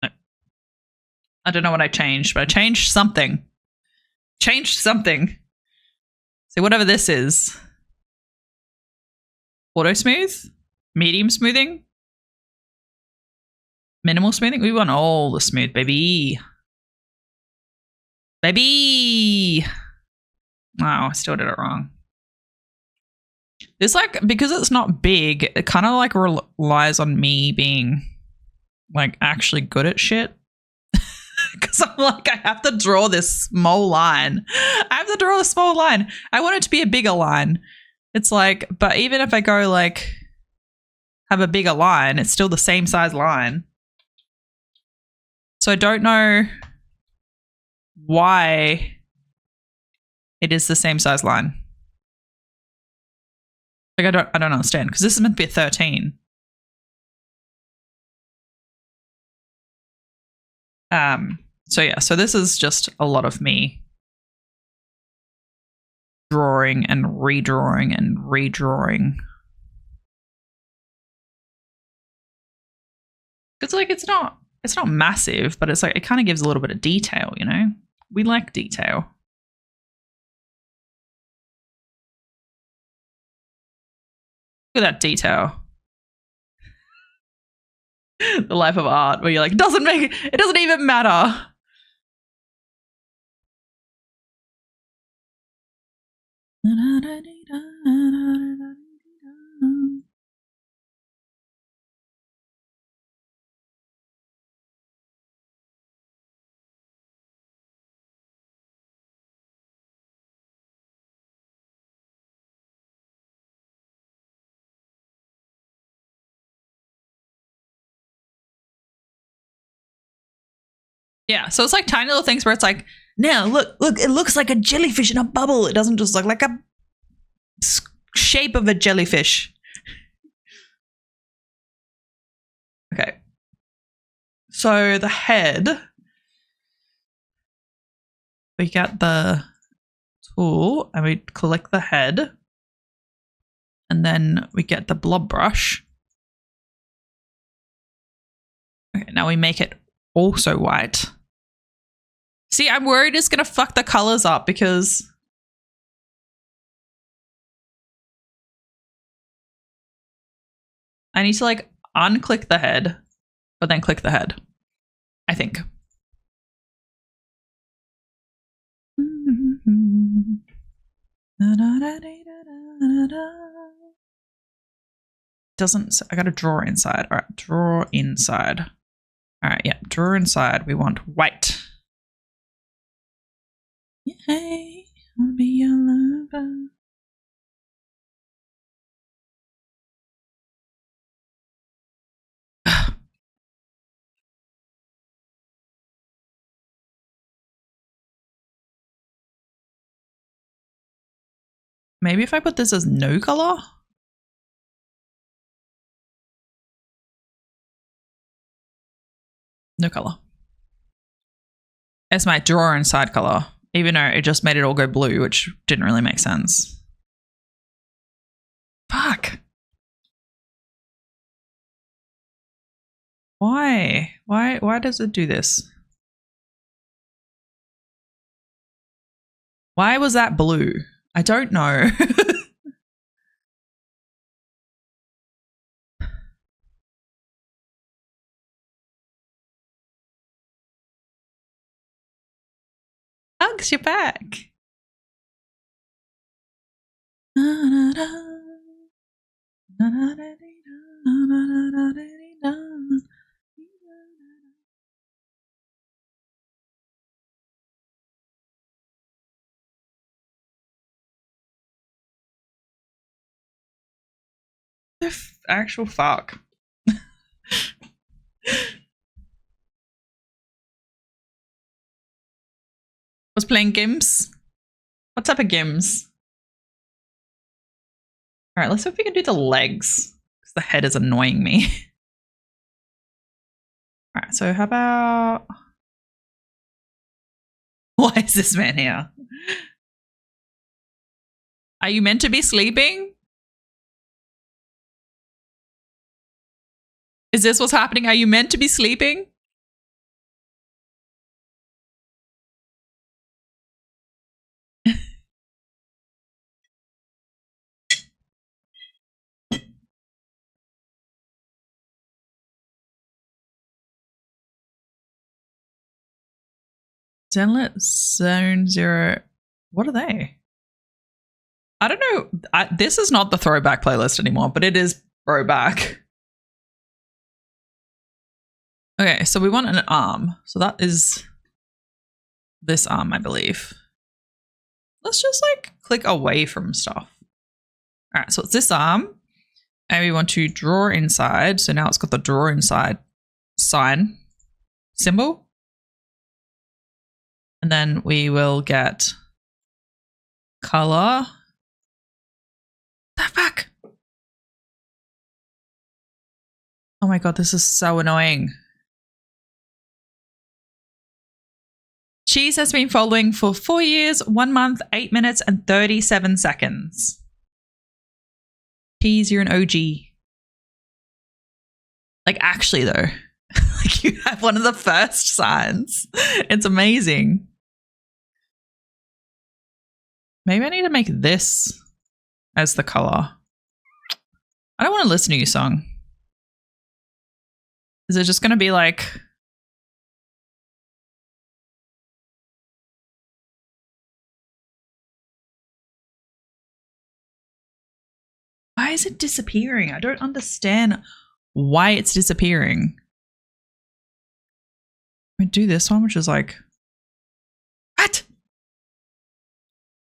A: No. I don't know what I changed, but I changed something. So whatever this is. Auto smooth? Medium smoothing? Minimal smoothing? We want all the smooth, baby. Baby! Oh, I still did it wrong. This, like, because it's not big, it kind of like relies on me being like actually good at shit. Because I'm like, I have to draw this small line. I want it to be a bigger line. It's like, but even if I go like have a bigger line, it's still the same size line. So I don't know why it is the same size line. Like, I don't understand, because this is meant to be a 13. So yeah, so this is just a lot of me drawing and redrawing and redrawing. It's like it's not massive, but it's like it kind of gives a little bit of detail, you know? We like detail. Look at that detail. The life of art, where you're like, it doesn't even matter. Yeah, so it's like tiny little things where it's like, now look, it looks like a jellyfish in a bubble. It doesn't just look like a shape of a jellyfish. So the head, we get the tool and we collect the head. And then we get the blob brush. Okay, now we make it also white. See, I'm worried it's going to fuck the colors up because I need to like unclick the head, but then click the head, I think. Doesn't, I got to draw inside. All right, draw inside. All right, yeah, draw inside. We want white. Yay, I'll be your lover. Maybe if I put this as no color? No color. It's my draw inside color, even though it just made it all go blue, which didn't really make sense. Fuck. Why? Why does it do this? Why was that blue? I don't know. Hugs, you're back. The actual fuck. Was playing games. What type of games? All right, let's see if we can do the legs because the head is annoying me. All right, so how about... Why is this man here? Are you meant to be sleeping? Is this what's happening? Are you meant to be sleeping? Zenlet Zone Zero. What are they? I don't know. This is not the throwback playlist anymore, but it is throwback. Okay, so we want an arm. So that is this arm, I believe. Let's just like click away from stuff. All right, so it's this arm. And we want to draw inside. So now it's got the draw inside sign symbol. And then we will get color. The fuck? Oh my god, this is so annoying. Cheese has been following for 4 years, 1 month, 8 minutes, and 37 seconds. Cheese, you're an OG. Like, actually, though. Like, you have one of the first signs. It's amazing. Maybe I need to make this as the color. I don't want to listen to your song. Is it just going to be like... Why is it disappearing? I don't understand why it's disappearing. We do this one, which is like... What?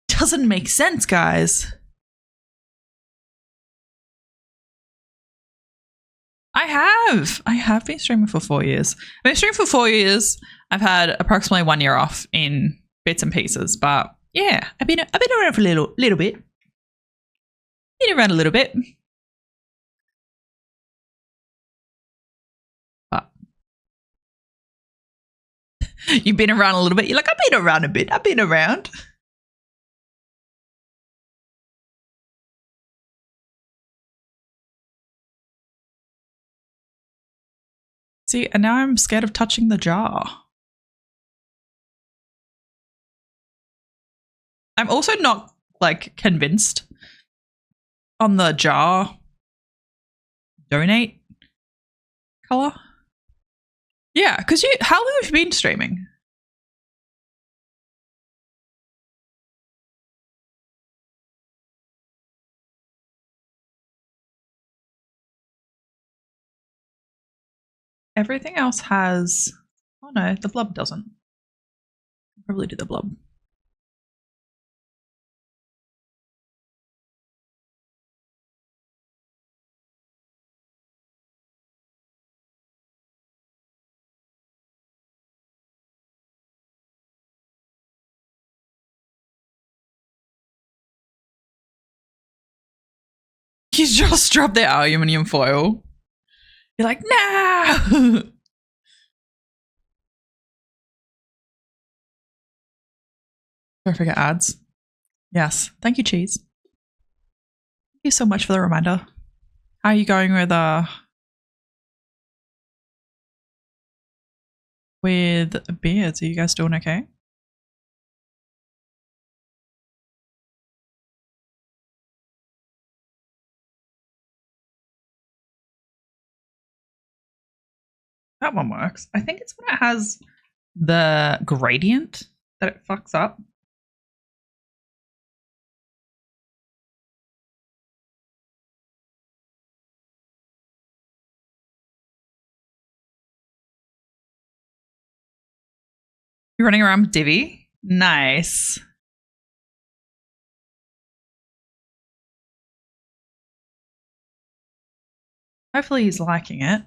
A: Doesn't make sense, guys. I have been streaming for 4 years. I've been streaming for 4 years. I've had approximately 1 year off in bits and pieces, but yeah, I've been around for a little bit. Been around a little bit. But You've been around a little bit. You're like, I've been around a bit. I've been around. See, and now I'm scared of touching the jar. I'm also not like convinced on the jar donate color. Yeah, because how long have you been streaming? Everything else has. Oh no, the blob doesn't. I'll probably do the blob. You just dropped the aluminium foil. You're like, no. Don't forget ads. Yes. Thank you, Cheese. Thank you so much for the reminder. How are you going with beards? Are you guys doing okay? That one works. I think it's when it has the gradient that it fucks up. You're running around with Divi? Nice. Hopefully he's liking it.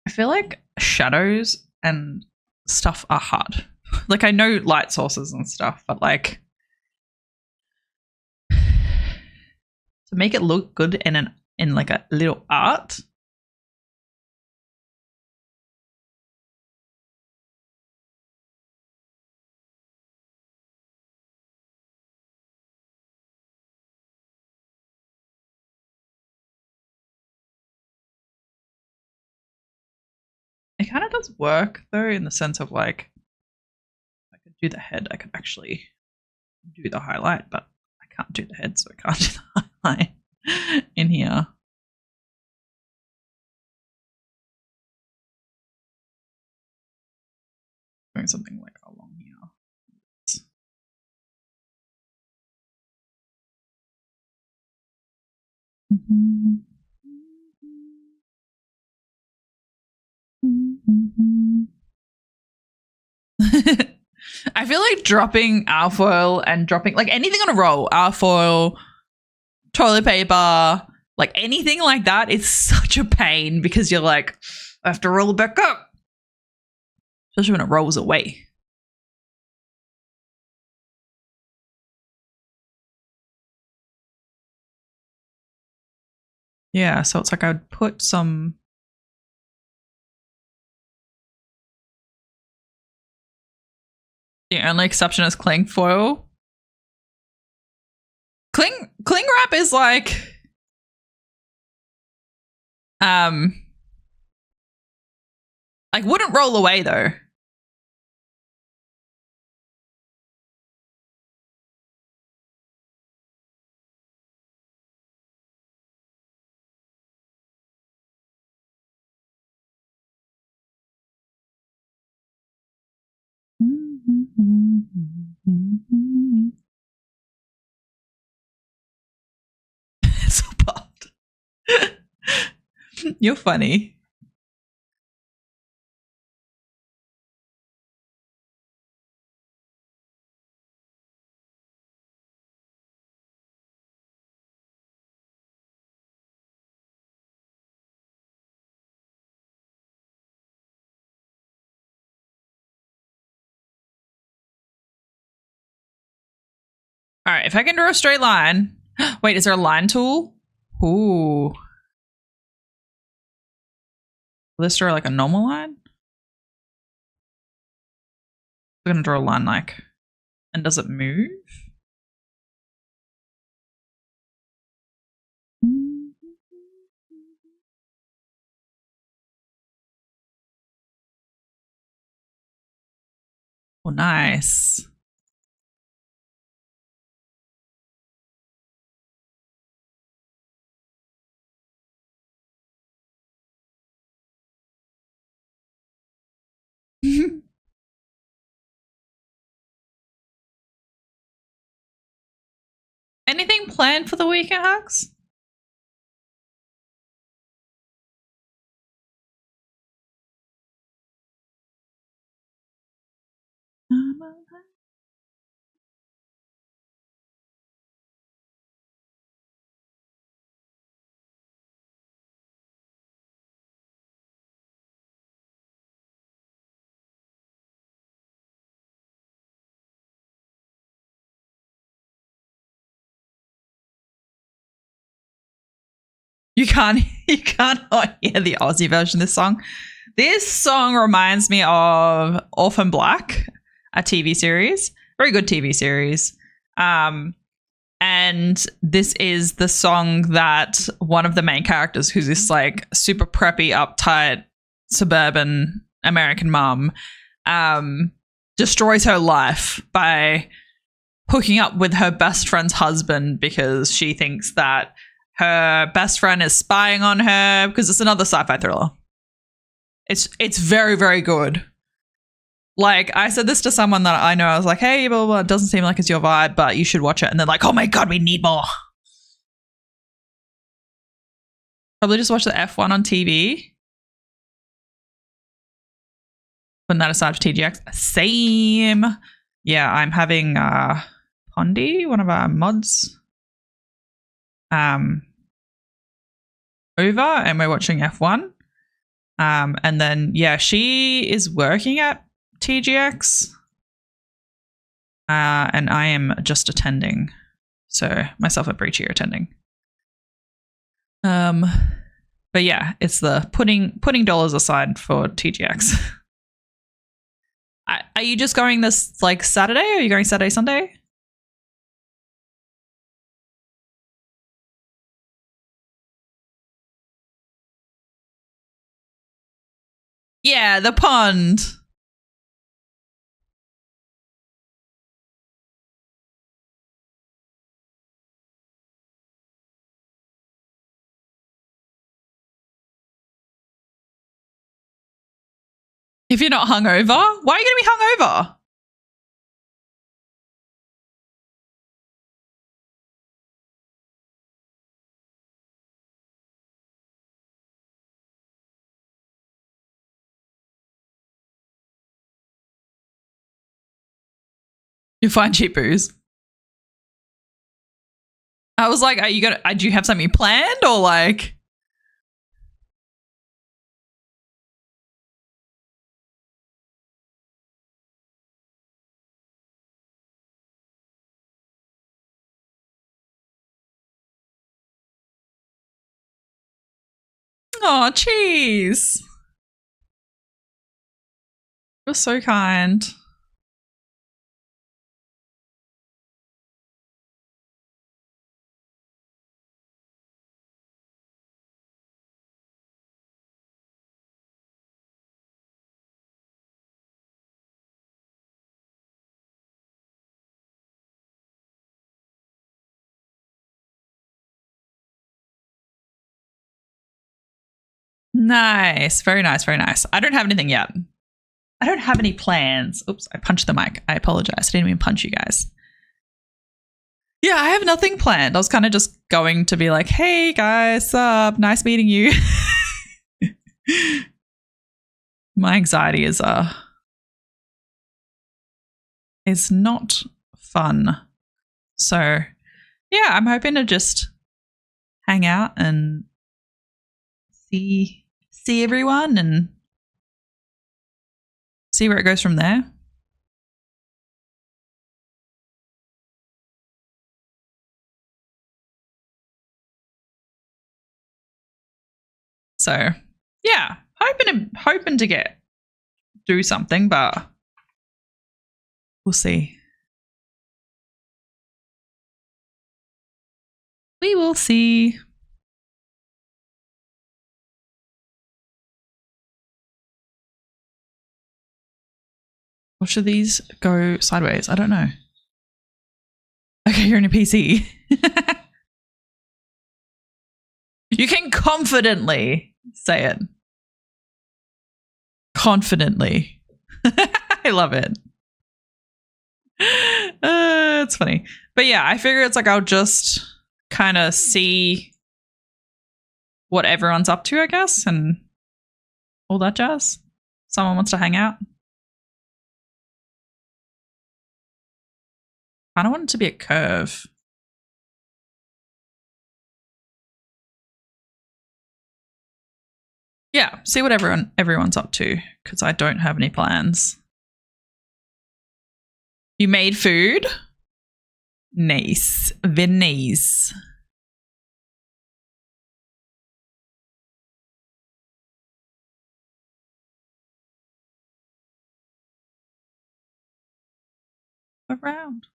A: I feel like shadows and stuff are hard. Like I know light sources and stuff, but like to make it look good in like a little art. It kind of does work though, in the sense of like I could do the head, I could actually do the highlight, but I can't do the head, so I can't do the highlight in here. Doing something like along here. I feel like dropping alfoil and dropping like anything on a roll, alfoil, toilet paper, like anything like that is such a pain because you're like, I have to roll it back up. Especially when it rolls away. Yeah, so it's like I would put some. The only exception is cling foil. Cling wrap is like like wouldn't roll away though. So puffed. You're funny. All right, if I can draw a straight line. Wait, is there a line tool? Ooh. Let's draw like a normal line. We're going to draw a line like. And does it move? Oh, nice. Anything planned for the weekend, Hux? You can't not hear the Aussie version of this song. This song reminds me of Orphan Black, a TV series, very good TV series. And this is the song that one of the main characters, who's this like super preppy, uptight, suburban American mom, destroys her life by hooking up with her best friend's husband because she thinks that her best friend is spying on her, because it's another sci-fi thriller. It's very, very good. Like, I said this to someone that I know. I was like, hey, blah, blah, blah, it doesn't seem like it's your vibe, but you should watch it. And they're like, oh my God, we need more. Probably just watch the F1 on TV. Putting that aside for TGX. Same. Yeah, I'm having Pondy, one of our mods, over, and we're watching F1. And then, yeah, she is working at TGX, and I am just attending. So myself and Breachy are attending. But yeah, it's the putting dollars aside for TGX. Are you just going this like Saturday, or are you going Saturday, Sunday? Yeah, the pond. If you're not hungover, why are you going to be hungover? You find cheap booze. I was like, do you have something planned, or like? Oh, cheese. You're so kind. Nice. Very nice. Very nice. I don't have anything yet. I don't have any plans. Oops, I punched the mic. I apologize. I didn't even punch you guys. Yeah, I have nothing planned. I was kind of just going to be like, hey guys, sup? Nice meeting you. My anxiety is not fun. So yeah, I'm hoping to just hang out and see everyone and see where it goes from there. So yeah, hoping to do something, but we'll see. We will see. Or should these go sideways? I don't know. Okay, you're in a PC. You can confidently say it. Confidently. I love it. It's funny. But yeah, I figure it's like I'll just kind of see what everyone's up to, I guess, and all that jazz. Someone wants to hang out. I don't want it to be a curve. Yeah, see what everyone's up to, because I don't have any plans. You made food? Nice. Very nice. Around.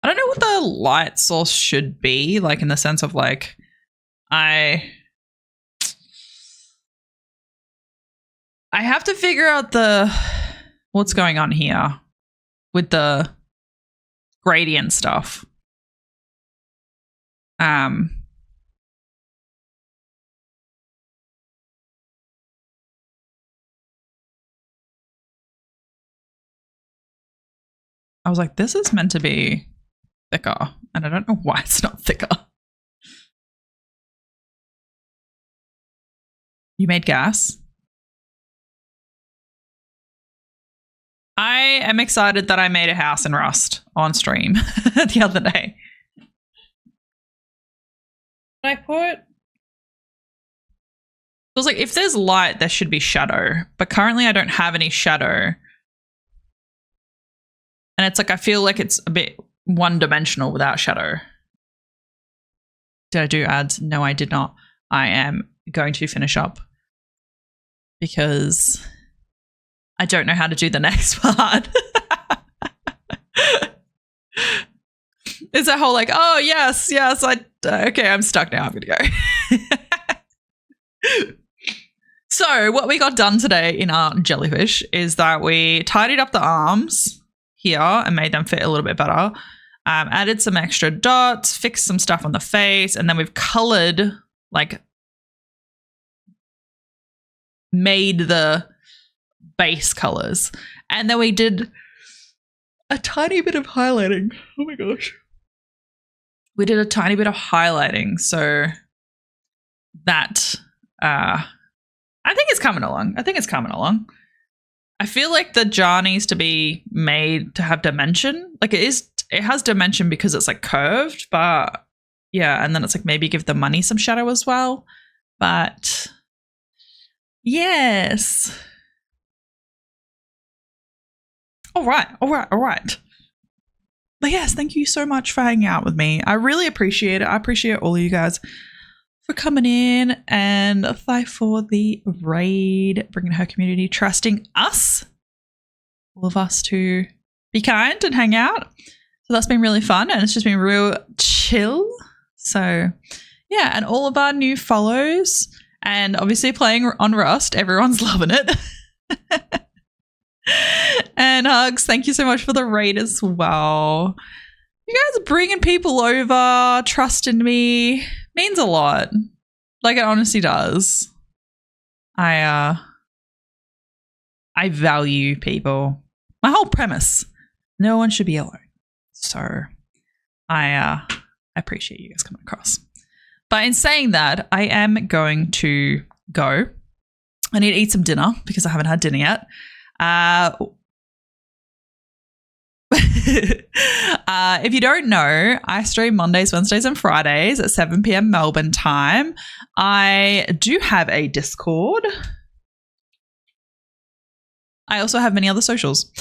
A: I don't know what the light source should be, like in the sense of like I have to figure out what's going on here with the gradient stuff. I was like, this is meant to be thicker, and I don't know why it's not thicker. You made gas? I am excited that I made a house in Rust on stream the other day. I put... It was like, if there's light, there should be shadow. But currently I don't have any shadow. And it's like, I feel like it's a bit one-dimensional without shadow. Did I do ads? No, I did not. I am going to finish up because I don't know how to do the next part. It's a whole like, oh, yes, okay, I'm stuck now. I'm going to go. So what we got done today in our jellyfish is that we tidied up the arms here and made them fit a little bit better. Added some extra dots, fixed some stuff on the face, and then we've colored, like, made the base colors. And then we did a tiny bit of highlighting. Oh my gosh. We did a tiny bit of highlighting so that I think it's coming along. I feel like the jar needs to be made to have dimension. Like it has dimension because it's like curved, but yeah, and then it's like maybe give the money some shadow as well. But yes. All right. But yes, thank you so much for hanging out with me. I really appreciate it. I appreciate all of you guys for coming in, and thank for the raid, bringing her community, trusting us, all of us, to be kind and hang out. So that's been really fun, and it's just been real chill. So yeah, and all of our new follows, and obviously playing on Rust, everyone's loving it. And Hugs, thank you so much for the raid as well. You guys are bringing people over, trusting me, means a lot. Like, it honestly does. I value people. My whole premise, no one should be alone. So I appreciate you guys coming across. But in saying that, I am going to go. I need to eat some dinner because I haven't had dinner yet. If you don't know, I stream Mondays, Wednesdays, and Fridays at 7 p.m. Melbourne time. I do have a Discord. I also have many other socials.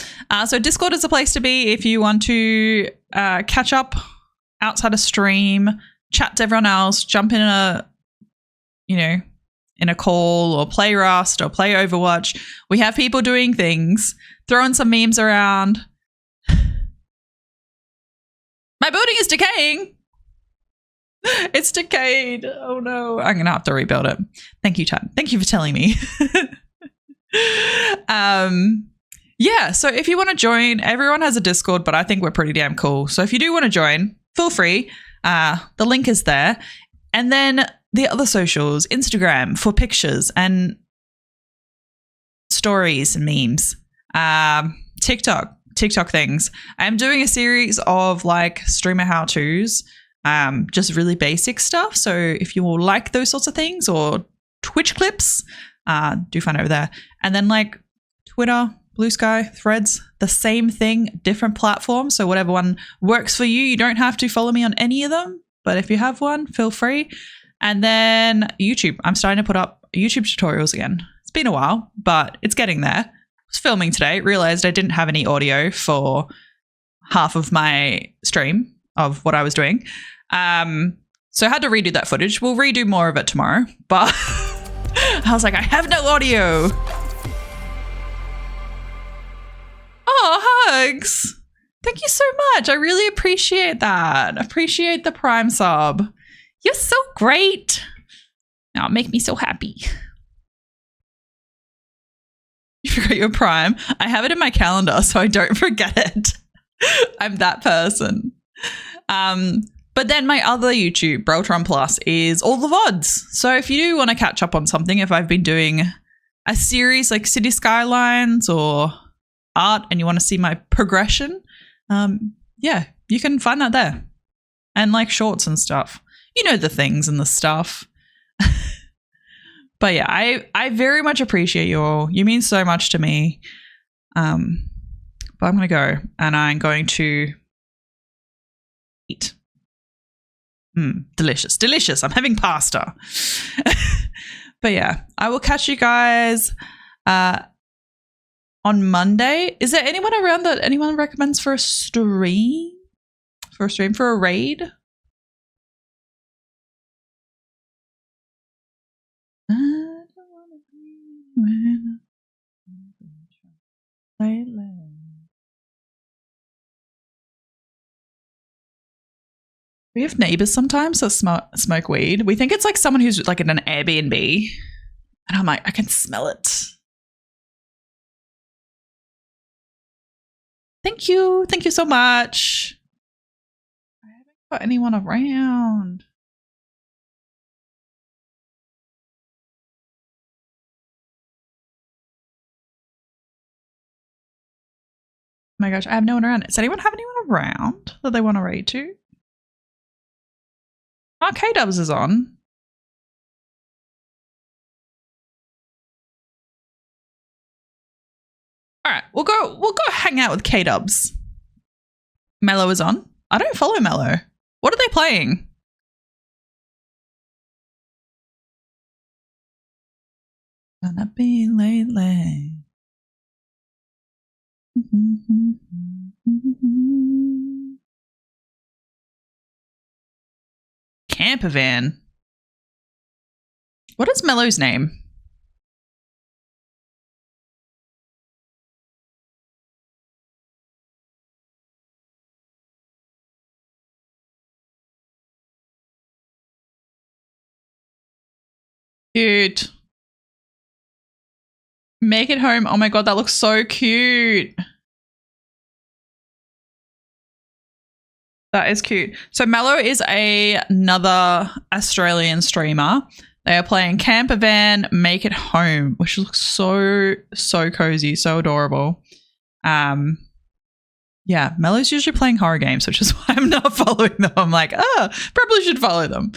A: So Discord is a place to be if you want to catch up outside of stream, chat to everyone else, jump in a call or play Rust or play Overwatch. We have people doing things, throwing some memes around. My building is decaying. It's decayed. Oh no. I'm going to have to rebuild it. Thank you, chat. Thank you for telling me. Yeah, so if you want to join, everyone has a Discord, but I think we're pretty damn cool. So if you do want to join, feel free. The link is there. And then the other socials, Instagram for pictures and stories and memes. TikTok things. I'm doing a series of like streamer how-tos, just really basic stuff. So if you will like those sorts of things or Twitch clips, do find over there. And then like Twitter, Blue Sky, Threads, the same thing, different platforms. So whatever one works for you, you don't have to follow me on any of them. But if you have one, feel free. And then YouTube. I'm starting to put up YouTube tutorials again. It's been a while, but it's getting there. I was filming today, realized I didn't have any audio for half of my stream of what I was doing. So I had to redo that footage. We'll redo more of it tomorrow. But I was like, I have no audio. Oh, hugs. Thank you so much. I really appreciate that. Appreciate the Prime sub. You're so great. Now make me so happy. You forgot your Prime. I have it in my calendar, so I don't forget it. I'm that person. But then my other YouTube, Breltron Plus, is all the VODs. So if you do want to catch up on something, if I've been doing a series like City Skylines or art and you want to see my progression, yeah, you can find that there. And like shorts and stuff. You know the things and the stuff. But yeah, I very much appreciate you all. You mean so much to me. But I'm going to go and I'm going to eat. Delicious, delicious. I'm having pasta. But yeah, I will catch you guys on Monday. Is there anyone around that anyone recommends for a stream? For a raid? We have neighbors sometimes that smoke weed. We think it's like someone who's like in an Airbnb. And I'm like, I can smell it. Thank you. Thank you so much. I haven't got anyone around. Oh my gosh, I have no one around. Does anyone have anyone around that they want to raid to? Oh, K-Dubs is on. All right, we'll go hang out with K-Dubs. Mello is on. I don't follow Mello. What are they playing? Gonna be lately. Camper van. What is Mello's name? Cute. Make it home. Oh my god, that looks so cute. That is cute. So Mello is another Australian streamer. They are playing Camper Van Make It Home, which looks so cozy, so adorable. Yeah, Mello's usually playing horror games, which is why I'm not following them. I'm like, probably should follow them.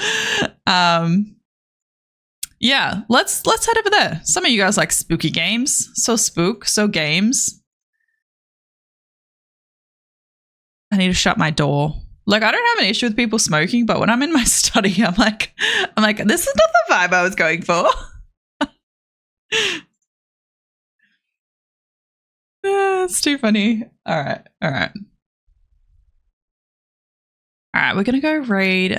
A: Yeah, let's head over there. Some of you guys like spooky games. So games. I need to shut my door. Like, I don't have an issue with people smoking, but when I'm in my study, I'm like, this is not the vibe I was going for. That's too funny. All right. All right. All right. We're going to go raid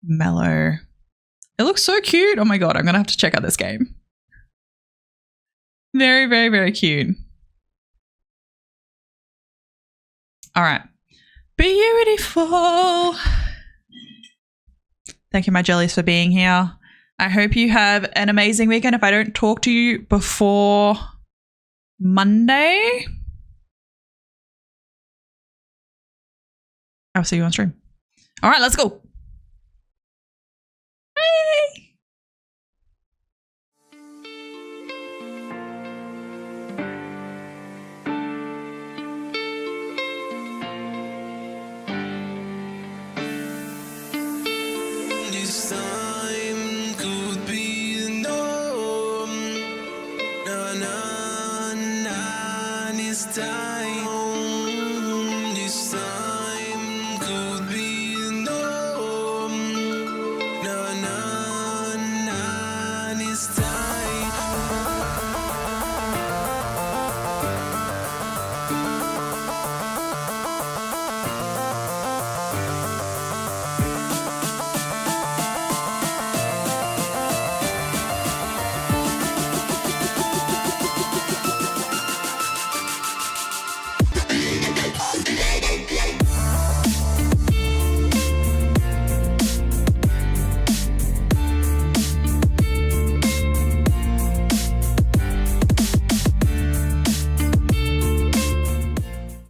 A: Mellow. It looks so cute. Oh my God. I'm going to have to check out this game. Very, very, very cute. All right. Beautiful. Thank you, my jellies, for being here. I hope you have an amazing weekend. If I don't talk to you before Monday, I'll see you on stream. All right, let's go. Bye.
D: This time could be the norm. No, no, no, this time.